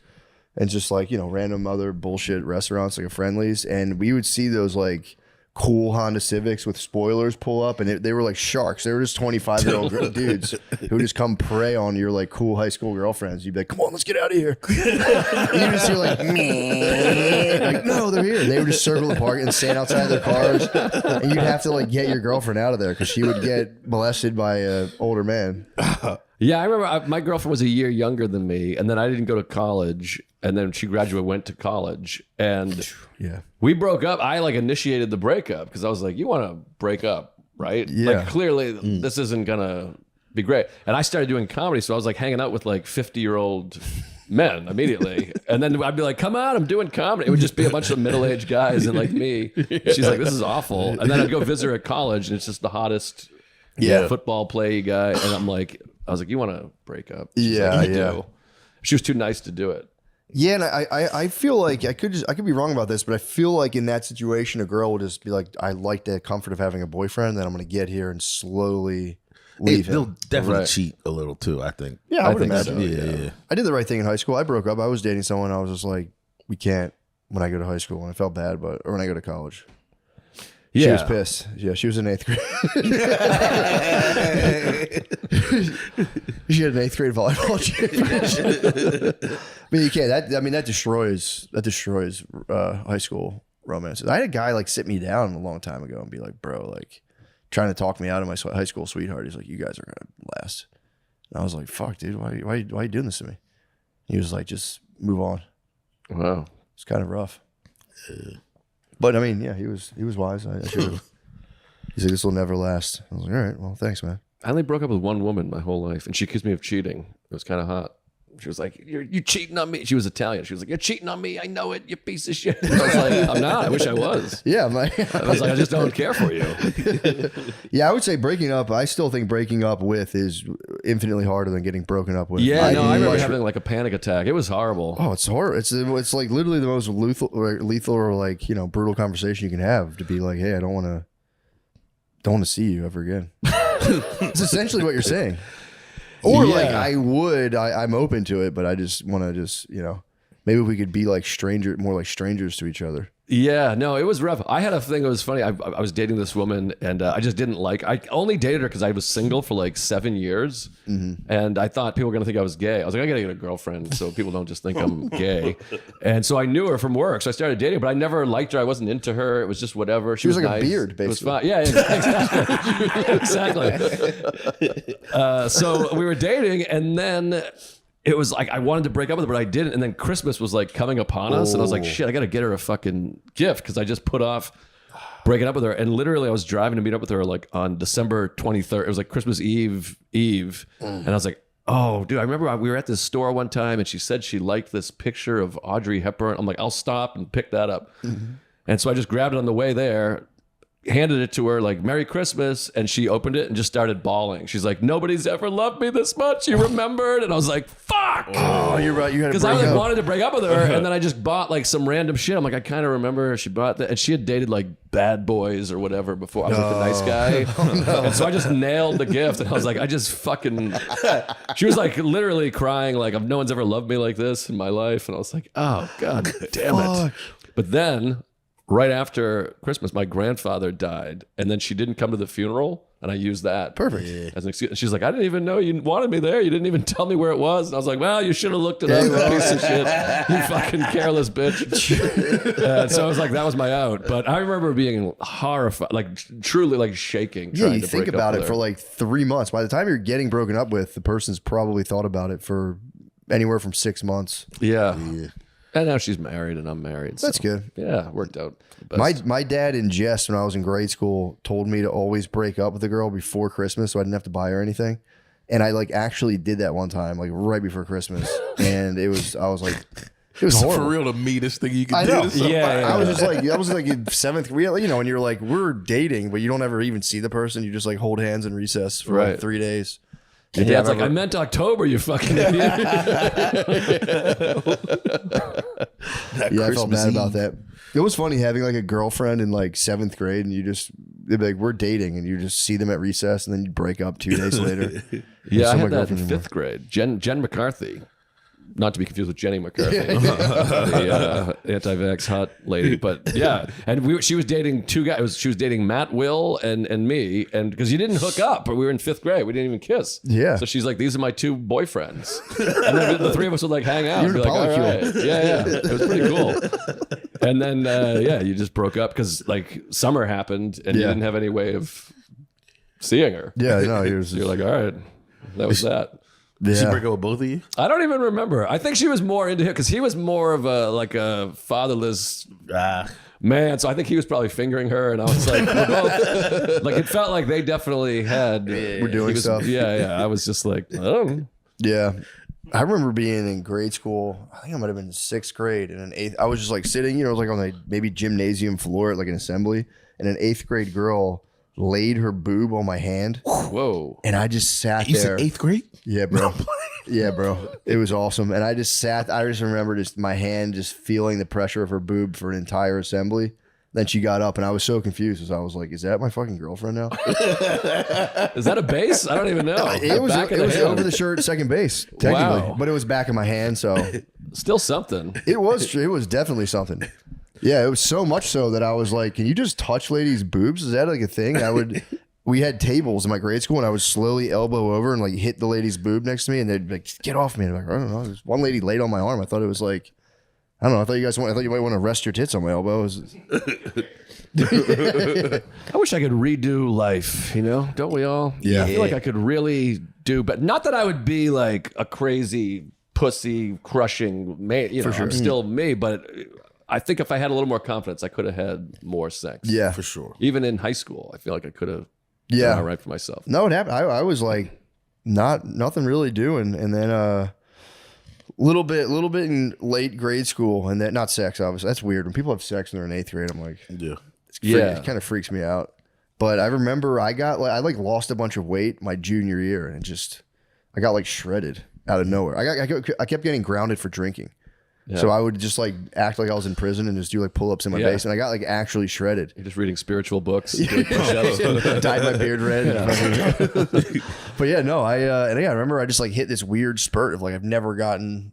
and just like, random other bullshit restaurants like a Friendly's. And we would see those like cool Honda Civics with spoilers pull up, and they were like sharks. They were just 25-year-old dudes who would just come prey on your like cool high school girlfriends. You'd be like, come on, let's get out of here. And you just hear like, meh. Like, no, they're here. And they would just circle the park and stand outside their cars, and you'd have to like get your girlfriend out of there because she would get molested by an older man. Yeah, I remember my girlfriend was a year younger than me, and then I didn't go to college, and then she graduated, went to college, and we broke up. I like initiated the breakup because I was like, you want to break up, right? Yeah. Like, clearly this isn't gonna be great. And I started doing comedy, so I was like hanging out with like 50-year-old men immediately, and then I'd be like, come on, I'm doing comedy. It would just be a bunch of middle-aged guys and like me. She's like, this is awful. And then I'd go visit her at college, and it's just the hottest football play guy, and I was like, you want to break up? She's like, I do. She was too nice to do it. Yeah, and I feel like I could be wrong about this, but I feel like in that situation, a girl will just be like, I like the comfort of having a boyfriend, then I'm going to get here and slowly leave him. They'll definitely cheat a little too, I think. Yeah, I would think imagine. so, Yeah. I did the right thing in high school. I broke up. I was dating someone. I was just like, we can't when I go to high school, and I felt bad, or when I go to college. She was pissed. Yeah, she was in 8th grade. She had an 8th grade volleyball championship. But you can't. That destroys high school romances. I had a guy like sit me down a long time ago and be like, bro, like trying to talk me out of my high school sweetheart. He's like, you guys are gonna last. And I was like, fuck, dude, why are you doing this to me? He was like, just move on. Wow. It's kind of rough. But I mean, yeah, he was wise. I should have. He's like, this will never last. I was like, all right, well, thanks, man. I only broke up with one woman my whole life, and she accused me of cheating. It was kind of hot. She was like, you cheating on me. She was Italian. She was like, you're cheating on me. I know it, you piece of shit. I was like, I'm not. I wish I was. Yeah, I was like, I just don't care for you. yeah, I would say breaking up. I still think breaking up with is infinitely harder than getting broken up with. Yeah, no, I remember having like a panic attack. It was horrible. Oh, it's horrible. It's like literally the most lethal or like, you know, brutal conversation you can have, to be like, hey, I don't want to see you ever again. It's essentially what you're saying. Or like I'm open to it, but I just want to you know, maybe we could be like more like strangers to each other. Yeah, no, it was rough. I had a thing that was funny. I was dating this woman, and I just didn't like. I only dated her because I was single for like 7 years, and I thought people were gonna think I was gay. I was like, I gotta get a girlfriend so people don't just think I'm gay. And so I knew her from work, so I started dating her, but I never liked her. I wasn't into her. It was just whatever. She was like nice. a beard, basically. It was fine. Yeah, exactly. So we were dating, and then it was like I wanted to break up with her, but I didn't. And then Christmas was like coming upon us, and I was like, shit, I got to get her a fucking gift because I just put off breaking up with her. And literally, I was driving to meet up with her like on December 23rd. It was like Christmas Eve, and I was like, oh, dude, I remember we were at this store one time, and she said she liked this picture of Audrey Hepburn. I'm like, I'll stop and pick that up. And so I just grabbed it on the way there, handed it to her like Merry Christmas, and she opened it and just started bawling. She's like, nobody's ever loved me this much, you remembered? And I was like, fuck. Oh, you're right, you had to because I like wanted to break up with her, and then I just bought like some random shit. I'm like, I kind of remember she bought that, and she had dated like bad boys or whatever before. I was like the nice guy. And so I just nailed the gift, and I was like, I just fucking she was like literally crying like, no one's ever loved me like this in my life. And I was like, oh god damn it. But then right after Christmas, my grandfather died, and then she didn't come to the funeral, and I used that as an excuse. She's like, I didn't even know you wanted me there. You didn't even tell me where it was. And I was like, well, you should have looked it up, you piece of shit. You fucking careless bitch. So I was like, that was my out. But I remember being horrified, like truly like shaking. Yeah, you think about it for like 3 months. By the time you're getting broken up with, the person's probably thought about it for anywhere from 6 months. Yeah. And now she's married and I'm married. That's so, good. Yeah, it worked out. Best. My dad in jest when I was in grade school told me to always break up with a girl before Christmas so I didn't have to buy her anything. And I like actually did that one time, like right before Christmas. And I was like, it was horrible. For real the meanest thing you could I do know. to somebody. I was like in seventh grade, you know, and you're like, we're dating, but you don't ever even see the person. You just like hold hands in recess for like 3 days. And Dad's like, I meant October, you fucking idiot. Yeah, I felt bad about that. It was funny having like a girlfriend in like 7th grade, and they'd be like, we're dating, and you just see them at recess, and then you break up 2 days later. Yeah, I had that in 5th grade. Jen McCarthy. Not to be confused with Jenny McCarthy, the anti-vax hot lady, but yeah, and she was dating 2 guys. She was dating Matt, Will, and me, and because you didn't hook up, but we were in 5th grade, we didn't even kiss. Yeah. So she's like, "These are my 2 boyfriends," and then the 3 of us would like hang out. And be like, all right. Yeah, it was pretty cool. And then you just broke up because like summer happened, and you didn't have any way of seeing her. Yeah, no, you're like, all right, that was that. Did she break up with both of you? I don't even remember. I think she was more into him because he was more of a fatherless man. So I think he was probably fingering her, and I was like, we're both, like it felt like they definitely had we're doing stuff. Yeah. I was just like, oh. Yeah. I remember being in grade school. I think I might have been in 6th grade, and in 8th, I was just like sitting, you know, it was like on the maybe gymnasium floor at like an assembly, and an 8th grade girl laid her boob on my hand. Whoa. And I just sat You there. said 8th grade? Yeah, bro. Yeah, bro. It was awesome. And I just remember just my hand just feeling the pressure of her boob for an entire assembly. Then she got up, and I was so confused because I was like, is that my fucking girlfriend now? Is that a base? I don't even know. It was over the shirt, second base, technically. Wow. But it was back of my hand, so. Still something. It was definitely something. Yeah, it was so much so that I was like, can you just touch ladies' boobs? Is that like a thing? We had tables in my grade school, and I would slowly elbow over and like hit the lady's boob next to me, and they'd be like, get off me. And I'm like, I don't know. There's one lady laid on my arm. I thought it was like, I don't know. I thought you might want to rest your tits on my elbow. I wish I could redo life, you know? Don't we all? Yeah. I feel like I could really do, but not that I would be like a crazy pussy crushing man. You know, I'm still me, but I think if I had a little more confidence, I could have had more sex. Yeah, For sure. Even in high school, I feel like I could have done all right for myself. No, it happened. I was like, nothing really doing, and then Little bit in late grade school, and that not sex, obviously. That's weird. When people have sex when they're in 8th grade, I'm like, Yeah. it kind of freaks me out. But I remember I lost a bunch of weight my junior year, and I got like shredded out of nowhere. I kept getting grounded for drinking. So I would just like act like I was in prison and just do like pull-ups in my base, and I got like actually shredded. You're just reading spiritual books, doing push-ups. Dyed my beard red. But yeah, no, I remember I just like hit this weird spurt of like I don't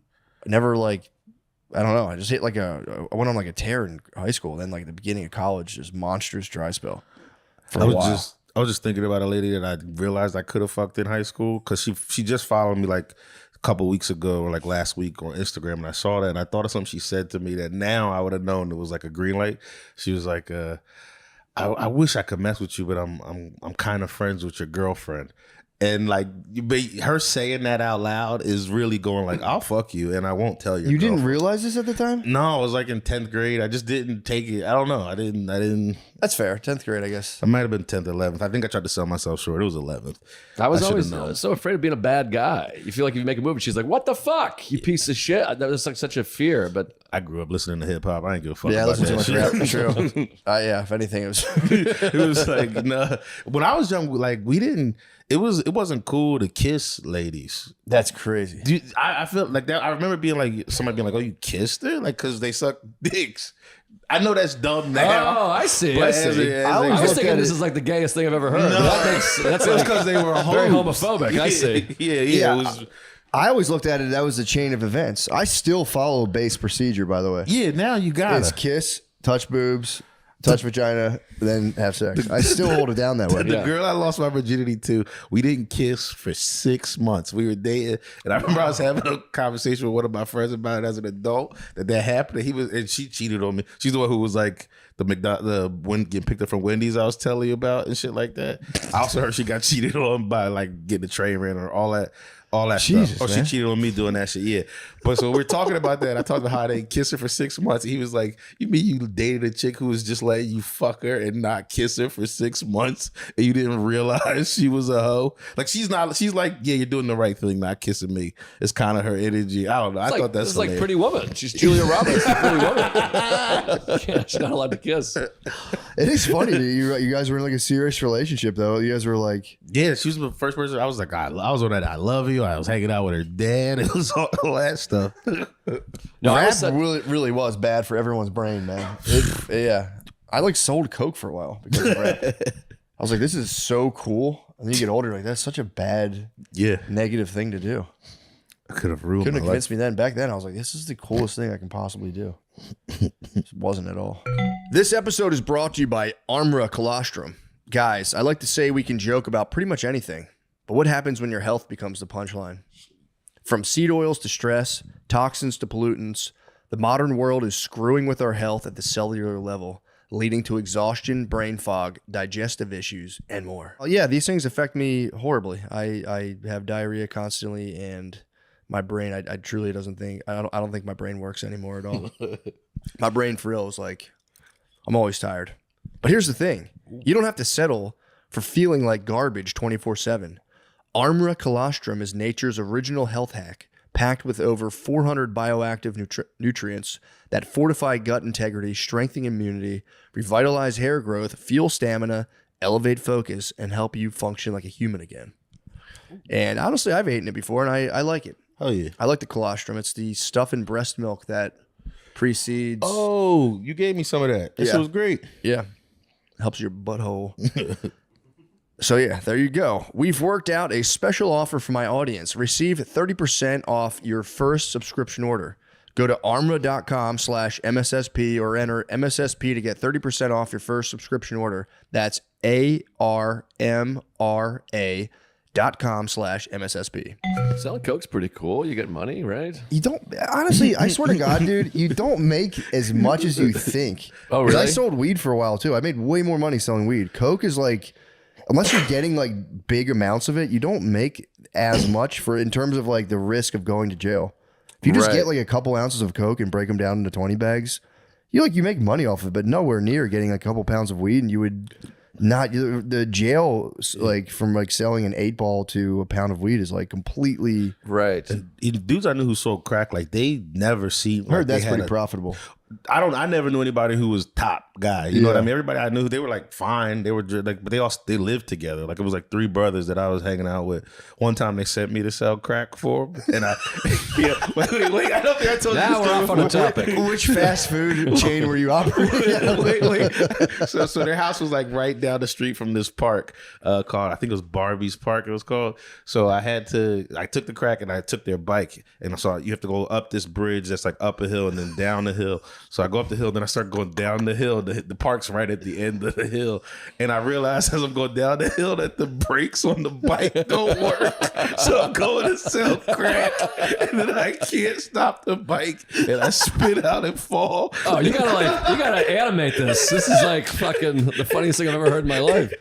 know. I just hit like I went on like a tear in high school. Then like at the beginning of college, just monstrous dry spell for a while. I was just thinking about a lady that I realized I could have fucked in high school because she just followed me like a couple weeks ago or like last week on Instagram, and I saw that and I thought of something she said to me that now I would have known it was like a green light. She was like, I wish I could mess with you, but I'm kind of friends with your girlfriend. And like her saying that out loud is really going like, I'll fuck you and I won't tell you. You didn't realize this at the time? No, I was like in 10th grade. I just didn't take it. I don't know. I didn't. That's fair. 10th grade, I guess. I might have been 10th, 11th. I think I tried to sell myself short. It was 11th. I was should've always so afraid of being a bad guy. You feel like if you make a movie, she's like, "What the fuck, you piece of shit." That was like such a fear. But I grew up listening to hip hop. I ain't give a fuck Yeah, about listen that to much shit. rap. True. Yeah, if anything, it was. It was like, no. When I was young, like we didn't. It wasn't cool to kiss ladies. That's crazy. Dude, I feel like that. I remember being like, somebody being like, "Oh, you kissed her?" Like, because they suck dicks. I know that's dumb now. oh, I see. But I see. I was thinking this is like the gayest thing I've ever heard. No. That's It was like, because they were very hoes. homophobic. I see. Yeah. It was, I always looked at it that was a chain of events. I still follow base procedure, by the way. yeah, now you got It's it. kiss, touch boobs, touch vagina, then have sex. I still hold it down that way. The girl I lost my virginity to, we didn't kiss for 6 months. We were dating, and I remember I was having a conversation with one of my friends about it as an adult that happened. And she cheated on me. She's the one who was like getting picked up from Wendy's I was telling you about and shit like that. I also heard she got cheated on by like getting a train ran or all that Jesus, stuff. Or she cheated on me doing that shit. Yeah. But so we're talking about that. I talked about how they kissed her for 6 months. He was like, "You mean you dated a chick who was just letting you fuck her and not kiss her for 6 months and you didn't realize she was a hoe?" Like she's like, "Yeah, you're doing the right thing, not kissing me." It's kind of her energy. I don't know. I thought that's it's like Pretty Woman. She's Julia Roberts, the Pretty Woman. Yeah, she's not allowed to kiss. It is funny that you guys were in like a serious relationship, though. You guys were like, yeah, she was the first person. I was like, I was on that. I love you. I was hanging out with her dad. It was all that stuff. No, I rap was really was bad for everyone's brain, man. Yeah. I like sold coke for a while because of rap. I was like, this is so cool. And then you get older, like that's such a bad, negative thing to do. I could have ruined Couldn't my have life. convinced me then. Back then, I was like, this is the coolest thing I can possibly do. It wasn't at all. This episode is brought to you by Armra Colostrum. Guys, I like to say we can joke about pretty much anything, but what happens when your health becomes the punchline? From seed oils to stress, toxins to pollutants, the modern world is screwing with our health at the cellular level, leading to exhaustion, brain fog, digestive issues, and more. Yeah, these things affect me horribly. I have diarrhea constantly, and my brain, I truly doesn't think, I don't think my brain works anymore at all. My brain for real is like, I'm always tired. But here's the thing. You don't have to settle for feeling like garbage 24/7. Armra Colostrum is nature's original health hack, packed with over 400 bioactive nutrients that fortify gut integrity, strengthen immunity, revitalize hair growth, fuel stamina, elevate focus, and help you function like a human again. And honestly, I've eaten it before, and I like it. Oh yeah. I like the colostrum. It's the stuff in breast milk that precedes. Oh, you gave me some of that. This Yeah. was great. Yeah. Helps your butthole. So yeah, there you go. We've worked out a special offer for my audience. Receive 30% off your first subscription order. Go to armra.com/MSSP or enter MSSP to get 30% off your first subscription order. That's ARMRA.com/MSSP. Selling coke's pretty cool. You get money, right? You don't, honestly, I swear to God, dude, you don't make as much as you think. Oh, 'Cause I really? sold weed for a while too. I made way more money selling weed. Coke is like, unless you're getting like big amounts of it, you don't make as much for in terms of like the risk of going to jail. If you just Right. get like a couple ounces of Coke and break them down into 20 bags, you make money off of it, but nowhere near getting a couple pounds of weed, and you would Not the jail, like from like selling an 8-ball to a pound of weed is like completely. Right. And dudes I knew who sold crack, like they never seen. I heard like, that's they had pretty profitable. I never knew anybody who was top guy. You know what I mean? Everybody I knew, they were like fine. They were like, but they lived together. Like it was like 3 brothers that I was hanging out with. One time they sent me to sell crack for them, and I wait, I don't think I told Now you. we're off on a topic. Which fast food chain were you operating? wait. So their house was like right down the street from this park called, I think it was Barbie's Park. It was called. So I took the crack and I took their bike, and I saw you have to go up this bridge that's like up a hill and then down the hill. So I go up the hill, then I start going down the hill. The park's right at the end of the hill. And I realized as I'm going down the hill that the brakes on the bike don't work. So I'm going to sell crack. And then I can't stop the bike. And I spin out and fall. Oh, you gotta animate this. This is like fucking the funniest thing I've ever heard in my life.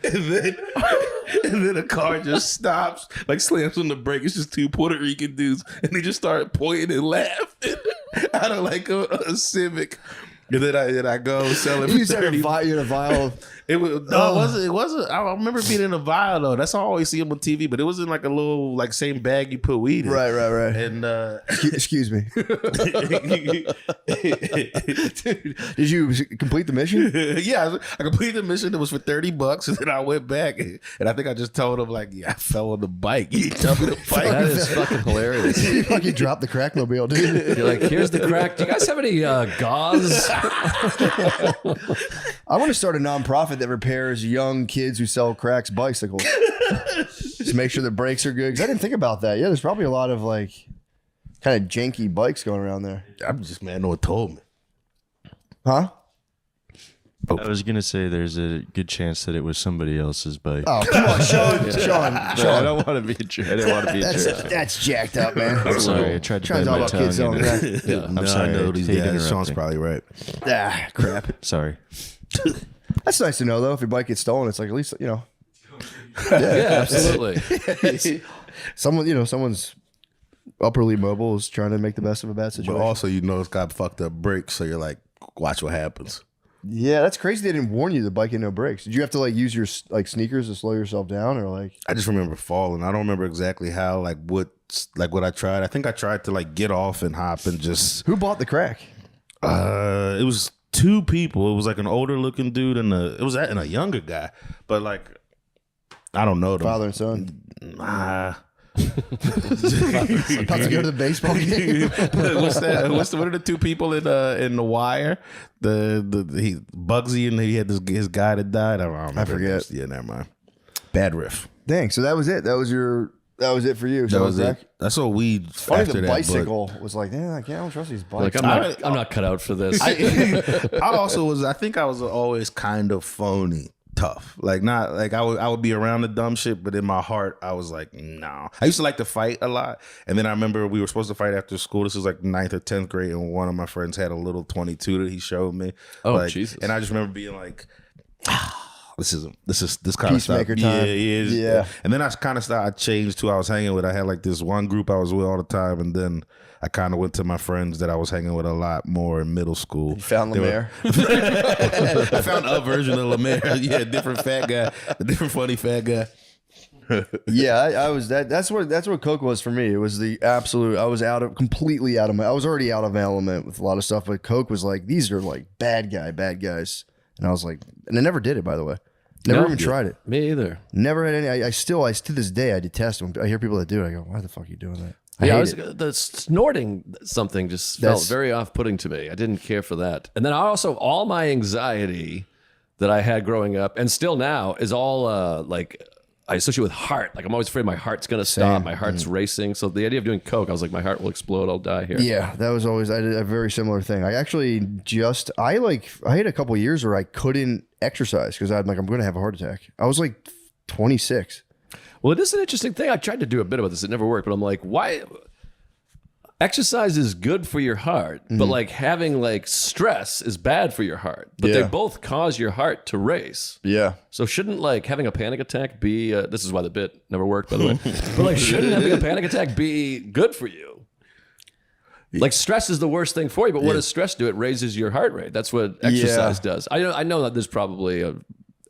And then a car just stops, like slams on the brake. It's just 2 Puerto Rican dudes. And they just start pointing and laughing out of like a Civic. And then I go sell it for You said 30. you had a vial. It wasn't. I remember being in a vial though. That's how I always see them on TV. But it was in like a little like same bag you put weed in. Right. And Excuse me. Dude, did you complete the mission? yeah, I completed the mission. It was for $30, and then I went back, and I think I just told him like, yeah, I fell on the bike. You tell me the bike. That is fucking hilarious. You fucking dropped the crack mobile, dude. You're like, here's the crack. Do you guys have any gauze? I want to start a nonprofit that repairs young kids who sell cracks bicycles. Just make sure the brakes are good. Because I didn't think about that. Yeah, there's probably a lot of like kind of janky bikes going around there. I'm just man. No one told me. Huh? I was gonna say there's a good chance that it was somebody else's bike. Oh, come on, Sean. No, I don't want to be a jerk. I didn't want to be a jerk. That's jacked up, man. I'm sorry. I tried to Trying bite to my talk about kids tongue. selling and- crack. Yeah, I'm No, sorry. I know these Hate guys. Sean's interrupting. probably right. Ah, crap. Sorry. That's nice to know, though. If your bike gets stolen, it's like at least, you know, Yeah, absolutely. someone's upperly mobile is trying to make the best of a bad But situation. also, it's got fucked up brakes, so you're like, watch what happens. Yeah, that's crazy. They didn't warn you the bike had no brakes. Did you have to like use your like sneakers to slow yourself down, or like? I just remember falling. I don't remember exactly how, what I tried. I think I tried to like get off and hop and just. Who bought the crack? It was 2 people. It was like an older looking dude and a younger guy. But like, I don't know them. Father and son. Nah. About to go to the baseball game. What's that? What are the 2 people in The Wire? Bugsy and he had his guy that died. I don't remember. I forget. Yeah, never mind. Bad riff. Dang. So that was it. That was it for you. That was crack? it. I saw weed Funny after the that. bicycle was like, yeah, I don't trust these bikes. Like I'm not cut out for this. I think I was always kind of phony tough. Like not like I would be around the dumb shit, but in my heart I was like, no. I used to like to fight a lot. And then I remember we were supposed to fight after school. This was like 9th or 10th grade, and one of my friends had a little 22 that he showed me. Oh, like, Jesus. And I just remember being like, this kind of stuff. Peacemaker time. Yeah. And then I kind of started. I changed who I was hanging with. I had like this one group I was with all the time, and then I kind of went to my friends that I was hanging with a lot more in middle school. You found Lemaire. I found a version of Lemaire. Yeah, different fat guy, a different funny fat guy. Yeah, I was that. That's what Coke was for me. It was the absolute. I was completely out of my. I was already out of my element with a lot of stuff, but Coke was like, these are like bad guys, and I was like, and I never did it, by the way. Never even tried it. Me either. Never had any. I still to this day I detest them. I hear people that do it. I go, why the fuck are you doing that? The snorting something just felt very off-putting to me. I didn't care for that. And then all my anxiety that I had growing up and still now is all like I associate with heart. Like I'm always afraid my heart's gonna stop. My heart's racing. So the idea of doing Coke, I was like, my heart will explode. I'll die here. Yeah, that was always. I did a very similar thing. I actually I had a couple of years where I couldn't exercise because I'm going to have a heart attack. I was like 26. Well, it is an interesting thing. I tried to do a bit of this. It never worked. But I'm like, why? Exercise is good for your heart, but like having like stress is bad for your heart. But they both cause your heart to race. Yeah. So shouldn't like having a panic attack be? This is why the bit never worked, by the way. But like, shouldn't having a panic attack be good for you? Like stress is the worst thing for you, but what does stress do? It raises your heart rate. That's what exercise does. I know that there's probably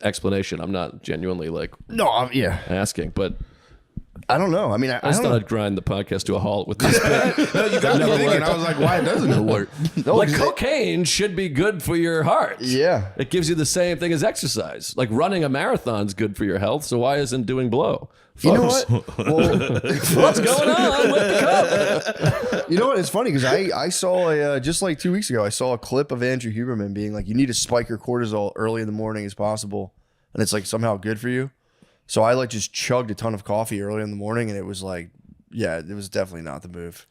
explanation. I'm not genuinely like No, yeah. asking, but I don't know. I mean, I I don't just know. thought I'd grind the podcast to a halt with this bit. No, you got me thinking. I was like, why doesn't it work? Like cocaine should be good for your heart. Yeah. It gives you the same thing as exercise. Like running a marathon's good for your health, so why isn't doing blow? You know Folks, what? Well, what's going on with the cup? you know what? It's funny because I saw just like 2 weeks ago, I saw a clip of Andrew Huberman being like, you need to spike your cortisol early in the morning as possible. And it's like somehow good for you. So I like just chugged a ton of coffee early in the morning, and it was like, yeah, it was definitely not the move.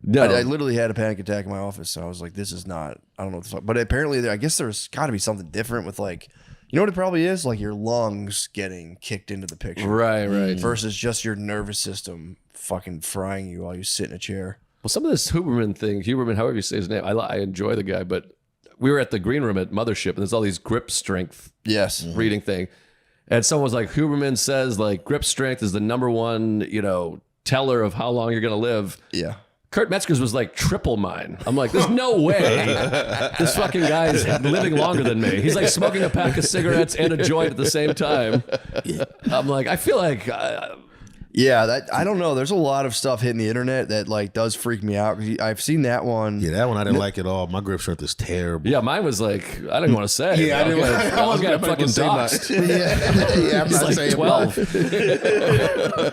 No, I literally had a panic attack in my office. So I was like, this is not, I don't know what the fuck. But apparently, I guess there's got to be something different with like, you know what it probably is? Like your lungs getting kicked into the picture. right. Versus just your nervous system fucking frying you while you sit in a chair. Well, some of this Huberman, however you say his name, I enjoy the guy, but we were at the green room at Mothership, and there's all these grip strength Yes. reading thing. And someone was like, Huberman says like grip strength is the number one, teller of how long you're going to live. Yeah. Kurt Metzger's was like triple mine. I'm like, there's no way this fucking guy's living longer than me. He's like smoking a pack of cigarettes and a joint at the same time. I'm like, I feel like... Yeah, that I don't know. There's a lot of stuff hitting the internet that like does freak me out. I've seen that one. Yeah, that one I didn't like at all. My grip strength is terrible. Yeah, mine was like, I didn't want to say. Yeah, I didn't want to. I'll get fucking doxed. Yeah, I'm He's not like saying 12.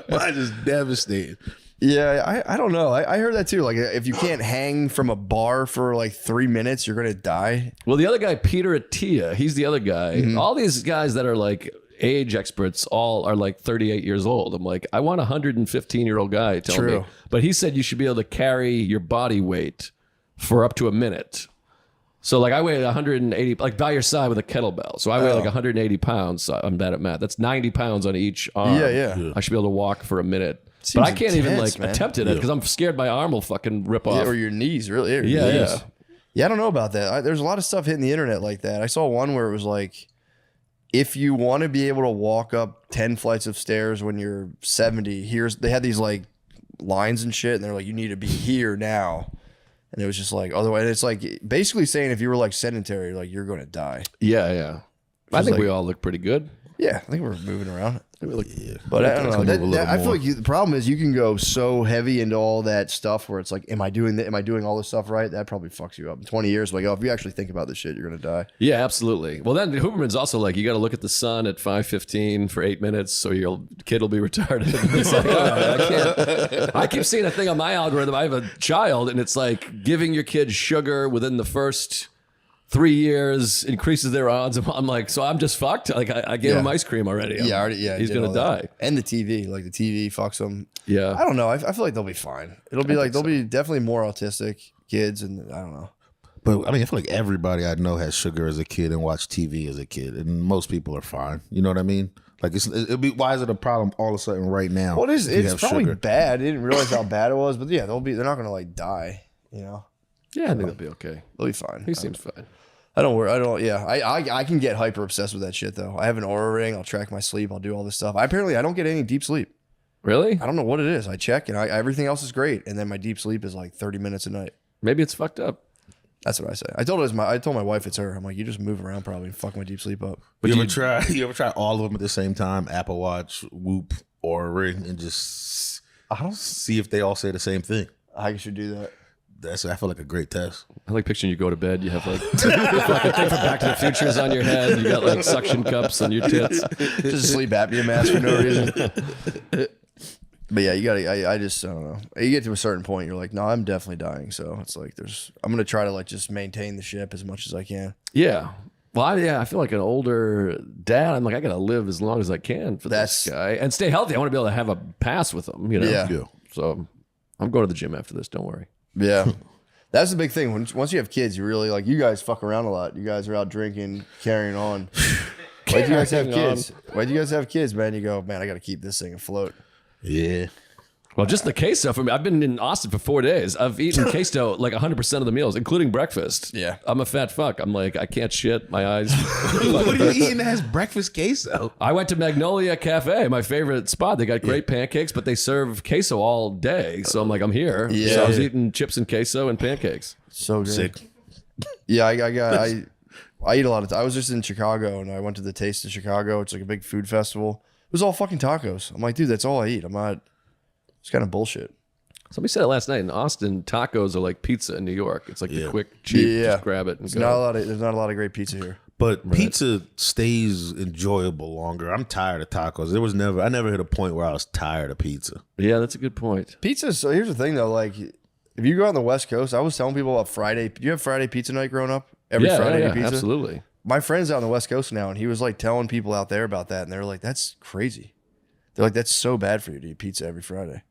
Mine is devastating. Yeah, I don't know. I heard that too. Like if you can't hang from a bar for like 3 minutes, you're gonna die. Well, the other guy, Peter Attia, he's the other guy. All these guys that are like age experts all are like 38 years old. I'm like, I want a 115-year-old guy telling me. But he said you should be able to carry your body weight for up to a minute. So like I weigh 180, like by your side with a kettlebell. So I weigh like 180 pounds. So I'm bad at math. That's 90 pounds on each arm. Yeah. I should be able to walk for a minute. But I can't even intense, like man. attempt it because I'm scared my arm will fucking rip off. Or your knees, really. Or your Yeah. knees. Yeah, I don't know about that. There's a lot of stuff hitting the internet like that. I saw one where it was like, if you want to be able to walk up 10 flights of stairs when you're 70, they had these like lines and shit, and they're like, you need to be here now. And it was just like, otherwise, it's like basically saying if you were like sedentary, like you're going to die. Yeah. I think we all look pretty good. Yeah, I think we're moving around. But I don't know. I feel like the problem is you can go so heavy into all that stuff where it's like, am I doing that? Am I doing all this stuff right? That probably fucks you up. In 20 years, like, if you actually think about this shit, you're gonna die. Yeah, absolutely. Well, then Huberman's also like, you got to look at the sun at 5:15 for 8 minutes, so your kid will be retarded. It's like, all right, I can't. I keep seeing a thing on my algorithm. I have a child, and it's like giving your kid sugar within the first 3 years increases their odds. I'm like, so I'm just fucked. Like I gave him ice cream already. He's gonna die. And the TV, like the TV fucks them. Yeah. I don't know. I feel like they'll be fine. It'll be like they'll be definitely more autistic kids, and I don't know. But I mean, I feel like everybody I know has sugar as a kid and watched TV as a kid, and most people are fine. You know what I mean? Like it'll be. Why is it a problem all of a sudden right now? Well, if you it's have probably sugar? bad. They didn't realize how bad it was, but yeah, they're not gonna like die. You know, Yeah, I think they'll be okay. they'll be fine. He seems fine. I don't worry. I don't. Yeah, I can get hyper obsessed with that shit though. I have an Aura ring. I'll track my sleep. I'll do all this stuff. I don't get any deep sleep. Really? I don't know what it is. I check and everything else is great, and then my deep sleep is like 30 minutes a night. Maybe it's fucked up. That's what I say. I told my wife it's her. I'm like, you just move around probably and fuck my deep sleep up. But you ever try all of them at the same time? Apple Watch, Whoop, or Ring, and just see if they all say the same thing. I should do that. I feel like a great test. I like picturing you go to bed. You have like the fucking thing from Back to the Futures on your head. You got like suction cups on your tits. Just a sleep apnea mask for no reason. But yeah, you gotta. I just don't know. You get to a certain point, you're like, no, I'm definitely dying. So it's like I'm gonna try to like just maintain the ship as much as I can. Yeah. Well, I feel like an older dad. I'm like, I gotta live as long as I can for this guy and stay healthy. I want to be able to have a pass with him. You know. Yeah. So I'm going to the gym after this. Don't worry. Yeah. That's the big thing. Once you have kids, you really like. You guys fuck around a lot. You guys are out drinking, carrying on. Why do you guys have kids? Why do you guys have kids, man? You go, man. I got to keep this thing afloat. Yeah. Well, just the queso for me. I've been in Austin for 4 days. I've eaten queso like 100% of the meals, including breakfast. Yeah. I'm a fat fuck. I'm like, I can't shit. My eyes. What are you eating that has breakfast queso? I went to Magnolia Cafe, my favorite spot. They got great pancakes, but they serve queso all day. So I'm like, I'm here. Yeah. So I was eating chips and queso and pancakes. So good. Sick. Yeah, I I eat a lot of. I was just in Chicago and I went to the Taste of Chicago. It's like a big food festival. It was all fucking tacos. I'm like, dude, that's all I eat. I'm not. It's kind of bullshit. Somebody said it last night in Austin. Tacos are like pizza in New York. It's like the quick, cheap. Just grab it and There's go. There's not a lot of great pizza here. But pizza stays enjoyable longer. I'm tired of tacos. I never hit a point where I was tired of pizza. Yeah, that's a good point. Pizza. So here's the thing though, like if you go on the West Coast, I was telling people about Friday. Do you have Friday pizza night growing up? Every Friday yeah, pizza? absolutely. My friend's out on the West Coast now, and he was like telling people out there about that, and they're like, "That's crazy." They're like, "That's so bad for you to eat pizza every Friday."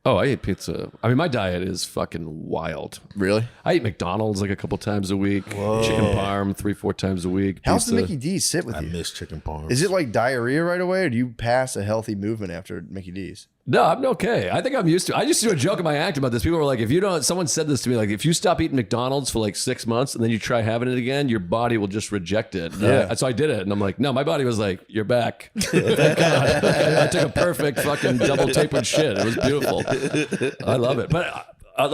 Oh, I eat pizza. I mean, my diet is fucking wild. Really? I eat McDonald's like a couple times a week. Chicken parm 3-4 times a week. How's pizza. the Mickey D's sit with I you? miss chicken parm. Is it like diarrhea right away, or do you pass a healthy movement after Mickey D's? No, I'm okay. I think I'm used to it. I used to do a joke in my act about this. People were like, if you don't, someone said this to me, like, if you stop eating McDonald's for like 6 months and then you try having it again, your body will just reject it. So I did it. And I'm like, no, my body was like, you're back. Thank God. I took a perfect fucking double tapered shit. It was beautiful. I love it. But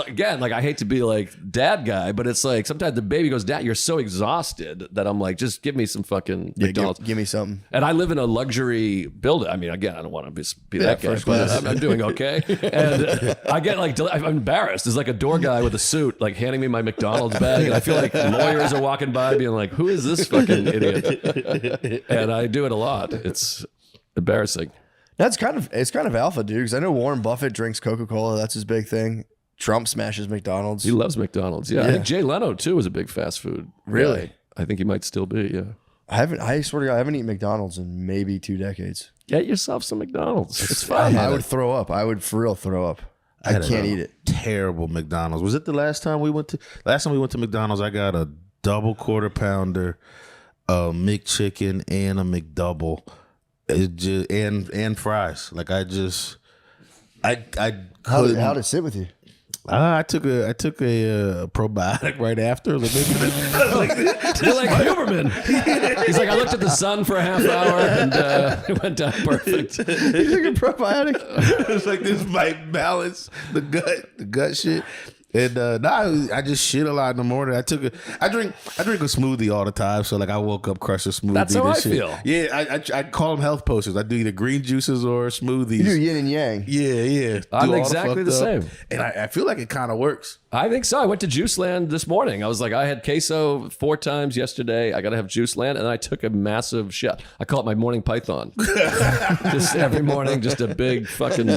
again, like, I hate to be like dad guy, but it's like sometimes the baby goes down. You're so exhausted that I'm like, just give me some fucking McDonald's. Give me something. And I live in a luxury building. I mean, again, I don't want to be that guy, but I'm doing okay. And I get like, I'm embarrassed. There's like a door guy with a suit, like handing me my McDonald's bag. And I feel like lawyers are walking by being like, who is this fucking idiot? And I do it a lot. It's embarrassing. It's kind of alpha, dude. Because I know Warren Buffett drinks Coca-Cola. That's his big thing. Trump smashes McDonald's. He loves McDonald's. Yeah. I think Jay Leno too was a big fast food. Really? guy. I think he might still be. Yeah. I swear to God, I haven't eaten McDonald's in maybe 2 decades. Get yourself some McDonald's. It's fun. I would throw up. I would for real throw up. I can't eat it. Terrible McDonald's. Was it the last time we went to McDonald's? I got a double quarter pounder, a McChicken, and a McDouble, and fries. Like I How did it sit with you? I took a probiotic right after. Like maybe You're like Huberman. He's like, I looked at the sun for a half hour and it went down perfect. You took a probiotic? it's like this might balance the gut shit. And I just shit a lot in the morning. I drink a smoothie all the time. So like I woke up, crushed a smoothie. That's how I shit. feel. Yeah, I call them health potions. I do either green juices or smoothies. You do yin and yang. Yeah. I'm Do all exactly the fucked up. same. And I feel like it kind of works. I think so. I went to Juice Land this morning. I was like, I had queso 4 times yesterday. I got to have Juice Land. And I took a massive shit. I call it my morning python. Just every morning, just a big fucking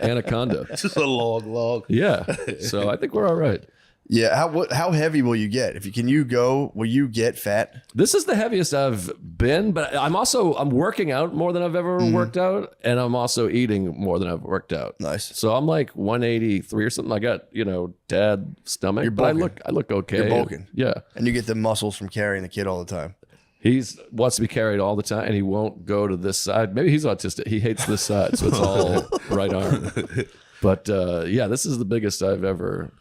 anaconda. Just a log. Yeah. So I think we're all right. Yeah. How heavy will you get? Will you get fat? This is the heaviest I've been, but I'm working out more than I've ever worked out. And I'm also eating more than I've worked out. Nice. So I'm like 183 or something. I got, dad stomach. You're but bulking. I look okay. You're bulking. Yeah. And you get the muscles from carrying the kid all the time. He wants to be carried all the time, and he won't go to this side. Maybe he's autistic. He hates this side, so it's all right arm. But this is the biggest I've ever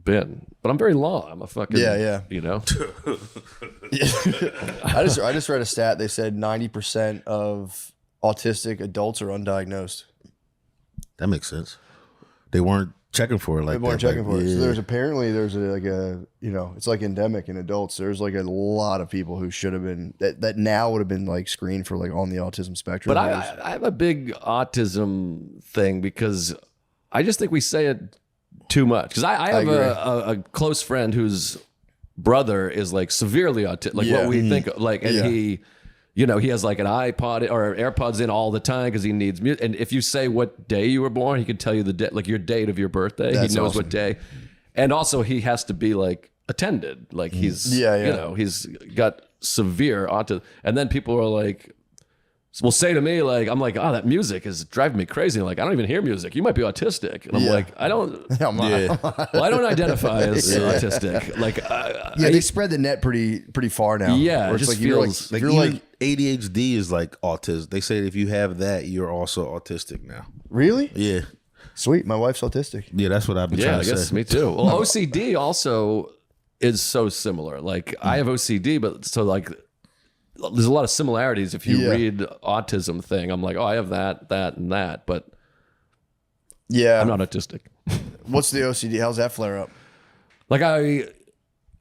been. But I'm very long. I'm a fucking Yeah. I just read a stat. They said 90% of autistic adults are undiagnosed. That makes sense. They weren't checking for it like that. They weren't checking for it. So Yeah. it's like endemic in adults. There's like a lot of people who should have been that now would have been like screened for like on the autism spectrum. But I have a big autism thing because I just think we say it too much. Because I have a close friend whose brother is like severely autistic, like what we think, like, and he, he has like an iPod or AirPods in all the time because he needs music. And if you say what day you were born, he can tell you the day, like your date of your birthday. That's he knows awesome. what day. And also he has to be like attended. Like he's, he's got severe autism. And then people are like, will say to me, like, I'm like, oh, that music is driving me crazy. Like, I don't even hear music. You might be autistic. And I'm like, I don't. Well, I don't identify as autistic. Like, they spread the net pretty far now. Yeah, where it it's just like you're feels like Like you're even like ADHD is like autism. They say if you have that, you're also autistic now. really Yeah. sweet. My wife's autistic. Yeah, that's what I've been yeah, trying I to guess say. me too. Well, OCD also is so similar. Like, I have OCD, but so like, there's a lot of similarities. If you read autism thing, I'm like, oh, I have that, and that, but Yeah. I'm not autistic. What's the OCD? How's that flare up? Like I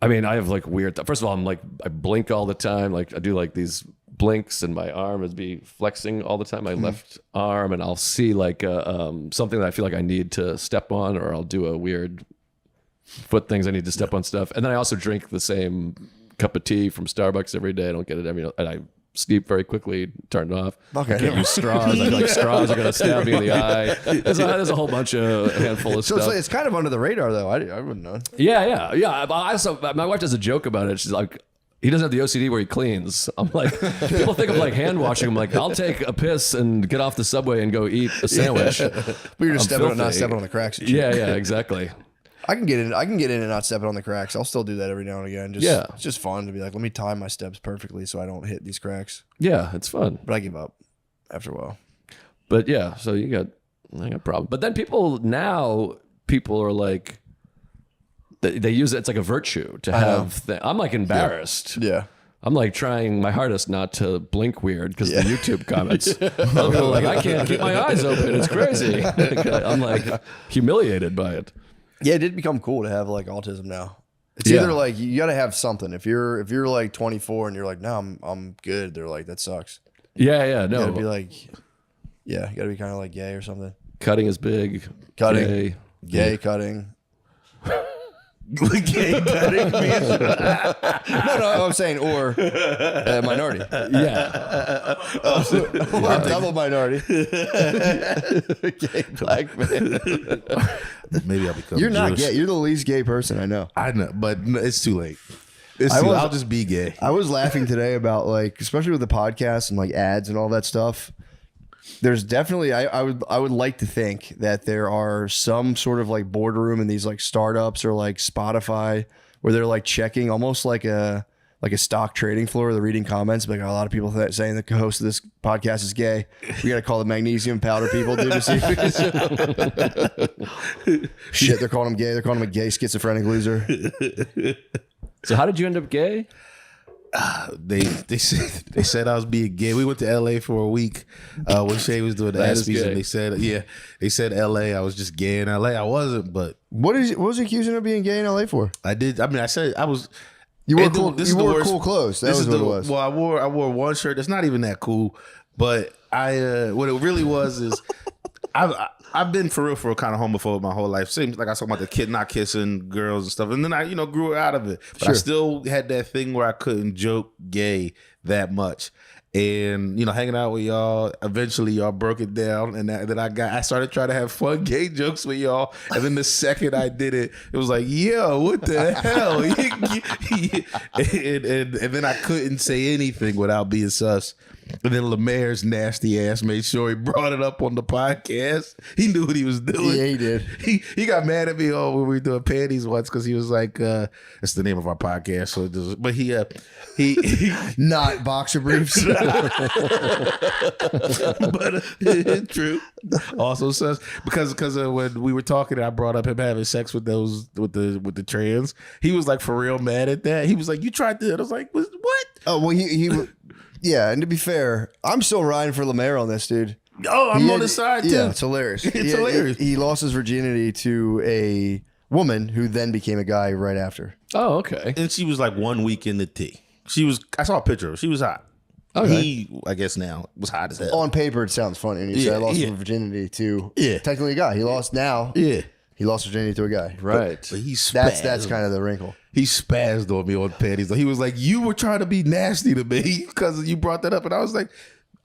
I mean, I have like weird. First of all, I'm like I blink all the time. Like I do like these blinks, and my arm is be flexing all the time. My left arm, and I'll see like something that I feel like I need to step on, or I'll do a weird foot things I need to step on stuff. And then I also drink the same cup of tea from Starbucks every day. I don't get it every, and I sleep very quickly, turn it off. Okay. I can't use straws. I feel like straws are going to stab me in the eye. There's a whole bunch of handful of So stuff. it's kind of under the radar, though. I wouldn't know. Yeah. I also, my wife does a joke about it. She's like, he doesn't have the OCD where he cleans. I'm like, people think of like hand washing. I'm like, I'll take a piss and get off the subway and go eat a sandwich. But you're just I'm not filthy. stepping on the cracks. And shit. Yeah, exactly. I can get in and not stepping on the cracks. I'll still do that every now and again. It's just fun to be like, let me time my steps perfectly so I don't hit these cracks. Yeah, it's fun. But I give up after a while. But yeah, so I got problems. But then people are like, they use it. It's like a virtue to have. I'm like embarrassed. Yeah. I'm like trying my hardest not to blink weird because of the YouTube comments. Other people are like, I can't keep my eyes open. It's crazy. I'm like humiliated by it. Yeah, it did become cool to have like autism now. It's either like you got to have something. If you're like 24 and you're like, no, I'm good. They're like, that sucks. Yeah, no. You got to be like, yeah, you got to be kind of like gay or something. Cutting is big. Cutting, gay cutting. Gay cutting. No, I'm saying or minority. Yeah. Or double minority. Gay black man. Maybe I'll become. You're not Jewish. gay. You're the least gay person I know. I know, but no, it's too late. I'll just be gay. I was laughing today about like, especially with the podcast and like ads and all that stuff. There's definitely I would like to think that there are some sort of like boardroom in these like startups or like Spotify where they're like checking almost like a stock trading floor. They're reading comments like a lot of people saying the host of this podcast is gay. We got to call the magnesium powder people, dude. To see shit, they're calling him gay. They're calling him a gay schizophrenic loser. So how did you end up gay? They said I was being gay. We went to LA for a week when Shay was doing the That is ESPYs, gay. and they said LA. I was just gay in LA. I wasn't, but What was he accusing of being gay in LA for? I did. I mean, I said I was. You wore And cool. this You is the wore worst- cool clothes. That this was is what the- it was. Well, I wore one shirt that's not even that cool, but what it really was is I've been for real kind of homophobic my whole life. Seems like I was talking about the kid not kissing girls and stuff, and then I grew out of it. But I still had that thing where I couldn't joke gay that much. And hanging out with y'all, eventually y'all broke it down, and then I started trying to have fun gay jokes with y'all. And then the second I did it, it was like, yo, what the hell? and then I couldn't say anything without being sus. And then Lemaire's nasty ass made sure he brought it up on the podcast. He knew what he was doing. Yeah, he did. He got mad at me when we were doing panties once because he was like, "That's the name of our podcast." So, but he Not boxer briefs. but true. Also says because when we were talking, I brought up him having sex with the trans. He was like for real mad at that. He was like, "You tried to?" I was like, "What?" Oh well, he yeah. And to be fair, I'm still riding for Lemaire on this, dude. Oh, I'm He on had- the side too. Yeah, it's hilarious. It's hilarious. He lost his virginity to a woman who then became a guy right after. Oh, okay. And she was like 1 week in the tea. I saw a picture of her. She was hot. Okay. He, I guess now, was hot as hell. On paper, it sounds funny. And you say I lost my virginity to technically a guy. He lost now. Yeah. He lost virginity to a guy. Right. But he spazzed. That's kind of the wrinkle. He spazzed on me on panties. He was like, "You were trying to be nasty to me because you brought that up," and I was like,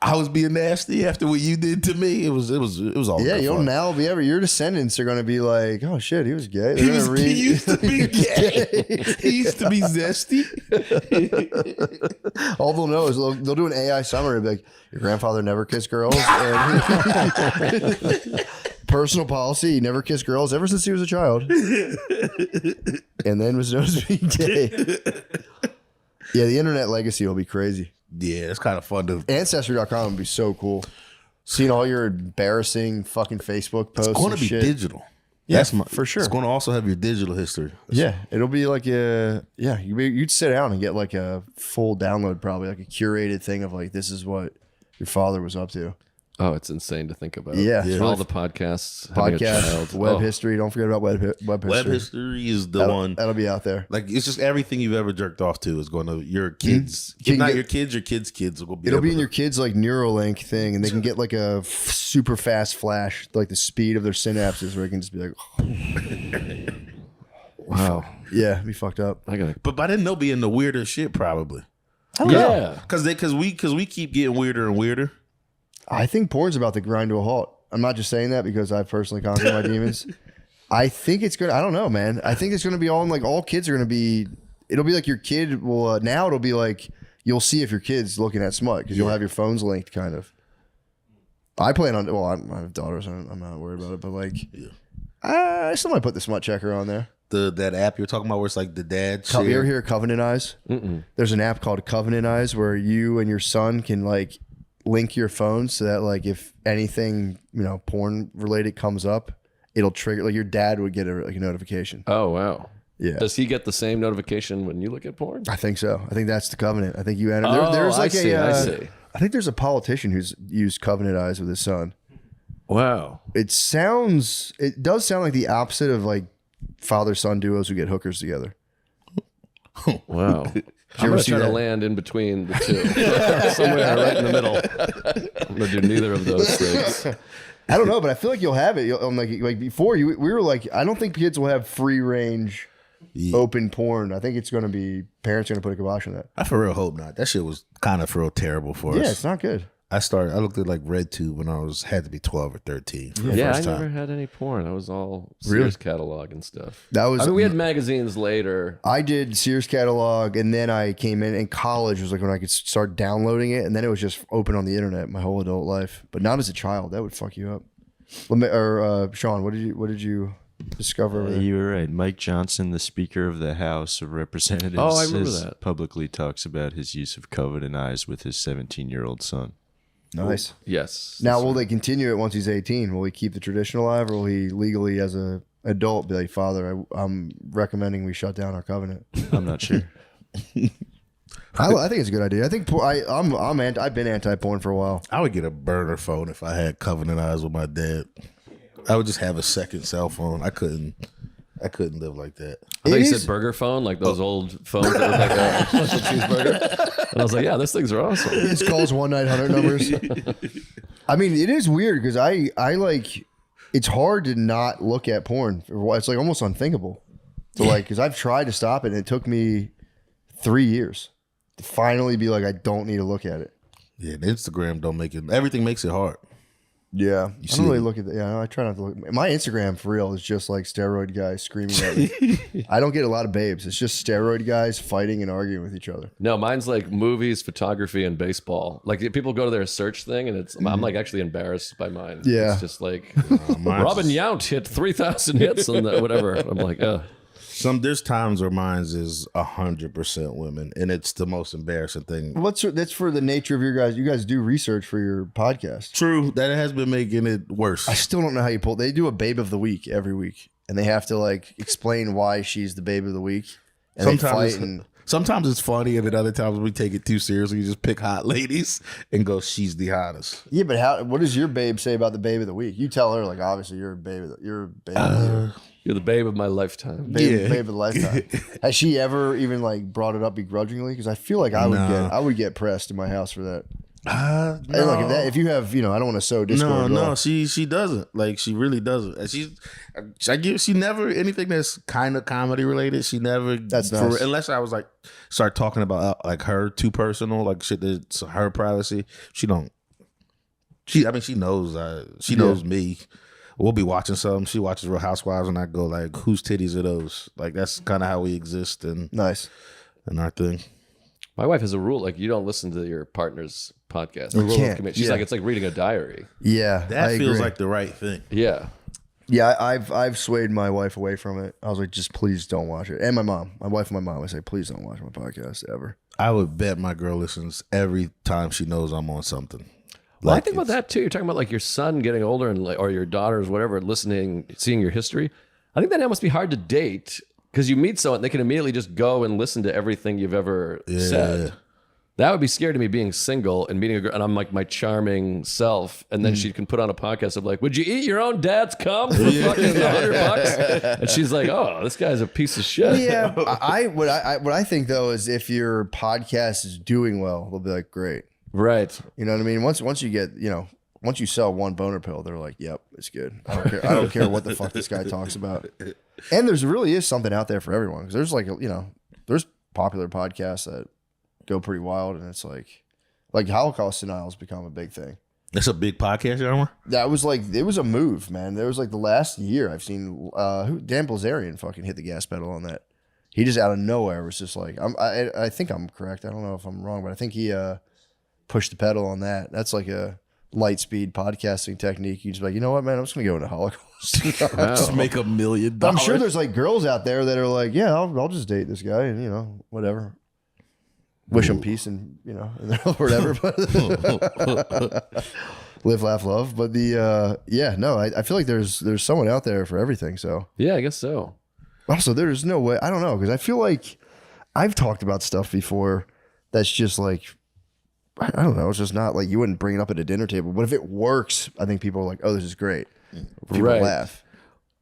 "I was being nasty after what you did to me." It was all Yeah, good you'll fun. now be your descendants are going to be like, oh shit, he was gay. They're He gonna used to be gay. He used to be zesty. All they'll know is they'll do an AI summary, be like, your grandfather never kissed girls. And personal policy, he never kissed girls ever since he was a child. And then was known as being gay. Yeah, the internet legacy will be crazy. Yeah, it's kind of fun to. Ancestry.com would be so cool. Seeing all your embarrassing fucking Facebook posts. It's going to and be shit. digital. Yeah, That's for sure. It's going to also have your digital history. Yeah, it'll be like you'd sit down and get like a full download, probably like a curated thing of like, this is what your father was up to. Oh, it's insane to think about. Yeah. All the podcasts, having a child. Web history. Don't forget about web history. Web history is the one. That'll be out there. Like it's just everything you've ever jerked off to is going to your kids. If not your kids, your kids' kids will be. It'll be in your kids' like Neuralink thing, and they can get like a super fast flash, like the speed of their synapses, where it can just be like, Wow. yeah, it'd be fucked up. But by then they'll be in the weirder shit probably. Yeah. Because we keep getting weirder and weirder. I think porn's about to grind to a halt. I'm not just saying that because I've personally conquered my demons. I think it's gonna. I don't know, man. I think it's gonna be all kids are gonna be. It'll be like your kid will. Now it'll be like you'll see if your kid's looking at smut because you'll have your phones linked, kind of. I plan on. Well, I have daughters. I'm not worried about it, but like, I still might put the smut checker on there. That app you're talking about where it's like the dad. You ever hear of Covenant Eyes? There's an app called Covenant Eyes where you and your son can like link your phones so that like if anything porn related comes up, it'll trigger. Like your dad would get a notification. Oh wow. Yeah. Does he get the same notification when you look at porn? I think so. I think that's the Covenant. I think you enter. Oh, There's like I see. I think there's a politician who's used Covenant Eyes with his son. Wow. It does sound like the opposite of like father-son duos who get hookers together. Wow. I'm going to try to land in between the two. Somewhere right in the middle. I'm going to do neither of those things. I don't know, but I feel like you'll have it. Like before, we were like, I don't think kids will have free range open porn. I think it's going to be parents are going to put a kibosh on that. I for real hope not. That shit was kind of for real terrible for us. Yeah, it's not good. I looked at like RedTube when I had to be 12 or 13. For the Yeah, I first time. never had any porn. I was all Sears catalog and stuff. That was. I mean, we had magazines later. I did Sears catalog, and then I came in college was like when I could start downloading it, and then it was just open on the internet my whole adult life. But not as a child. That would fuck you up. Sean, what did you discover? Over there? You were right. Mike Johnson, the Speaker of the House of Representatives, I remember that. publicly talks about his use of Covenant Eyes with his 17-year-old son. Nice. Yes. Now, will they continue it once he's 18? Will he keep the tradition alive, or will he legally, as an adult, be like, Father, I'm recommending we shut down our covenant? I'm not sure. I think it's a good idea. I think I've been anti-porn for a while. I would get a burner phone if I had Covenant Eyes with my dad. I would just have a second cell phone. I couldn't live like that. I thought you said burger phone, like those old phones that look like a special cheeseburger. And I was like, yeah, those things are awesome. He just calls 1-900 numbers. I mean, it is weird because I like, it's hard to not look at porn. It's like almost unthinkable. So like, because I've tried to stop it and it took me 3 years to finally be like, I don't need to look at it. Yeah, Instagram don't make it. Everything makes it hard. Yeah, I don't really look at that. Yeah, I try not to look. My Instagram for real is just like steroid guys screaming at me. I don't get a lot of babes. It's just steroid guys fighting and arguing with each other. No, mine's like movies, photography, and baseball. Like people go to their search thing, and I'm like actually embarrassed by mine. Yeah. It's just like Robin Yount hit 3,000 hits and whatever. I'm like, There's times where mine's is 100% women, and it's the most embarrassing thing. That's for the nature of your guys. You guys do research for your podcast. True, that has been making it worse. I still don't know how you pull. They do a babe of the week every week, and they have to like explain why she's the babe of the week. And Sometimes it's funny, and then other times we take it too seriously. You just pick hot ladies and go, "She's the hottest." Yeah, but what does your babe say about the babe of the week? You tell her like, obviously you're a babe. You're a babe. Of the year. you're the babe of my lifetime. Babe of the lifetime. Has she ever even like brought it up begrudgingly? Because I feel like I would get pressed in my house for that. No. And like if you have, I don't want to sow discord. No, she doesn't. Like she really doesn't. And she never anything that's kind of comedy related. She never. That's nice. Unless I was like start talking about like her too personal, like shit that's her privacy. She don't. She knows. She knows me. We'll be watching something. She watches Real Housewives, and I go like, "Whose titties are those?" Like that's kind of how we exist and Nice. and our thing. My wife has a rule like you don't listen to your partner's podcast. You A rule of can't. commitment. She's Yeah. like it's like reading a diary. Yeah, That I feels agree. like the right thing. Yeah. Yeah, I've swayed my wife away from it. I was like, just please don't watch it. And my wife and my mom, I say, please don't watch my podcast ever. I would bet my girl listens every time she knows I'm on something. Well, I Like think about it's- that too. You're talking about like your son getting older and like, or your daughters, whatever, listening, seeing your history. I think that now must be hard to date because you meet someone, they can immediately just go and listen to everything you've ever said. That would be scary to me, being single and meeting a girl, and I'm like my charming self, and then she can put on a podcast of like, would you eat your own dad's cum for fucking $100? And she's like, oh, this guy's a piece of shit. Yeah, what I think though is if your podcast is doing well, they'll be like, great. Right. You know what I mean? Once you get, once you sell one boner pill, they're like, yep, it's good. I don't care. I don't care what the fuck this guy talks about. And there's really is something out there for everyone, because there's like, there's popular podcasts that go pretty wild, and it's like Holocaust denial has become a big thing. That's a big podcast, Omar. That was like, it was a move, man. There was like the last year I've seen Dan Bilzerian fucking hit the gas pedal on that. He just out of nowhere was just like, I think I'm correct. I don't know if I'm wrong, but I think he pushed the pedal on that. That's like a light speed podcasting technique. You just like, you know what, man, I'm just gonna go into Holocaust. Just make $1 million. I'm sure there's like girls out there that are like, yeah, I'll just date this guy, and whatever. Wish him peace and whatever. Live, laugh, love. But I feel like there's someone out there for everything. So Yeah, I guess so. also there's no way, I don't know, because I feel like I've talked about stuff before that's just like, I don't know, it's just not like, you wouldn't bring it up at a dinner table. But if it works, I think people are like, oh, this is great. People Right. laugh.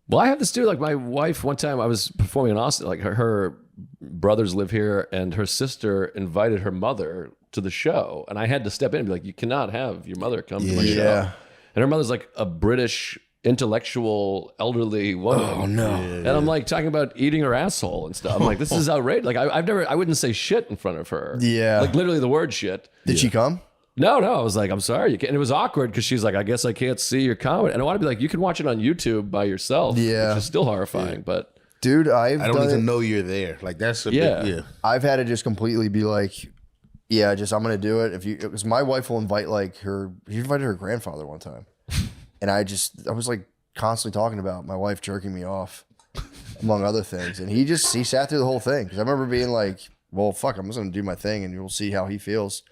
Well, I had this dude, like my wife, one time I was performing in Austin, like her brothers live here, and her sister invited her mother to the show. And I had to step in and be like, you cannot have your mother come to my show. And her mother's like a British intellectual elderly woman. Oh no. And I'm like talking about eating her asshole and stuff. I'm like, this is outrageous. Like I wouldn't say shit in front of her. Yeah. Like literally the word shit. Did she come? No. I was like, I'm sorry. You can't. And it was awkward because she's like, I guess I can't see your comedy. And I want to be like, you can watch it on YouTube by yourself. Yeah. Which is still horrifying, but. Dude, I don't even know you're there. Like that's a big, I've had to just completely be like, yeah, I'm gonna do it. Because my wife will invite she invited her grandfather one time, and I was like constantly talking about my wife jerking me off, among other things, and he sat through the whole thing. Because I remember being like, well, fuck, I'm just gonna do my thing, and we'll see how he feels.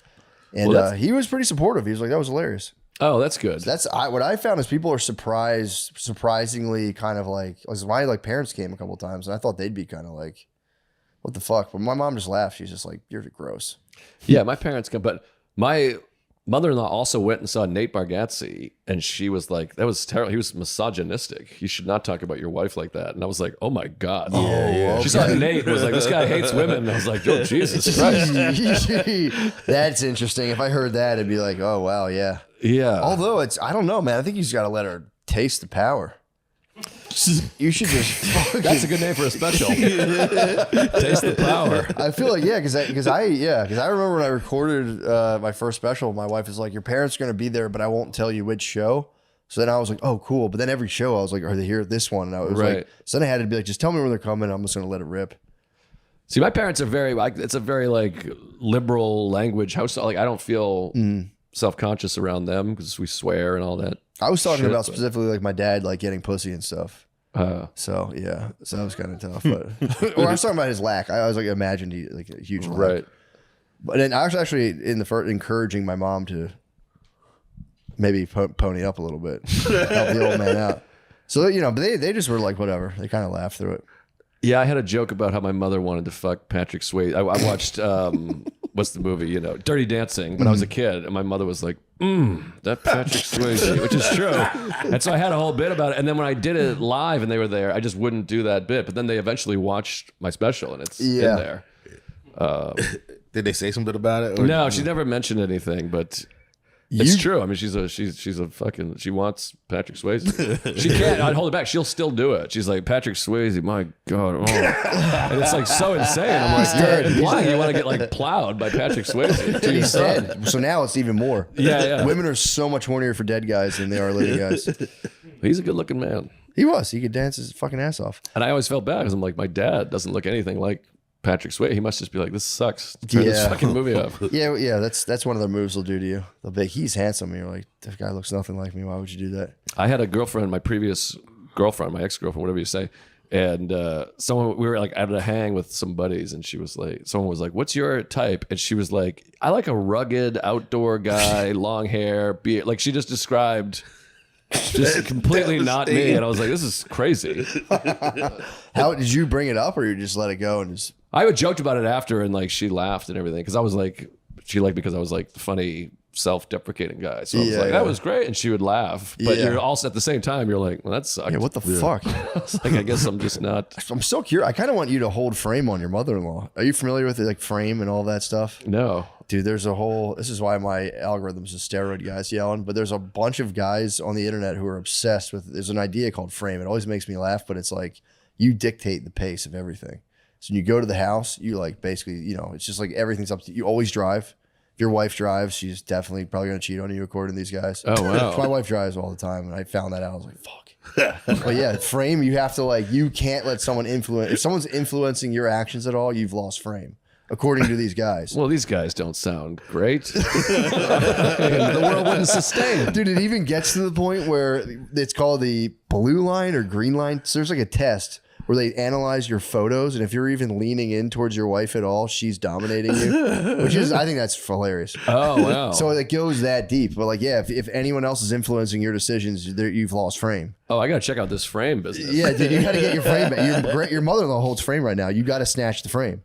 And he was pretty supportive. He was like, that was hilarious. Oh, that's good. So what I found is people are surprisingly kind of like my parents came a couple of times, and I thought they'd be kind of like, what the fuck? But my mom just laughed. She's just like, you're gross. Yeah, my parents come, but my mother-in-law also went and saw Nate Bargatze, and she was like, that was terrible. He was misogynistic. You should not talk about your wife like that. And I was like, oh my God. Yeah. She saw Nate and was like, this guy hates women. And I was like, oh, Jesus Christ. That's interesting. If I heard that, it'd be like, oh, wow, yeah. Yeah. Although I don't know, man. I think you just got to let her taste the power. You should just. That's a good name for a special. Taste the power. I feel like because I remember when I recorded my first special, my wife was like, "Your parents are going to be there, but I won't tell you which show." So then I was like, "Oh, cool." But then every show I was like, "Are they here at this one?" And I was like, so then I had to be like, "Just tell me when they're coming. I'm just going to let it rip." See, my parents are very like, it's a very like liberal language house. Like I don't feel self-conscious around them because we swear and all that. I was talking about specifically like my dad like getting pussy and stuff. So yeah, so that was kind of tough. But or I was talking about his lack. I was like, imagined he like a huge lack. Right. But then I was actually in the first encouraging my mom to maybe pony up a little bit, help the old man out. So but they just were like whatever. They kind of laughed through it. Yeah, I had a joke about how my mother wanted to fuck Patrick Swayze. I watched what's the movie? Dirty Dancing when I was a kid, and my mother was like, that Patrick Swayze, which is true. And so I had a whole bit about it. And then when I did it live and they were there, I just wouldn't do that bit. But then they eventually watched my special, and it's in there. Did they say something about it? Or? No, she never mentioned anything, but. It's true. I mean, she's a fucking. She wants Patrick Swayze. She can't. I'd hold it back. She'll still do it. She's like, Patrick Swayze. My God. Oh. And it's like so insane. I'm like, you're implying you want to get like plowed by Patrick Swayze. He's dead. So now it's even more. Yeah. Women are so much hornier for dead guys than they are living guys. He's a good looking man. He was. He could dance his fucking ass off. And I always felt bad because I'm like, my dad doesn't look anything like Patrick Swayze. He must just be like, this sucks. Turn this fucking movie off. Yeah. That's one of the moves they'll do to you. They'll be like, he's handsome. And you're like, that guy looks nothing like me. Why would you do that? I had a girlfriend, my previous girlfriend, my ex-girlfriend, whatever you say. And we were like at a hang with some buddies, and she was like, someone was like, what's your type? And she was like, I like a rugged outdoor guy, long hair, beard. Like she just described just completely not me. And I was like, this is crazy. How did you bring it up, or you just let it go and just? I joked about it after, and like she laughed and everything because I was like, she liked me because I was like the funny, self-deprecating guy. So I was like, Yeah. that was great, and she would laugh. But Yeah. you're also at the same time, you're like, well, that sucked. Yeah, what the fuck? It's like, I guess I'm just not. I'm so curious. I kind of want you to hold Frame on your mother-in-law. Are you familiar with it, like Frame and all that stuff? No. Dude, there's a whole. This is why my algorithm's a steroid guys yelling. But there's a bunch of guys on the internet who are obsessed with. There's an idea called Frame. It always makes me laugh, but it's like you dictate the pace of everything. So when you go to the house, you like basically, it's just like everything's up to you. You always drive. If your wife drives, she's definitely probably gonna cheat on you, according to these guys. Oh, wow. My wife drives all the time, and I found that out. I was like, fuck. But yeah, Frame. You have to you can't let someone influence. If someone's influencing your actions at all, you've lost Frame. According to these guys. Well, these guys don't sound great. The world wouldn't sustain. Dude, it even gets to the point where it's called the blue line or green line. So there's like a test where they analyze your photos, and if you're even leaning in towards your wife at all, she's dominating you. Which is, I think that's hilarious. Oh, wow. So it goes that deep. But if anyone else is influencing your decisions, you've lost Frame. Oh, I got to check out this Frame business. Yeah, dude, you got to get your Frame back. Your mother-in-law holds Frame right now. You got to snatch the Frame.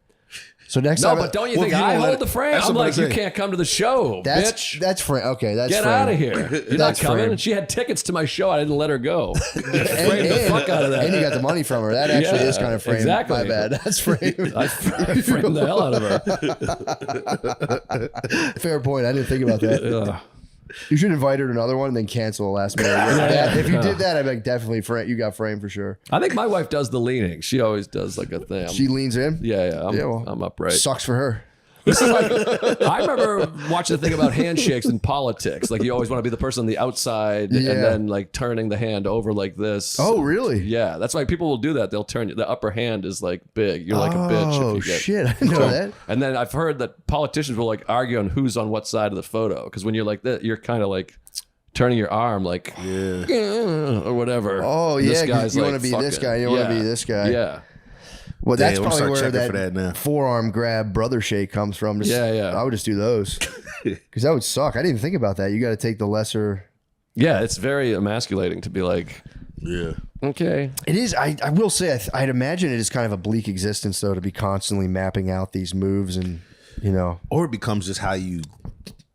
So next No, time, but don't you Well, think if you I don't let hold it- the Frame? that's I'm what I'm like, you saying. can't come to the show, bitch. that's Frame. Okay, that's Get Frame. out of here. You're not That's coming. Frame. And she had tickets to my show. I didn't let her go. Framed And, the fuck out of that. and you got the money from her. That actually Yeah, is kind of Frame. exactly. My bad. That's Frame. I framed the hell out of her. Fair point. I didn't think about that. Ugh. You should invite her to another one and then cancel the last minute. If you did that, I'd be like, definitely Frame. You got Frame for sure. I think my wife does the leaning. She always does like a thing. She leans in. yeah. well, I'm upright. Sucks for her. This is like, I remember watching the thing about handshakes in politics. Like you always want to be the person on the outside Yeah. and then like turning the hand over like this. Oh, really? Yeah, that's why people will do that. They'll turn the upper hand is like big. You're like a bitch. Oh, If you get, shit. I didn't know that. And then I've heard that politicians will like argue on who's on what side of the photo because when you're like that, you're kind of like turning your arm like or whatever. Oh, And this yeah. 'Cause guy's you like, want to be fuck this it. guy. You want to be this guy. Yeah. Well, that's Damn, I'm probably start where checking for that now. forearm grab brother shake comes from. Yeah. I would just do those. Because that would suck. I didn't even think about that. You got to take the lesser. Yeah, it's very emasculating to be like, Yeah. okay. It is. I will say, I'd imagine it is kind of a bleak existence, though, to be constantly mapping out these moves and, Or it becomes just how you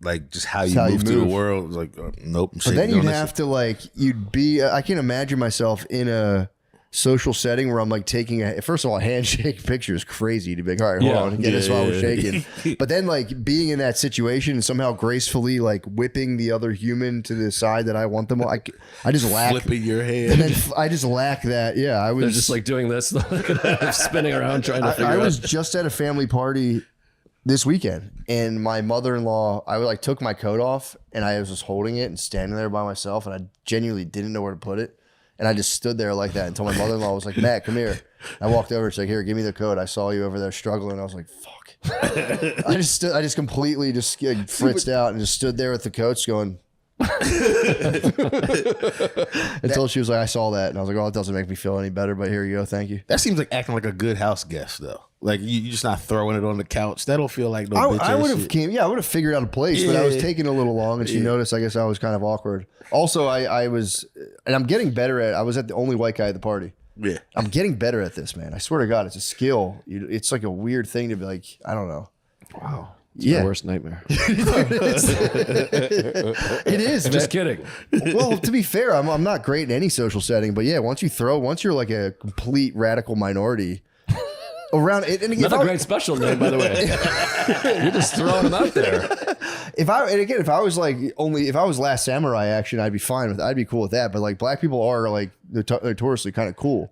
move through the world. It's like, nope. I'm But then you'd have to you'd be. I can imagine myself in a social setting where I'm like taking first of all, a handshake picture is crazy to be like, all right, hold on, get this while I was shaking. But then being in that situation and somehow gracefully whipping the other human to the side that I want them. I just lack. flipping your head. And then I just lack that. Yeah, I was They're just like doing this, spinning around trying to figure I out. was just at a family party this weekend, and my mother-in-law, I took my coat off, and I was just holding it and standing there by myself, and I genuinely didn't know where to put it, and I just stood there like that until my mother-in-law was like, "Matt, come here." I walked over, she's like, "Here, give me the coat. I saw you over there struggling." I was like, "Fuck." I just completely just fritzed out and just stood there with the coats going. Until she was like, "I saw that," and I was like, "Oh, it doesn't make me feel any better, but here you go, thank you." That seems like acting like a good house guest, though. Like you're just not throwing it on the couch. That don't feel like no bitch. I would have shit. I would have figured out a place, but I was Yeah. taking a little long, and she noticed. I guess I was kind of awkward. Also, I was, and I'm getting better at. I was at the only white guy at the party. Yeah. I'm getting better at this, man. I swear to God, it's a skill. It's like a weird thing to be like. I don't know. Wow. It's Yeah. my worst nightmare. It is. Just kidding. Well, to be fair, I'm not great in any social setting, but yeah, once you're like a complete radical minority around it, and if Another I- great special name, by the way. You're just throwing them out there. if I was Last Samurai action, I'd be fine with. I'd be cool with that. But like black people are like notoriously kind of cool,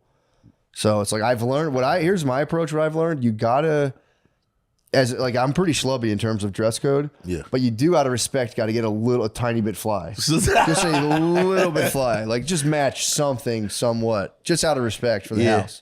so it's like I've learned here's my approach. What I've learned, you gotta. I'm pretty schlubby in terms of dress code. Yeah. But you do out of respect got to get a tiny bit fly. Just a little bit fly. Like just match something somewhat. Just out of respect for the Yeah. house.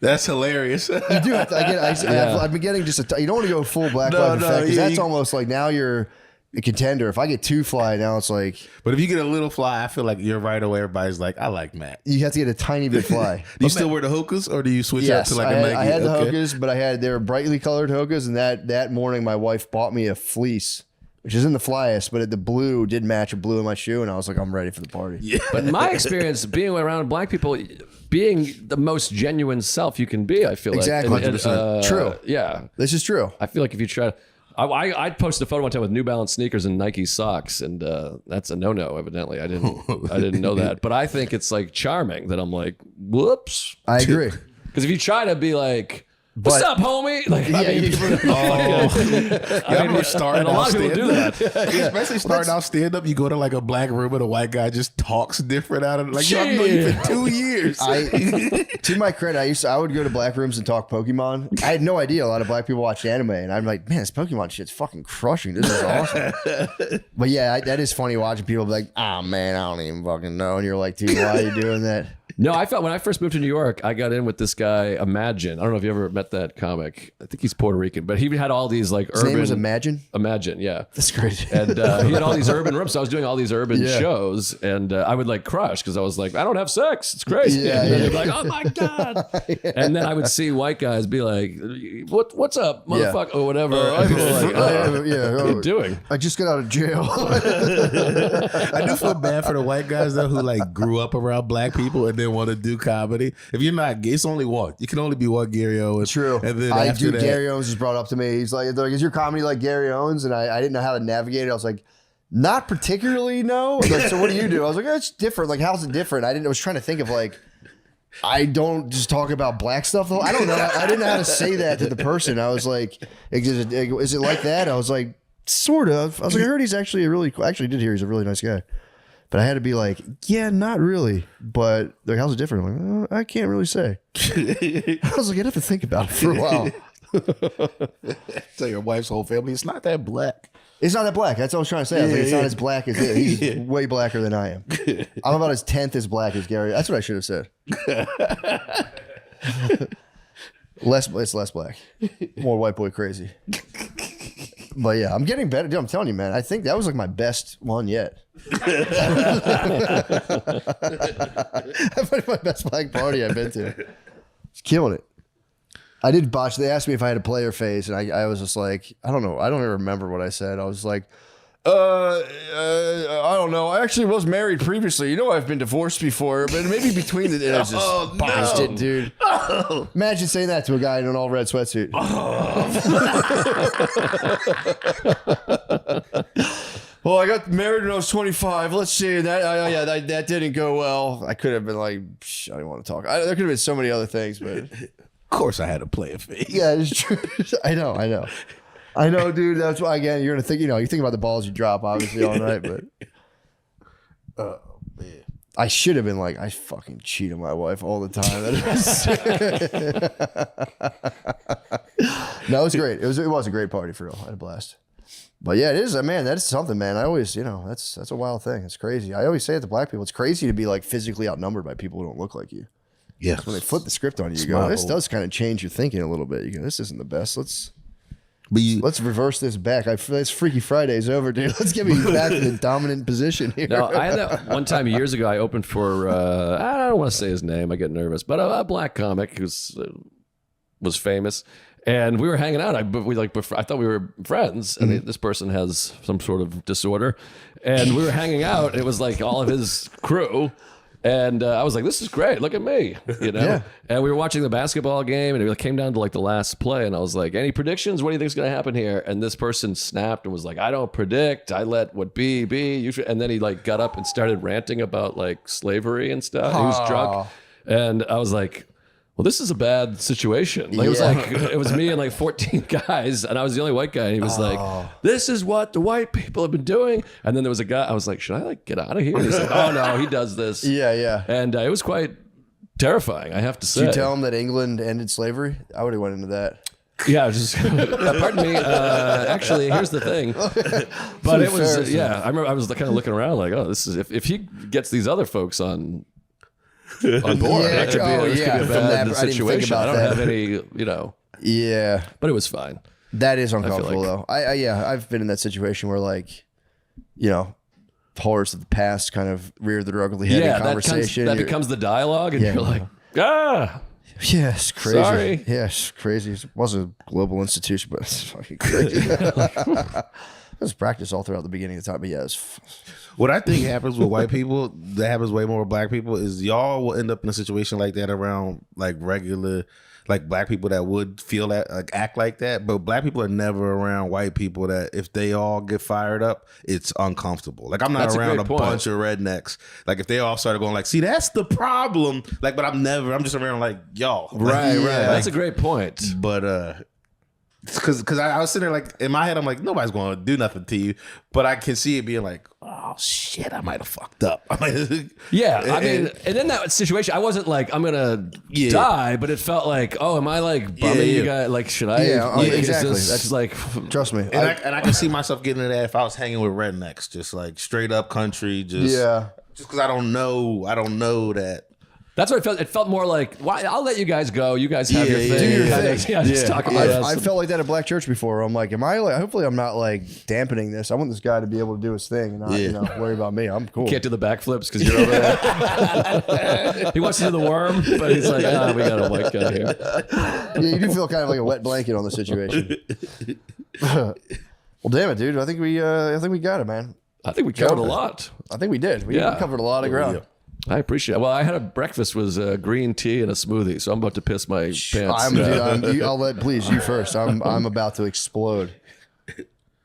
That's hilarious. You do have to. I've been getting just you don't want to go full black life effect because that's almost like now you're a contender. If I get too fly, now it's like But if you get a little fly, I feel like you're right away. Everybody's like, I like Matt. you have to get a tiny bit fly. Do you still wear the hokas or do you switch Yes, up to like I a had, Nike? I had the Okay. hokas, but they were brightly colored hokas, and that morning my wife bought me a fleece, which is in the flyest, but the blue did match a blue in my shoe, and I was like, I'm ready for the party. Yeah. But in my experience, being around black people, being the most genuine self you can be, I feel Exactly. like. 100%. True. Yeah. This is true. I feel like if you try to, I posted a photo one time with New Balance sneakers and Nike socks, and that's a no-no. Evidently, I didn't know that, but I think it's like charming that I'm like, whoops. I agree. Because if you try to be like, "What's up, homie?" Like, I'm gonna start. and a lot of people do that. Especially starting out stand up, you go to like a black room and a white guy just talks different out of it. Like, yo, I've known you for 2 years. To my credit, I would go to black rooms and talk Pokemon. I had no idea a lot of black people watched anime, and I'm like, man, this Pokemon shit's fucking crushing. This is awesome. But yeah, that is funny watching people be like, oh man, I don't even fucking know. And you're like, dude, why are you doing that? No, I felt when I first moved to New York, I got in with this guy, Imagine. I don't know if you ever met that comic. I think he's Puerto Rican, but he had all these like His urban. name was Imagine? Imagine, yeah. That's crazy. And he had all these urban rooms. So I was doing all these urban shows, and I would like crush because I was like, I don't have sex. It's crazy. Yeah, and then yeah. they'd be like, oh my God. And then I would see white guys be like, what's up, motherfucker, or whatever. And people were like, what are you doing? I just got out of jail. I do feel bad for the white guys though who like grew up around black people and then want to do comedy. If you're not gay, it's only one. You can only be one Gary Owens. True. And then after that, Gary Owens just brought up to me. He's like, is your comedy like Gary Owens? And I didn't know how to navigate it. I was like, not particularly, no. Like, so what do you do? I was like, it's different. Like, how's it different? I was trying to think of like, I don't just talk about black stuff though. I don't know. I didn't know how to say that to the person. I was like, is it like that? I was like, sort of. I was like, I heard he's actually actually did hear he's a really nice guy. But I had to be like, yeah, not really. But like, how's it different? I'm like, I can't really say. I was like, I'd have to think about it for a while. tell your wife's whole family, it's not that black. It's not that black. That's what I was trying to say. I was like, it's not as black as it. He's way blacker than I am. I'm about as 10th as black as Gary. That's what I should have said. It's less black. More white boy crazy. But yeah, I'm getting better. Dude, I'm telling you, man. I think that was like my best one yet. That's my best black party I've been to. It's killing it. I did botch. They asked me if I had a player face, and I was just like, I don't know. I don't even remember what I said. I was like, I don't know. I actually was married previously. You know, I've been divorced before, but maybe between the. And I just botched it, dude. Imagine saying that to a guy in an all red sweatsuit. Well, I got married when I was 25. Let's see. That didn't go well. I could have been like, I don't want to talk. There could have been so many other things, but Of course I had to play a face. yeah, it's true. I know, dude. That's why, again, you're gonna think. You think about the balls you drop, obviously, all night. But Oh man. I should have been like, I fucking cheat on my wife all the time. No, it was great. It was a great party for real. I had a blast. But yeah, it is, man. That's something, man. I always, that's a wild thing. It's crazy. I always say it to black people. It's crazy to be like physically outnumbered by people who don't look like you. Yeah. When they flip the script on you, you go, this does kind of change your thinking a little bit. You go, this isn't the best. Let's reverse this back. It's Freaky Friday's over, dude. Let's get me back to the dominant position here. No, I had that one time years ago. I opened for I don't want to say his name. I get nervous, but a black comic who was famous, and we were hanging out. I thought we were friends, and this person has some sort of disorder, and we were hanging out. It was like all of his crew. And I was like, this is great. Look at me, Yeah. And we were watching the basketball game, and it came down to like the last play. And I was like, any predictions? What do you think is going to happen here? And this person snapped and was like, I don't predict. I let what be. And then he like got up and started ranting about like slavery and stuff. He was drunk. And I was like, well, this is a bad situation. Like, it was me and like 14 guys, and I was the only white guy. And he was like, this is what the white people have been doing. And then there was a guy, I was like, should I like get out of here? And he's like, oh no, he does this. Yeah. And it was quite terrifying, I have to say. Did you tell him that England ended slavery? I would have went into that. Yeah, I was just pardon me. Actually, here's the thing. But it was I remember I was kind of looking around like, oh, this is if he gets these other folks on board, that could be a bad situation. I don't have any, Yeah, but it was fine. that is uncomfortable like- though. I've been in that situation where like, horrors of the past kind of rear their ugly head in conversation. That becomes the dialogue, and Yeah. you're like, Yeah, it's crazy. Sorry. Yeah, it's crazy. It was a global institution, but it's fucking crazy. It was practice all throughout the beginning of the time, but yeah, it's What I think happens with white people that happens way more with black people is y'all will end up in a situation like that around like regular like black people that would feel that, like act like that. But black people are never around white people that if they all get fired up, it's uncomfortable. Like I'm not That's a around great a point. bunch of rednecks. Like if they all started going like, see, that's the problem. Like, but I'm just around like y'all. Right, Like, right. That's a great point. But because I was sitting there like in my head, I'm like, nobody's going to do nothing to you. But I can see it being like, oh shit, I might have fucked up. Yeah, I mean, and in that situation, I wasn't like, I'm gonna die, but it felt like, oh, am I like bumming you guys? Like, should I? Yeah, is exactly. this, That's like, Trust me. And I can see myself getting into that if I was hanging with rednecks, just like straight up country, just because I don't know that. that's what it felt. It felt more like, why? I'll let you guys go. You guys have your thing. Do your Kinda- thing. Yeah, just talk about us. I felt like that at Black Church before. I'm like, am I like? Hopefully, I'm not like dampening this. I want this guy to be able to do his thing and not, worry about me. I'm cool. Can't do the backflips because you're over there. He wants to do the worm, but he's like, we got a white guy here. Yeah, you do feel kind of like a wet blanket on the situation. Well, damn it, dude. I think we got it, man. I think we covered a lot. I think we did. We Yeah. covered a lot of ground. I appreciate it. Well, I had a breakfast was green tea and a smoothie, so I'm about to piss my pants. I'll let please you first. I'm about to explode.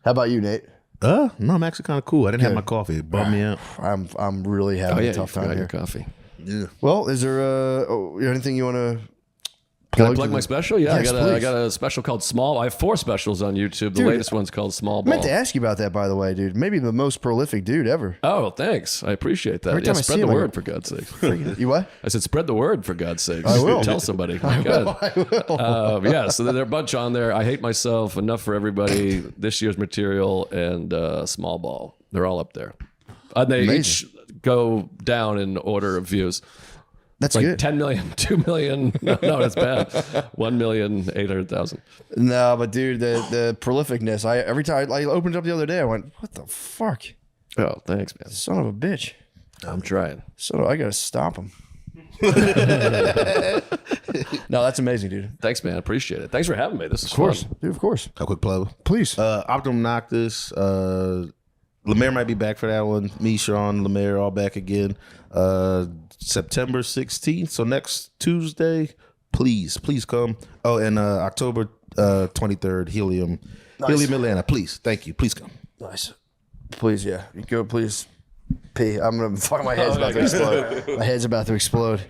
How about you, Nate? No, I'm actually kind of cool. I didn't have my coffee. It bummed me out. I'm really having a tough time your here. coffee. Well, is there anything you want to? Can I plug my special? Yeah, Yes, I please. got a special called Small. I have 4 specials on YouTube. The Dude, latest one's called Small I Ball. meant to ask you about that, by the way, dude. Maybe the most prolific dude ever. Oh, thanks. I appreciate that. Every Yeah, time I spread see the him, I word go, for God's sake. You what? I said, spread the word for God's sake. I will. Tell somebody. My God. I will. Yeah, so there are a bunch on there. I Hate Myself, Enough for Everybody, This Year's Material, and Small Ball. They're all up there. And they each go down in order of views. That's Like good. 10 million, 2 million. No, that's bad. 1,800,000. No, but dude, the prolificness. Every time I opened it up the other day, I went, "What the fuck, Oh, thanks, man. son of a bitch!" I'm trying. So I gotta stop him. No, that's amazing, dude. Thanks, man. Appreciate it. Thanks for having me. This is Of course, fun. dude. Of course. A quick plug. Please. Optimum Noctis. Lemaire might be back for that one. Me, Sean, Lemaire, all back again. September 16th. So next Tuesday, please come. Oh, and October 23rd, Helium Atlanta. Please, thank you. Please come. Nice. Please, yeah. You go, please. Pee. I'm gonna. Fuck. My head's about to explode. My head's about to explode.